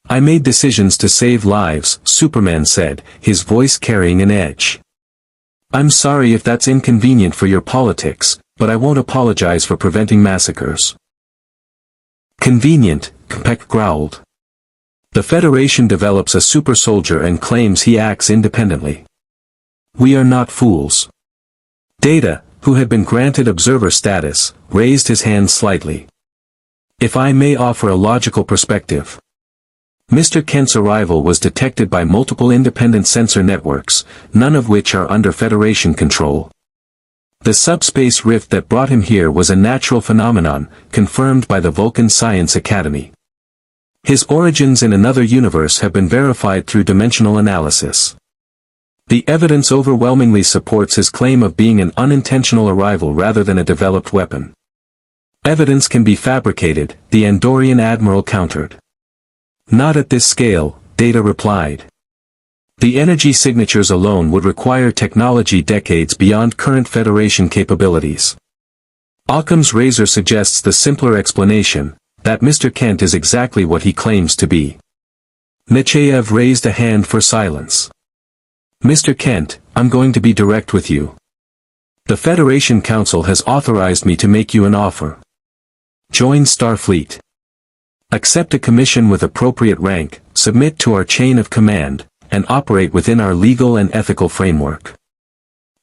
I made decisions to save lives, Superman said, his voice carrying an edge. I'm sorry if that's inconvenient for your politics, but I won't apologize for preventing massacres. Convenient, Kmpek growled. The Federation develops a super soldier and claims he acts independently. We are not fools. Data, who had been granted observer status, raised his hand slightly. If I may offer a logical perspective. Mr. Kent's arrival was detected by multiple independent sensor networks, none of which are under Federation control. The subspace rift that brought him here was a natural phenomenon, confirmed by the Vulcan Science Academy. His origins in another universe have been verified through dimensional analysis. The evidence overwhelmingly supports his claim of being an unintentional arrival rather than a developed weapon. Evidence can be fabricated, the Andorian admiral countered. Not at this scale, Data replied. The energy signatures alone would require technology decades beyond current Federation capabilities. Occam's razor suggests the simpler explanation, that Mr. Kent is exactly what he claims to be. Nechayev raised a hand for silence. Mr. Kent, I'm going to be direct with you. The Federation Council has authorized me to make you an offer. Join Starfleet. Accept a commission with appropriate rank, submit to our chain of command, and operate within our legal and ethical framework.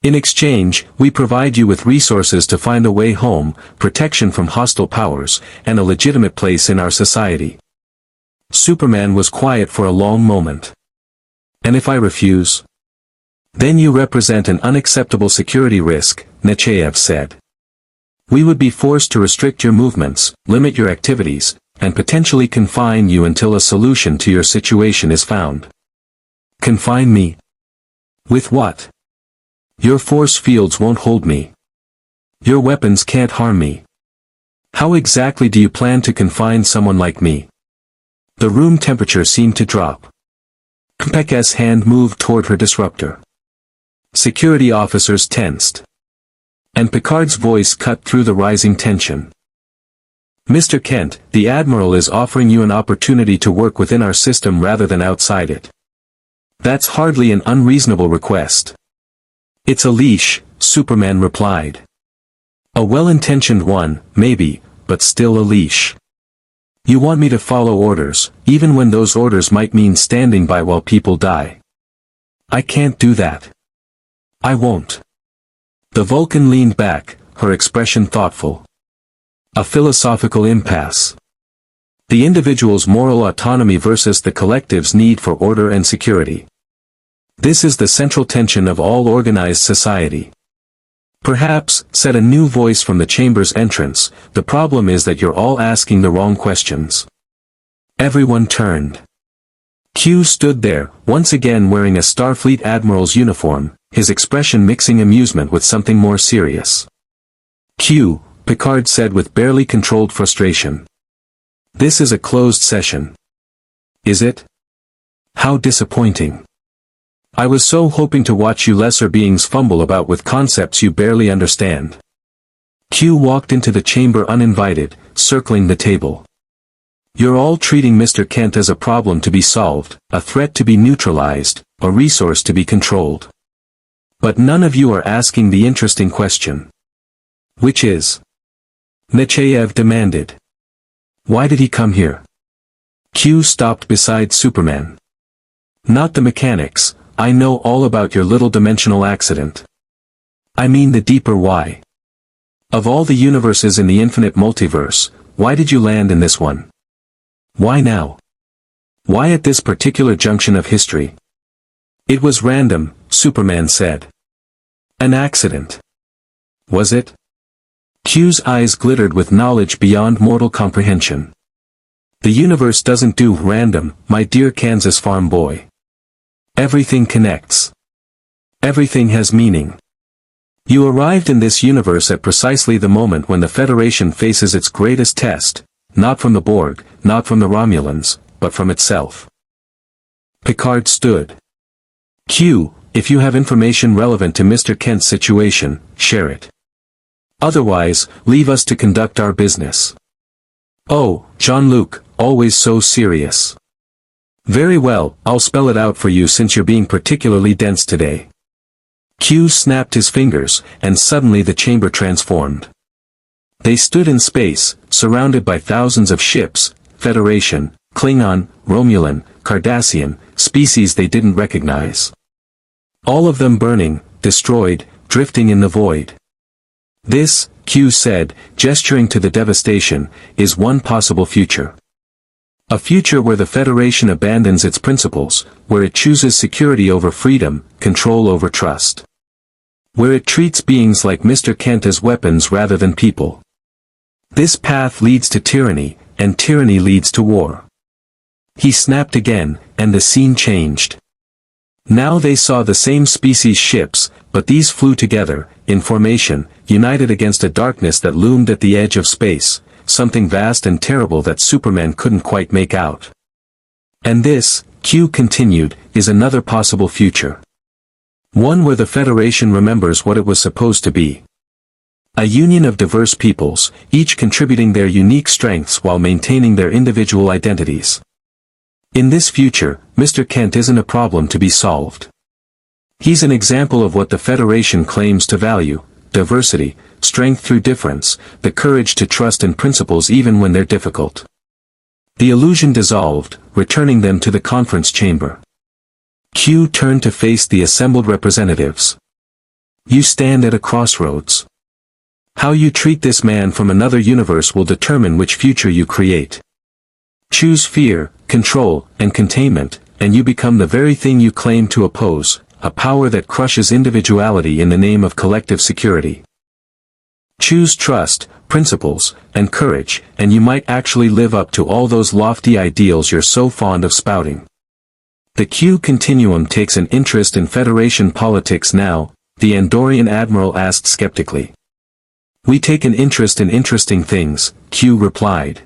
In exchange, we provide you with resources to find a way home, protection from hostile powers, and a legitimate place in our society. Superman was quiet for a long moment. And if I refuse? Then you represent an unacceptable security risk, Nechayev said. We would be forced to restrict your movements, limit your activities, and potentially confine you until a solution to your situation is found. Confine me? With what? Your force fields won't hold me. Your weapons can't harm me. How exactly do you plan to confine someone like me? The room temperature seemed to drop. Pekka's hand moved toward her disruptor. Security officers tensed. And Picard's voice cut through the rising tension. Mr. Kent, the Admiral is offering you an opportunity to work within our system rather than outside it. That's hardly an unreasonable request. It's a leash, Superman replied. A well-intentioned one, maybe, but still a leash. You want me to follow orders, even when those orders might mean standing by while people die. I can't do that. I won't. The Vulcan leaned back, her expression thoughtful. A philosophical impasse. The individual's moral autonomy versus the collective's need for order and security. This is the central tension of all organized society. Perhaps, said a new voice from the chamber's entrance, the problem is that you're all asking the wrong questions. Everyone turned. Q stood there, once again wearing a Starfleet admiral's uniform, his expression mixing amusement with something more serious. Q, Picard said with barely controlled frustration. This is a closed session. Is it? How disappointing. I was so hoping to watch you lesser beings fumble about with concepts you barely understand. Q walked into the chamber uninvited, circling the table. You're all treating Mr. Kent as a problem to be solved, a threat to be neutralized, a resource to be controlled. But none of you are asking the interesting question. Which is? Nechayev demanded. Why did he come here? Q stopped beside Superman. Not the mechanics, I know all about your little dimensional accident. I mean the deeper why. Of all the universes in the infinite multiverse, why did you land in this one? Why now? Why at this particular junction of history? It was random, Superman said. An accident. Was it? Q's eyes glittered with knowledge beyond mortal comprehension. The universe doesn't do random, my dear Kansas farm boy. Everything connects. Everything has meaning. You arrived in this universe at precisely the moment when the Federation faces its greatest test, not from the Borg, not from the Romulans, but from itself. Picard stood. Q, if you have information relevant to Mr. Kent's situation, share it. Otherwise, leave us to conduct our business. Oh, Jean-Luc, always so serious. Very well, I'll spell it out for you since you're being particularly dense today. Q snapped his fingers, and suddenly the chamber transformed. They stood in space, surrounded by thousands of ships, Federation, Klingon, Romulan, Cardassian, species they didn't recognize. All of them burning, destroyed, drifting in the void. This, Q said, gesturing to the devastation, is one possible future. A future where the Federation abandons its principles, where it chooses security over freedom, control over trust. Where it treats beings like Mr. Kent as weapons rather than people. This path leads to tyranny, and tyranny leads to war. He snapped again, and the scene changed. Now they saw the same species ships, but these flew together, in formation, united against a darkness that loomed at the edge of space, something vast and terrible that Superman couldn't quite make out. And this, Q continued, is another possible future. One where the Federation remembers what it was supposed to be. A union of diverse peoples, each contributing their unique strengths while maintaining their individual identities. In this future, Mr. Kent isn't a problem to be solved. He's an example of what the Federation claims to value: diversity, strength through difference, the courage to trust in principles even when they're difficult. The illusion dissolved, returning them to the conference chamber. Q turned to face the assembled representatives. You stand at a crossroads. How you treat this man from another universe will determine which future you create. Choose fear, control, and containment, and you become the very thing you claim to oppose, a power that crushes individuality in the name of collective security. Choose trust, principles, and courage, and you might actually live up to all those lofty ideals you're so fond of spouting. The Q continuum takes an interest in Federation politics now, the Andorian admiral asked skeptically. We take an interest in interesting things, Q replied.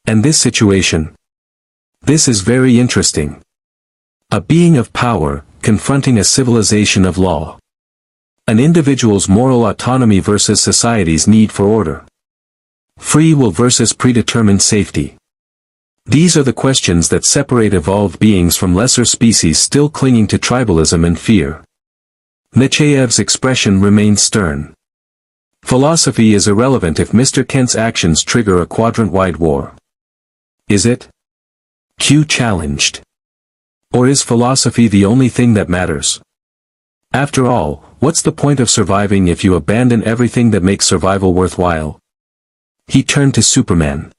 And this situation? This is very interesting. A being of power, confronting a civilization of law. An individual's moral autonomy versus society's need for order. Free will versus predetermined safety. These are the questions that separate evolved beings from lesser species still clinging to tribalism and fear. Nechayev's expression remained stern. Philosophy is irrelevant if Mr. Kent's actions trigger a quadrant-wide war. Is it? Q challenged. Or is philosophy the only thing that matters? After all, what's the point of surviving if you abandon everything that makes survival worthwhile? He turned to Superman.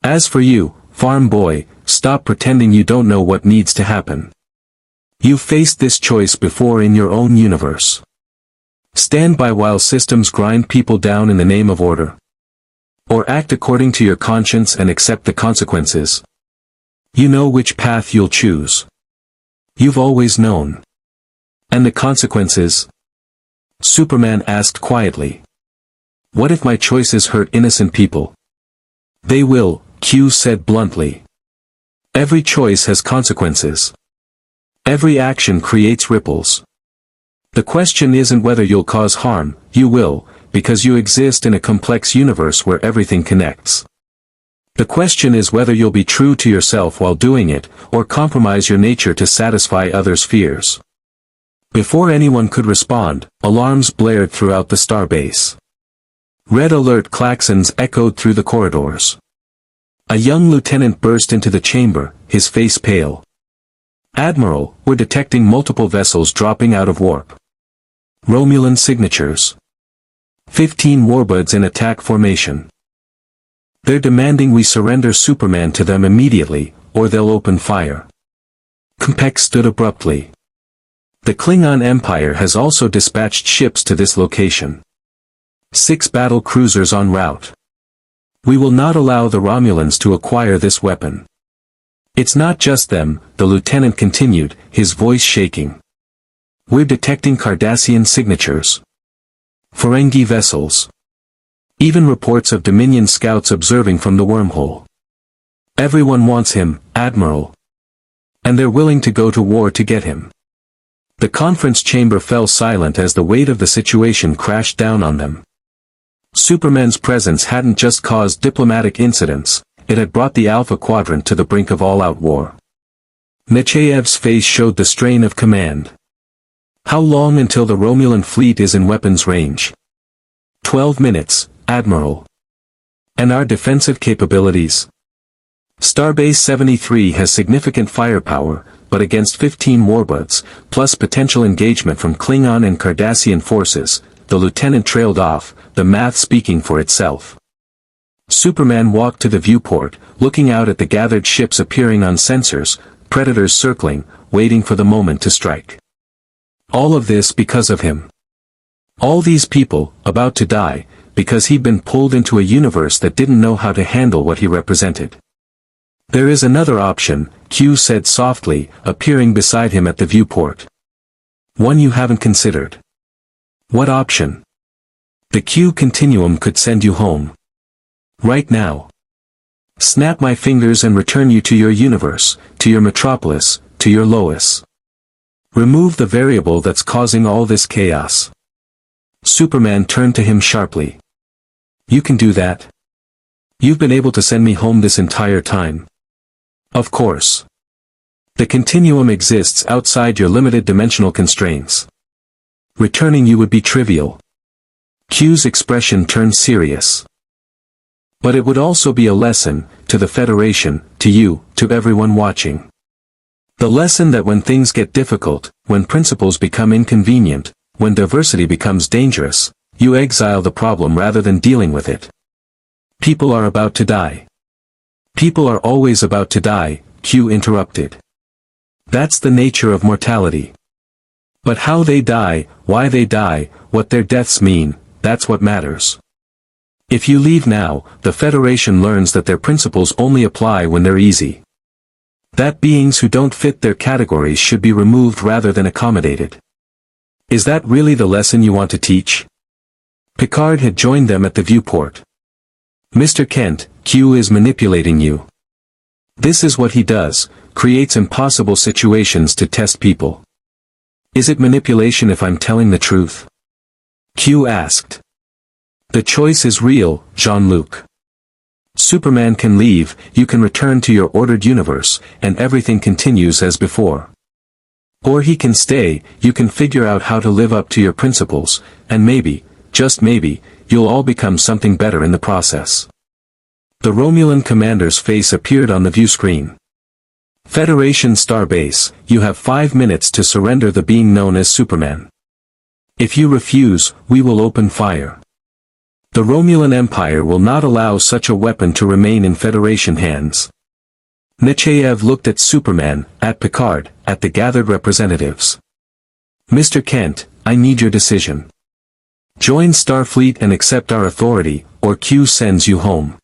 As for you, farm boy, stop pretending you don't know what needs to happen. You've faced this choice before in your own universe. Stand by while systems grind people down in the name of order. Or act according to your conscience and accept the consequences. You know which path you'll choose. You've always known. And the consequences? Superman asked quietly. What if my choices hurt innocent people? They will, Q said bluntly. Every choice has consequences. Every action creates ripples. The question isn't whether you'll cause harm, you will, because you exist in a complex universe where everything connects. The question is whether you'll be true to yourself while doing it, or compromise your nature to satisfy others' fears. Before anyone could respond, alarms blared throughout the starbase. Red alert klaxons echoed through the corridors. A young lieutenant burst into the chamber, his face pale. Admiral, we're detecting multiple vessels dropping out of warp. Romulan signatures. 15 warbirds in attack formation. They're demanding we surrender Superman to them immediately, or they'll open fire. Kmpek stood abruptly. The Klingon Empire has also dispatched ships to this location. 6 battle cruisers en route. We will not allow the Romulans to acquire this weapon. It's not just them, the lieutenant continued, his voice shaking. We're detecting Cardassian signatures. Ferengi vessels. Even reports of Dominion scouts observing from the wormhole. Everyone wants him, Admiral. And they're willing to go to war to get him. The conference chamber fell silent as the weight of the situation crashed down on them. Superman's presence hadn't just caused diplomatic incidents, it had brought the Alpha Quadrant to the brink of all-out war. Nechayev's face showed the strain of command. How long until the Romulan fleet is in weapons range? 12 minutes, Admiral. And our defensive capabilities? Starbase 73 has significant firepower, but against 15 warbirds, plus potential engagement from Klingon and Cardassian forces, the lieutenant trailed off, the math speaking for itself. Superman walked to the viewport, looking out at the gathered ships appearing on sensors, predators circling, waiting for the moment to strike. All of this because of him. All these people, about to die, because he'd been pulled into a universe that didn't know how to handle what he represented. There is another option, Q said softly, appearing beside him at the viewport. One you haven't considered. What option? The Q continuum could send you home. Right now. Snap my fingers and return you to your universe, to your metropolis, to your Lois. Remove the variable that's causing all this chaos. Superman turned to him sharply. You can do that? You've been able to send me home this entire time. Of course. The continuum exists outside your limited dimensional constraints. Returning you would be trivial. Q's expression turned serious. But it would also be a lesson, to the Federation, to you, to everyone watching. The lesson that when things get difficult, when principles become inconvenient, when diversity becomes dangerous, you exile the problem rather than dealing with it. People are about to die. People are always about to die, Q interrupted. That's the nature of mortality. But how they die, why they die, what their deaths mean, that's what matters. If you leave now, the Federation learns that their principles only apply when they're easy. That beings who don't fit their categories should be removed rather than accommodated. Is that really the lesson you want to teach? Picard had joined them at the viewport. Mr. Kent, Q is manipulating you. This is what he does, creates impossible situations to test people. Is it manipulation if I'm telling the truth? Q asked. The choice is real, Jean-Luc. Superman can leave, you can return to your ordered universe, and everything continues as before. Or he can stay, you can figure out how to live up to your principles, and maybe, just maybe, you'll all become something better in the process. The Romulan commander's face appeared on the view screen. Federation Starbase, you have 5 minutes to surrender the being known as Superman. If you refuse, we will open fire. The Romulan Empire will not allow such a weapon to remain in Federation hands. Nechayev looked at Superman, at Picard, at the gathered representatives. Mr. Kent, I need your decision. Join Starfleet and accept our authority, or Q sends you home.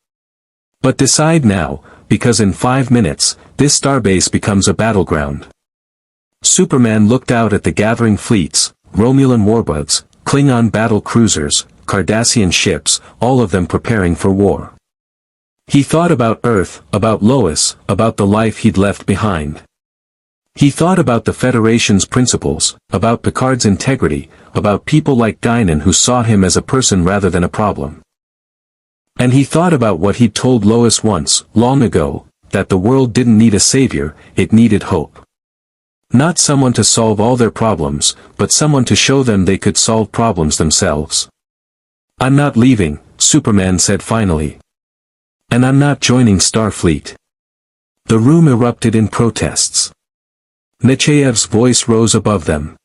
But decide now, because in 5 minutes, this starbase becomes a battleground. Superman looked out at the gathering fleets, Romulan warbirds, Klingon battle cruisers, Cardassian ships, all of them preparing for war. He thought about Earth, about Lois, about the life he'd left behind. He thought about the Federation's principles, about Picard's integrity, about people like Guinan who saw him as a person rather than a problem. And he thought about what he'd told Lois once, long ago, that the world didn't need a savior, it needed hope. Not someone to solve all their problems, but someone to show them they could solve problems themselves. I'm not leaving, Superman said finally. And I'm not joining Starfleet. The room erupted in protests. Nechayev's voice rose above them.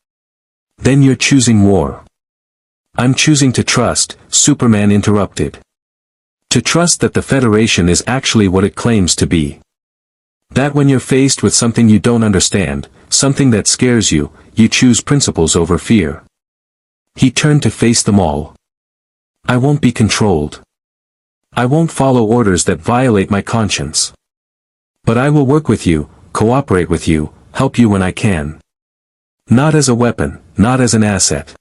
Then you're choosing war. I'm choosing to trust, Superman interrupted. To trust that the Federation is actually what it claims to be. That when you're faced with something you don't understand, something that scares you, you choose principles over fear. He turned to face them all. I won't be controlled. I won't follow orders that violate my conscience. But I will work with you, cooperate with you, help you when I can. Not as a weapon, not as an asset.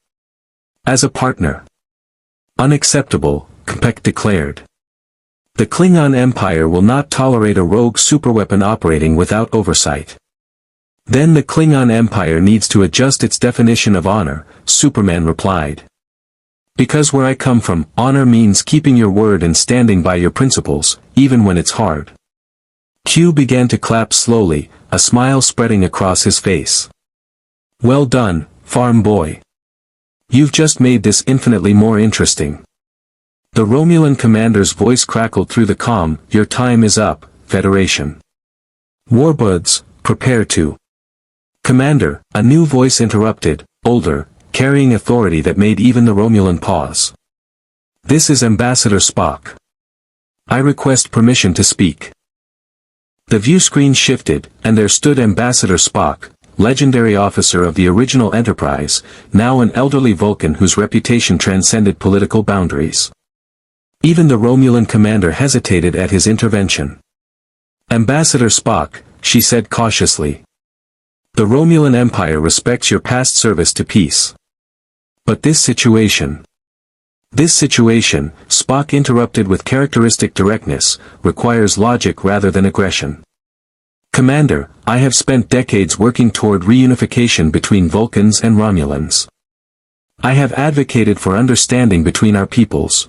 As a partner. Unacceptable, Capek declared. The Klingon Empire will not tolerate a rogue superweapon operating without oversight. Then the Klingon Empire needs to adjust its definition of honor, Superman replied. Because where I come from, honor means keeping your word and standing by your principles, even when it's hard. Q began to clap slowly, a smile spreading across his face. Well done, farm boy. You've just made this infinitely more interesting. The Romulan commander's voice crackled through the comm, your time is up, Federation. Warbirds, prepare to. Commander, a new voice interrupted, older, carrying authority that made even the Romulan pause. This is Ambassador Spock. I request permission to speak. The view screen shifted, and there stood Ambassador Spock, legendary officer of the original Enterprise, now an elderly Vulcan whose reputation transcended political boundaries. Even the Romulan commander hesitated at his intervention. Ambassador Spock, she said cautiously. The Romulan Empire respects your past service to peace. But this situation, Spock interrupted with characteristic directness, requires logic rather than aggression. Commander, I have spent decades working toward reunification between Vulcans and Romulans. I have advocated for understanding between our peoples.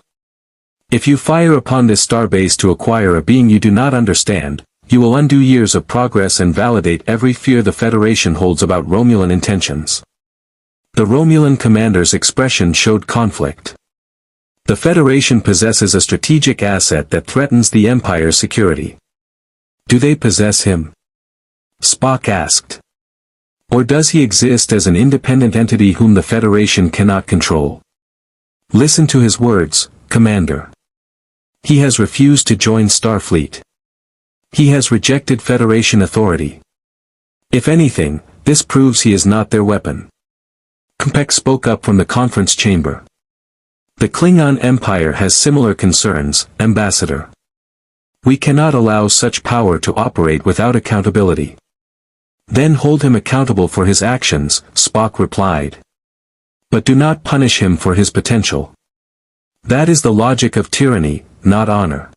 If you fire upon this starbase to acquire a being you do not understand, you will undo years of progress and validate every fear the Federation holds about Romulan intentions. The Romulan commander's expression showed conflict. The Federation possesses a strategic asset that threatens the Empire's security. Do they possess him? Spock asked. Or does he exist as an independent entity whom the Federation cannot control? Listen to his words, Commander. He has refused to join Starfleet. He has rejected Federation authority. If anything, this proves he is not their weapon. K'mpec spoke up from the conference chamber. The Klingon Empire has similar concerns, Ambassador. We cannot allow such power to operate without accountability. Then hold him accountable for his actions, Spock replied. But do not punish him for his potential. That is the logic of tyranny, not honor.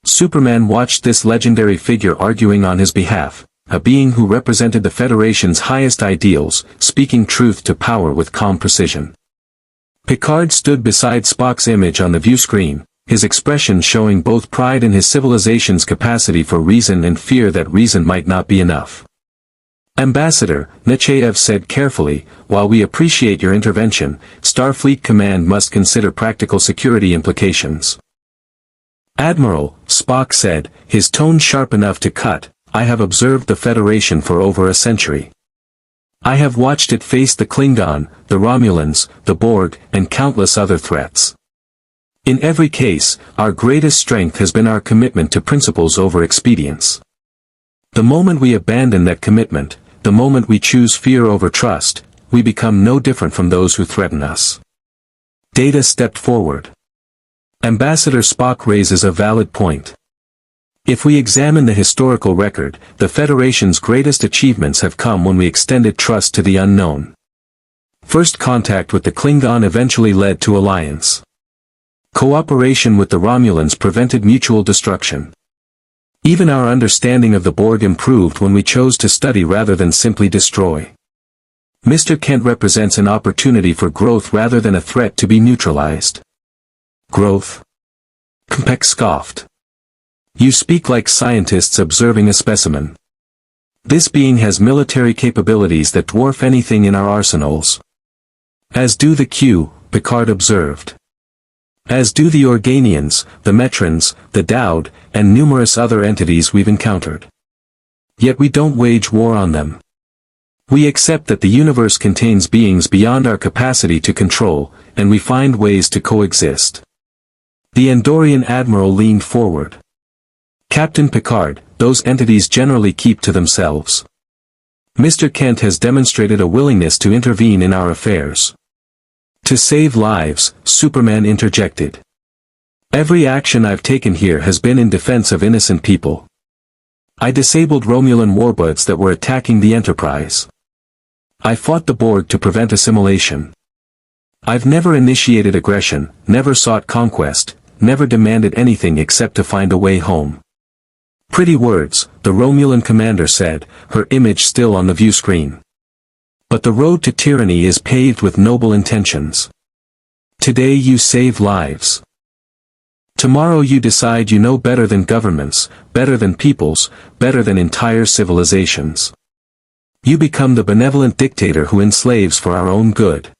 Superman watched this legendary figure arguing on his behalf, a being who represented the Federation's highest ideals, speaking truth to power with calm precision. Picard stood beside Spock's image on the view screen, his expression showing both pride in his civilization's capacity for reason and fear that reason might not be enough. Ambassador, Nechayev said carefully, while we appreciate your intervention, Starfleet Command must consider practical security implications. Admiral, Spock said, his tone sharp enough to cut, I have observed the Federation for over a century. I have watched it face the Klingon, the Romulans, the Borg, and countless other threats. In every case, our greatest strength has been our commitment to principles over expedience. The moment we abandon that commitment, the moment we choose fear over trust, we become no different from those who threaten us. Data stepped forward. Ambassador Spock raises a valid point. If we examine the historical record, the Federation's greatest achievements have come when we extended trust to the unknown. First contact with the Klingon eventually led to alliance. Cooperation with the Romulans prevented mutual destruction. Even our understanding of the Borg improved when we chose to study rather than simply destroy. Mr. Kent represents an opportunity for growth rather than a threat to be neutralized. Growth? K'mpec scoffed. You speak like scientists observing a specimen. This being has military capabilities that dwarf anything in our arsenals. As do the Q, Picard observed. As do the Organians, the Metrons, the Dowd, and numerous other entities we've encountered. Yet we don't wage war on them. We accept that the universe contains beings beyond our capacity to control, and we find ways to coexist. The Andorian admiral leaned forward. Captain Picard, those entities generally keep to themselves. Mr. Kent has demonstrated a willingness to intervene in our affairs. To save lives, Superman interjected. Every action I've taken here has been in defense of innocent people. I disabled Romulan warbirds that were attacking the Enterprise. I fought the Borg to prevent assimilation. I've never initiated aggression, never sought conquest, never demanded anything except to find a way home. Pretty words, the Romulan commander said, her image still on the view screen. But the road to tyranny is paved with noble intentions. Today you save lives. Tomorrow you decide you know better than governments, better than peoples, better than entire civilizations. You become the benevolent dictator who enslaves for our own good.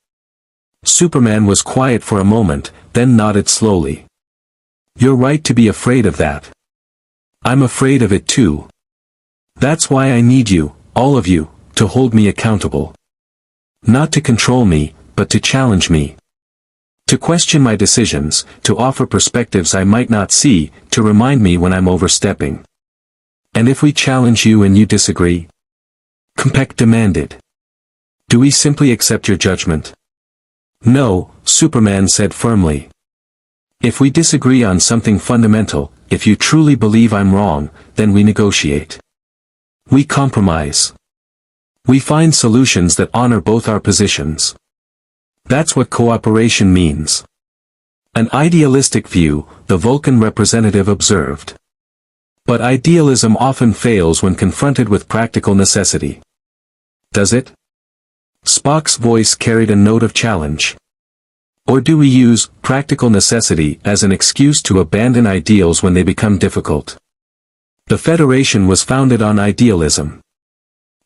Superman was quiet for a moment, then nodded slowly. You're right to be afraid of that. I'm afraid of it too. That's why I need you, all of you, to hold me accountable. Not to control me, but to challenge me. To question my decisions, to offer perspectives I might not see, to remind me when I'm overstepping. And if we challenge you and you disagree? K'mpec demanded. Do we simply accept your judgment? No, Superman said firmly. If we disagree on something fundamental, if you truly believe I'm wrong, then we negotiate. We compromise. We find solutions that honor both our positions. That's what cooperation means. An idealistic view, the Vulcan representative observed. But idealism often fails when confronted with practical necessity. Does it? Spock's voice carried a note of challenge. Or do we use practical necessity as an excuse to abandon ideals when they become difficult? The Federation was founded on idealism.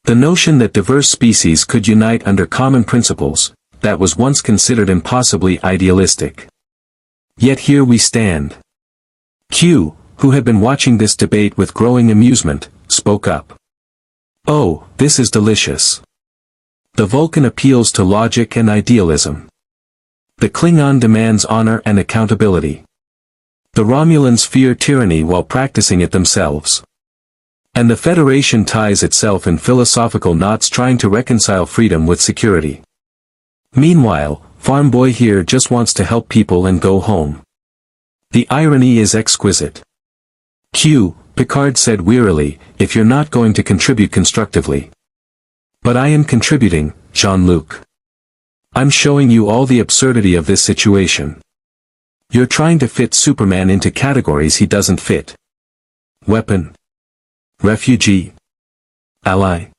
The notion that diverse species could unite under common principles, that was once considered impossibly idealistic. Yet here we stand. Q, who had been watching this debate with growing amusement, spoke up. Oh, this is delicious. The Vulcan appeals to logic and idealism. The Klingon demands honor and accountability. The Romulans fear tyranny while practicing it themselves. And the Federation ties itself in philosophical knots trying to reconcile freedom with security. Meanwhile, Farm Boy here just wants to help people and go home. The irony is exquisite. Q, Picard said wearily, if you're not going to contribute constructively. But I am contributing, Jean-Luc. I'm showing you all the absurdity of this situation. You're trying to fit Superman into categories he doesn't fit. Weapon. Refugee. Ally.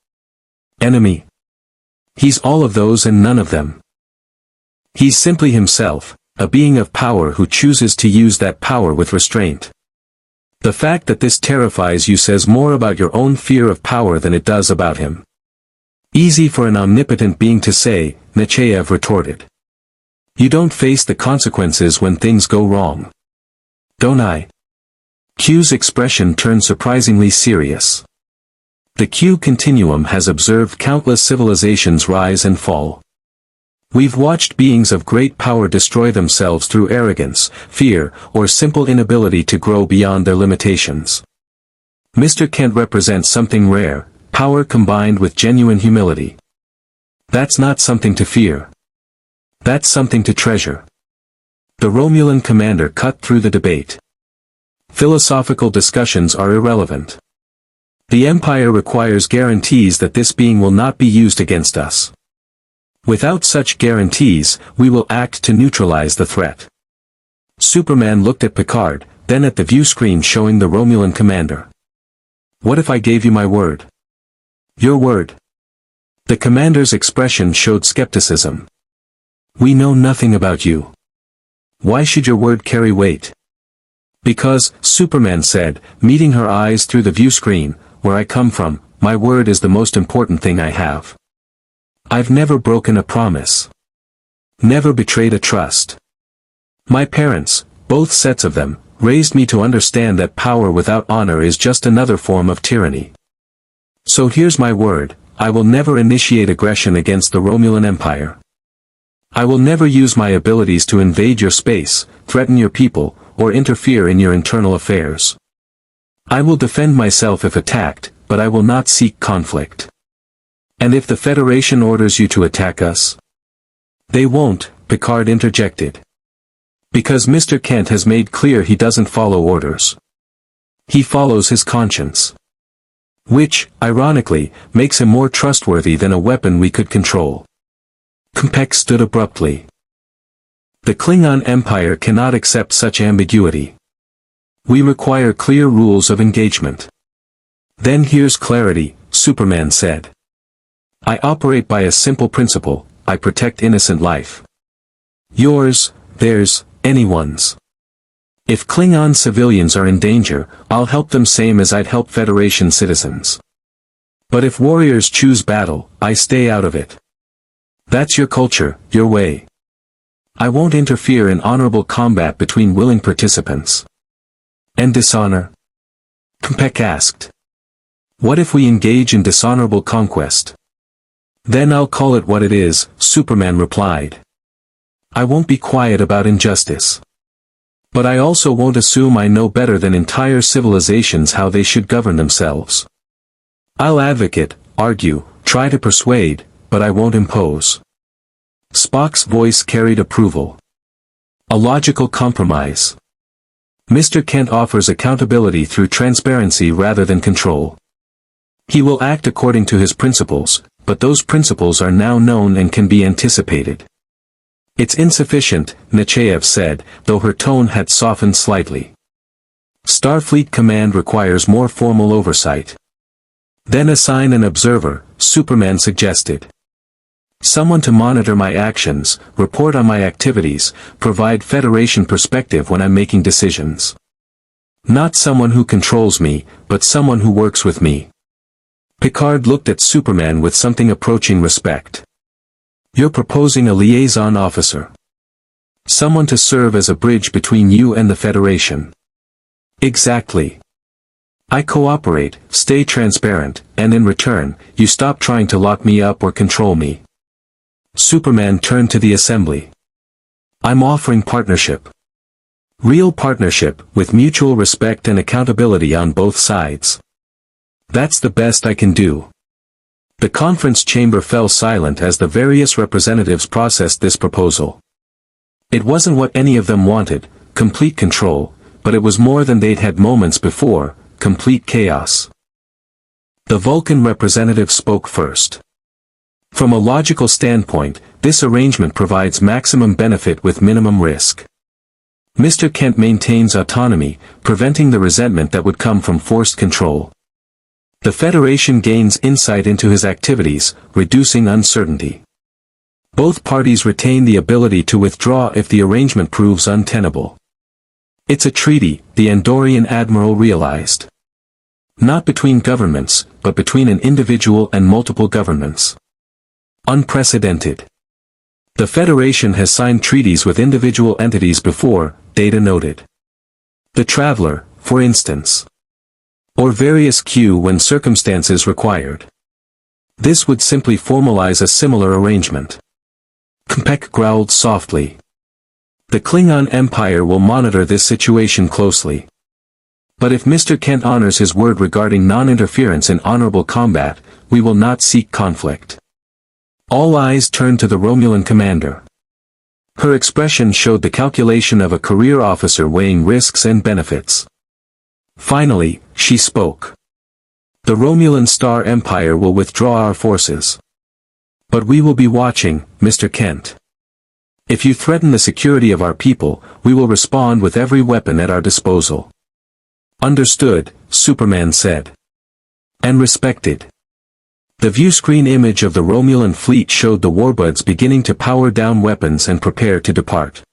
Enemy. He's all of those and none of them. He's simply himself, a being of power who chooses to use that power with restraint. The fact that this terrifies you says more about your own fear of power than it does about him. Easy for an omnipotent being to say, Nechayev retorted. You don't face the consequences when things go wrong. Don't I? Q's expression turned surprisingly serious. The Q continuum has observed countless civilizations rise and fall. We've watched beings of great power destroy themselves through arrogance, fear, or simple inability to grow beyond their limitations. Mr. Kent represents something rare, power combined with genuine humility. That's not something to fear. That's something to treasure. The Romulan commander cut through the debate. Philosophical discussions are irrelevant. The Empire requires guarantees that this being will not be used against us. Without such guarantees, we will act to neutralize the threat. Superman looked at Picard, then at the view screen showing the Romulan commander. What if I gave you my word? Your word. The commander's expression showed skepticism. We know nothing about you. Why should your word carry weight? Because, Superman said, meeting her eyes through the view screen, where I come from, my word is the most important thing I have. I've never broken a promise. Never betrayed a trust. My parents, both sets of them, raised me to understand that power without honor is just another form of tyranny. So here's my word, I will never initiate aggression against the Romulan Empire. I will never use my abilities to invade your space, threaten your people, or interfere in your internal affairs. I will defend myself if attacked, but I will not seek conflict. And if the Federation orders you to attack us? They won't, Picard interjected. Because Mr. Kent has made clear he doesn't follow orders. He follows his conscience. Which, ironically, makes him more trustworthy than a weapon we could control. K'mpec stood abruptly. The Klingon Empire cannot accept such ambiguity. We require clear rules of engagement. Then here's clarity, Superman said. I operate by a simple principle, I protect innocent life. Yours, theirs, anyone's. If Klingon civilians are in danger, I'll help them same as I'd help Federation citizens. But if warriors choose battle, I stay out of it. That's your culture, your way. I won't interfere in honorable combat between willing participants. And dishonor? K'mpec asked. What if we engage in dishonorable conquest? Then I'll call it what it is, Superman replied. I won't be quiet about injustice. But I also won't assume I know better than entire civilizations how they should govern themselves. I'll advocate, argue, try to persuade, but I won't impose. Spock's voice carried approval. A logical compromise. Mr. Kent offers accountability through transparency rather than control. He will act according to his principles, but those principles are now known and can be anticipated. It's insufficient, Nechayev said, though her tone had softened slightly. Starfleet Command requires more formal oversight. Then assign an observer, Superman suggested. Someone to monitor my actions, report on my activities, provide Federation perspective when I'm making decisions. Not someone who controls me, but someone who works with me. Picard looked at Superman with something approaching respect. You're proposing a liaison officer. Someone to serve as a bridge between you and the Federation. Exactly. I cooperate, stay transparent, and in return, you stop trying to lock me up or control me. Superman turned to the assembly. I'm offering partnership. Real partnership, with mutual respect and accountability on both sides. That's the best I can do. The conference chamber fell silent as the various representatives processed this proposal. It wasn't what any of them wanted, complete control, but it was more than they'd had moments before, complete chaos. The Vulcan representative spoke first. From a logical standpoint, this arrangement provides maximum benefit with minimum risk. Mr. Kent maintains autonomy, preventing the resentment that would come from forced control. The Federation gains insight into his activities, reducing uncertainty. Both parties retain the ability to withdraw if the arrangement proves untenable. It's a treaty, the Andorian admiral realized. Not between governments, but between an individual and multiple governments. Unprecedented. The Federation has signed treaties with individual entities before, Data noted. The Traveler, for instance. Or various Q when circumstances required. This would simply formalize a similar arrangement. Kmpek growled softly. The Klingon Empire will monitor this situation closely. But if Mr. Kent honors his word regarding non-interference in honorable combat, we will not seek conflict. All eyes turned to the Romulan commander. Her expression showed the calculation of a career officer weighing risks and benefits. Finally, she spoke. The Romulan Star Empire will withdraw our forces. But we will be watching, Mr. Kent. If you threaten the security of our people, we will respond with every weapon at our disposal. Understood, Superman said. And respected. The viewscreen image of the Romulan fleet showed the warbirds beginning to power down weapons and prepare to depart.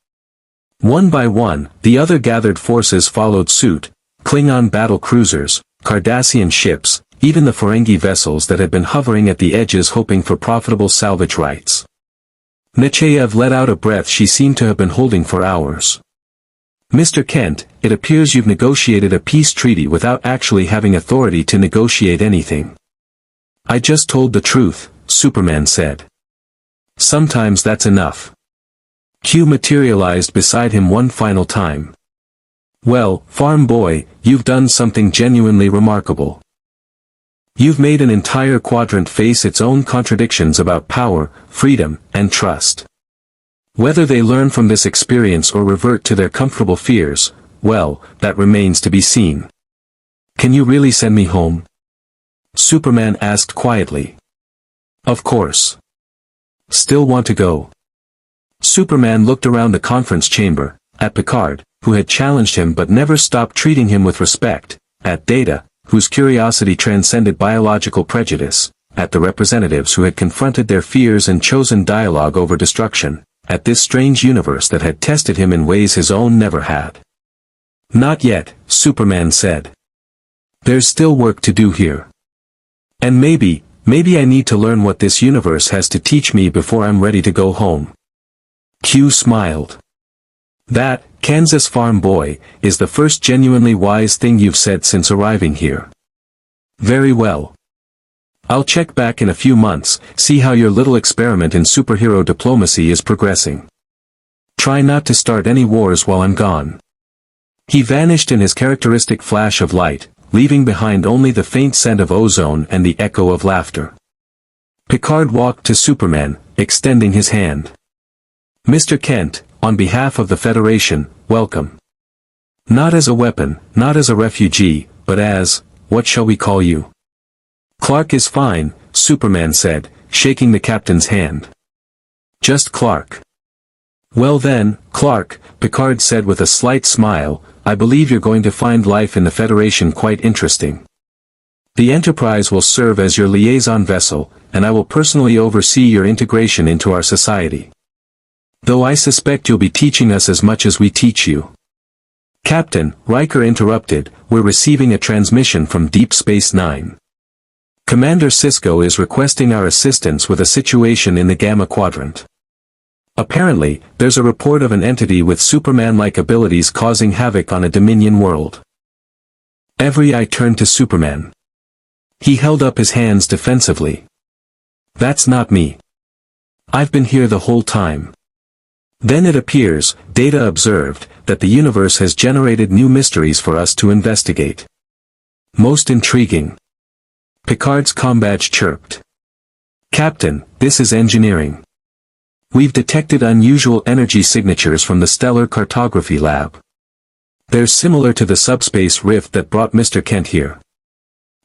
One by one, the other gathered forces followed suit, Klingon battle cruisers, Cardassian ships, even the Ferengi vessels that had been hovering at the edges hoping for profitable salvage rights. Nechayev let out a breath she seemed to have been holding for hours. Mr. Kent, it appears you've negotiated a peace treaty without actually having authority to negotiate anything. I just told the truth, Superman said. Sometimes that's enough. Q materialized beside him one final time. Well, farm boy, you've done something genuinely remarkable. You've made an entire quadrant face its own contradictions about power, freedom, and trust. Whether they learn from this experience or revert to their comfortable fears, well, that remains to be seen. Can you really send me home? Superman asked quietly. Of course. Still want to go? Superman looked around the conference chamber, at Picard, who had challenged him but never stopped treating him with respect, at Data, whose curiosity transcended biological prejudice, at the representatives who had confronted their fears and chosen dialogue over destruction, at this strange universe that had tested him in ways his own never had. Not yet, Superman said. There's still work to do here. And maybe I need to learn what this universe has to teach me before I'm ready to go home. Q smiled. That, Kansas farm boy, is the first genuinely wise thing you've said since arriving here. Very well. I'll check back in a few months, see how your little experiment in superhero diplomacy is progressing. Try not to start any wars while I'm gone. He vanished in his characteristic flash of light, leaving behind only the faint scent of ozone and the echo of laughter. Picard walked to Superman, extending his hand. Mr. Kent, on behalf of the Federation, welcome. Not as a weapon, not as a refugee, but as, what shall we call you? Clark is fine, Superman said, shaking the captain's hand. Just Clark. Well then, Clark, Picard said with a slight smile, I believe you're going to find life in the Federation quite interesting. The Enterprise will serve as your liaison vessel, and I will personally oversee your integration into our society. Though I suspect you'll be teaching us as much as we teach you. Captain, Riker interrupted, we're receiving a transmission from Deep Space Nine. Commander Sisko is requesting our assistance with a situation in the Gamma Quadrant. Apparently, there's a report of an entity with Superman-like abilities causing havoc on a Dominion world. Every eye turned to Superman. He held up his hands defensively. That's not me. I've been here the whole time. Then it appears, Data observed, that the universe has generated new mysteries for us to investigate. Most intriguing. Picard's combadge chirped. Captain, this is engineering. We've detected unusual energy signatures from the Stellar Cartography Lab. They're similar to the subspace rift that brought Mr. Kent here.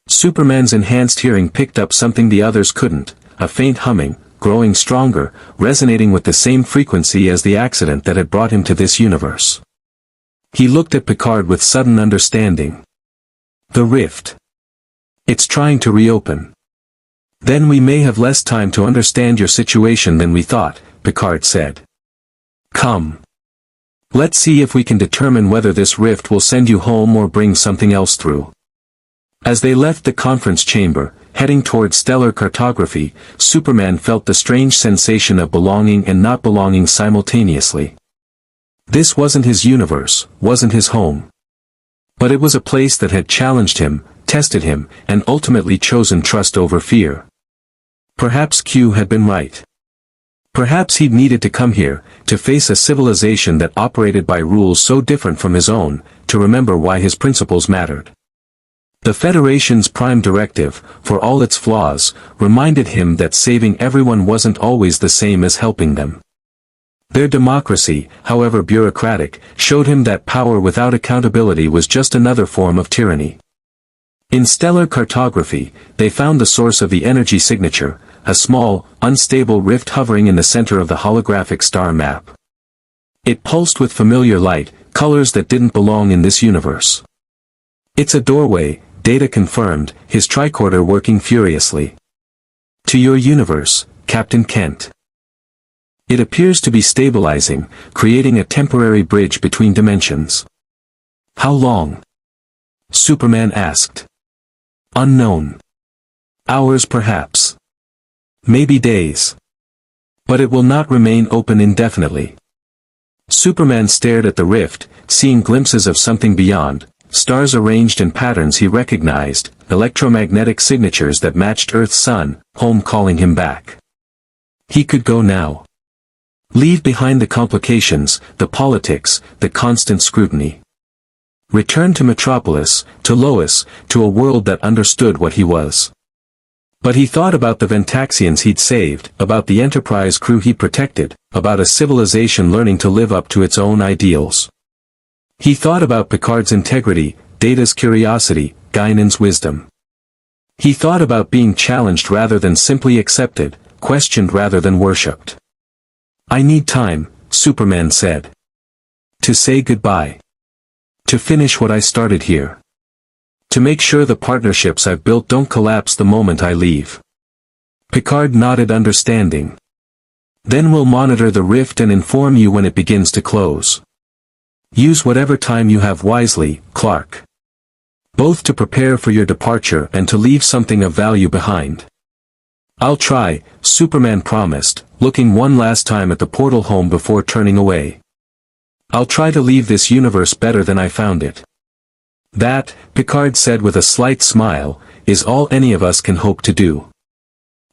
Superman's enhanced hearing picked up something the others couldn't, a faint humming, growing stronger, resonating with the same frequency as the accident that had brought him to this universe. He looked at Picard with sudden understanding. The rift. It's trying to reopen. Then we may have less time to understand your situation than we thought, Picard said. Come. Let's see if we can determine whether this rift will send you home or bring something else through. As they left the conference chamber, heading toward stellar cartography, Superman felt the strange sensation of belonging and not belonging simultaneously. This wasn't his universe, wasn't his home. But it was a place that had challenged him, tested him, and ultimately chosen trust over fear. Perhaps Q had been right. Perhaps he'd needed to come here, to face a civilization that operated by rules so different from his own, to remember why his principles mattered. The Federation's Prime Directive, for all its flaws, reminded him that saving everyone wasn't always the same as helping them. Their democracy, however bureaucratic, showed him that power without accountability was just another form of tyranny. In stellar cartography, they found the source of the energy signature, a small, unstable rift hovering in the center of the holographic star map. It pulsed with familiar light, colors that didn't belong in this universe. It's a doorway, Data confirmed, his tricorder working furiously. To your universe, Captain Kent. It appears to be stabilizing, creating a temporary bridge between dimensions. How long? Superman asked. Unknown. Hours perhaps. Maybe days. But it will not remain open indefinitely. Superman stared at the rift, seeing glimpses of something beyond. Stars arranged in patterns he recognized, electromagnetic signatures that matched Earth's sun, home calling him back. He could go now. Leave behind the complications, the politics, the constant scrutiny. Return to Metropolis, to Lois, to a world that understood what he was. But he thought about the Ventaxians he'd saved, about the Enterprise crew he protected, about a civilization learning to live up to its own ideals. He thought about Picard's integrity, Data's curiosity, Guinan's wisdom. He thought about being challenged rather than simply accepted, questioned rather than worshipped. I need time, Superman said. To say goodbye. To finish what I started here. To make sure the partnerships I've built don't collapse the moment I leave. Picard nodded understanding. Then we'll monitor the rift and inform you when it begins to close. Use whatever time you have wisely, Clark. Both to prepare for your departure and to leave something of value behind. I'll try, Superman promised, looking one last time at the portal home before turning away. I'll try to leave this universe better than I found it. That, Picard said with a slight smile, is all any of us can hope to do.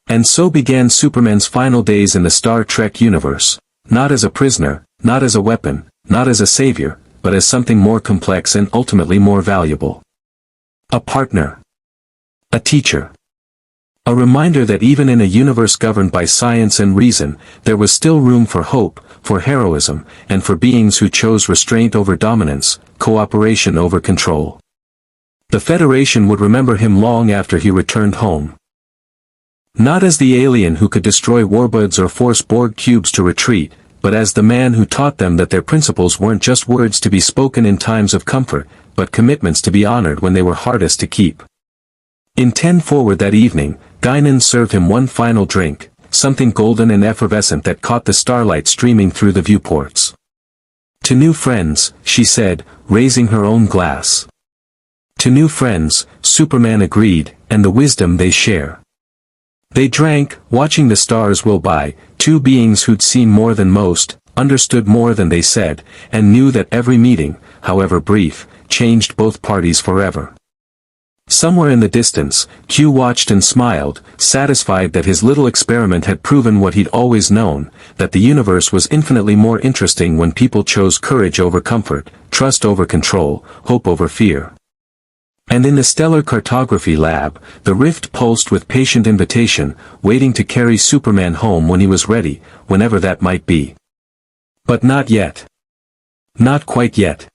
And so began Superman's final days in the Star Trek universe, not as a prisoner, not as a weapon, not as a savior, but as something more complex and ultimately more valuable. A partner. A teacher. A reminder that even in a universe governed by science and reason, there was still room for hope, for heroism, and for beings who chose restraint over dominance, cooperation over control. The Federation would remember him long after he returned home. Not as the alien who could destroy warbirds or force Borg cubes to retreat, but as the man who taught them that their principles weren't just words to be spoken in times of comfort, but commitments to be honored when they were hardest to keep. In 10 forward that evening, Guinan served him one final drink, something golden and effervescent that caught the starlight streaming through the viewports. "To new friends," she said, raising her own glass. "To new friends," Superman agreed, "and the wisdom they share." They drank, watching the stars roll by, two beings who'd seen more than most, understood more than they said, and knew that every meeting, however brief, changed both parties forever. Somewhere in the distance, Q watched and smiled, satisfied that his little experiment had proven what he'd always known, that the universe was infinitely more interesting when people chose courage over comfort, trust over control, hope over fear. And in the stellar cartography lab, the rift pulsed with patient invitation, waiting to carry Superman home when he was ready, whenever that might be. But not yet. Not quite yet.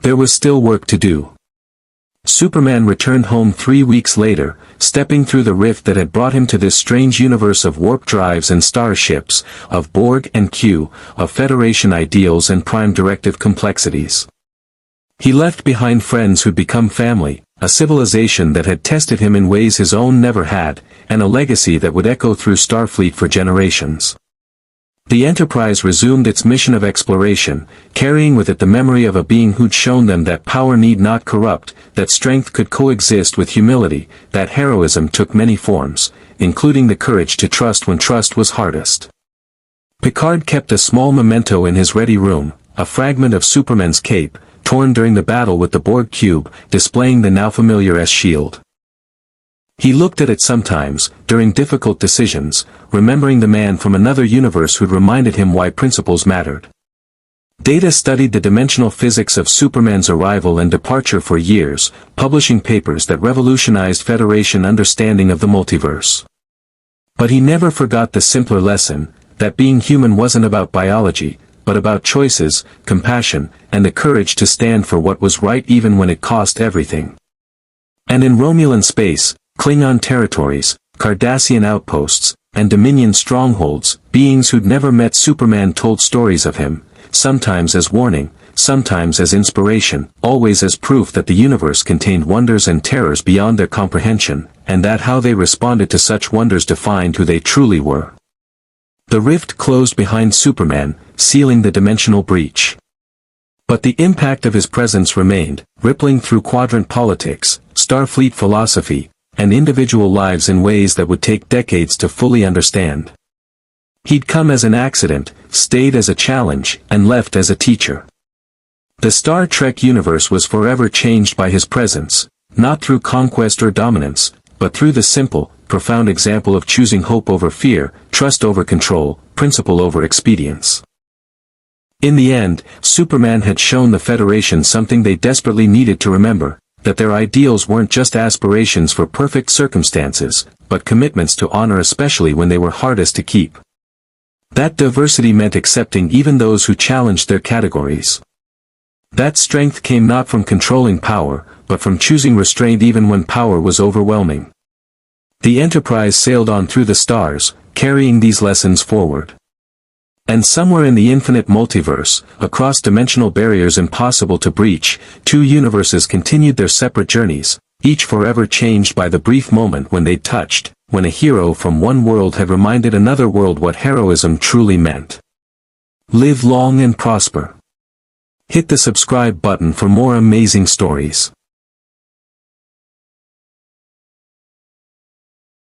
There was still work to do. Superman returned home 3 weeks later, stepping through the rift that had brought him to this strange universe of warp drives and starships, of Borg and Q, of Federation ideals and Prime Directive complexities. He left behind friends who'd become family, a civilization that had tested him in ways his own never had, and a legacy that would echo through Starfleet for generations. The Enterprise resumed its mission of exploration, carrying with it the memory of a being who'd shown them that power need not corrupt, that strength could coexist with humility, that heroism took many forms, including the courage to trust when trust was hardest. Picard kept a small memento in his ready room, a fragment of Superman's cape, torn during the battle with the Borg cube, displaying the now familiar S-shield. He looked at it sometimes, during difficult decisions, remembering the man from another universe who'd reminded him why principles mattered. Data studied the dimensional physics of Superman's arrival and departure for years, publishing papers that revolutionized Federation understanding of the multiverse. But he never forgot the simpler lesson, that being human wasn't about biology, but about choices, compassion, and the courage to stand for what was right even when it cost everything. And in Romulan space, Klingon territories, Cardassian outposts, and Dominion strongholds, beings who'd never met Superman told stories of him, sometimes as warning, sometimes as inspiration, always as proof that the universe contained wonders and terrors beyond their comprehension, and that how they responded to such wonders defined who they truly were. The rift closed behind Superman, sealing the dimensional breach. But the impact of his presence remained, rippling through quadrant politics, Starfleet philosophy, and individual lives in ways that would take decades to fully understand. He'd come as an accident, stayed as a challenge, and left as a teacher. The Star Trek universe was forever changed by his presence, not through conquest or dominance, but through the simple, profound example of choosing hope over fear, trust over control, principle over expedience. In the end, Superman had shown the Federation something they desperately needed to remember, that their ideals weren't just aspirations for perfect circumstances, but commitments to honor especially when they were hardest to keep. That diversity meant accepting even those who challenged their categories. That strength came not from controlling power, but from choosing restraint even when power was overwhelming. The Enterprise sailed on through the stars, carrying these lessons forward. And somewhere in the infinite multiverse, across dimensional barriers impossible to breach, two universes continued their separate journeys, each forever changed by the brief moment when they touched, when a hero from one world had reminded another world what heroism truly meant. Live long and prosper. Hit the subscribe button for more amazing stories.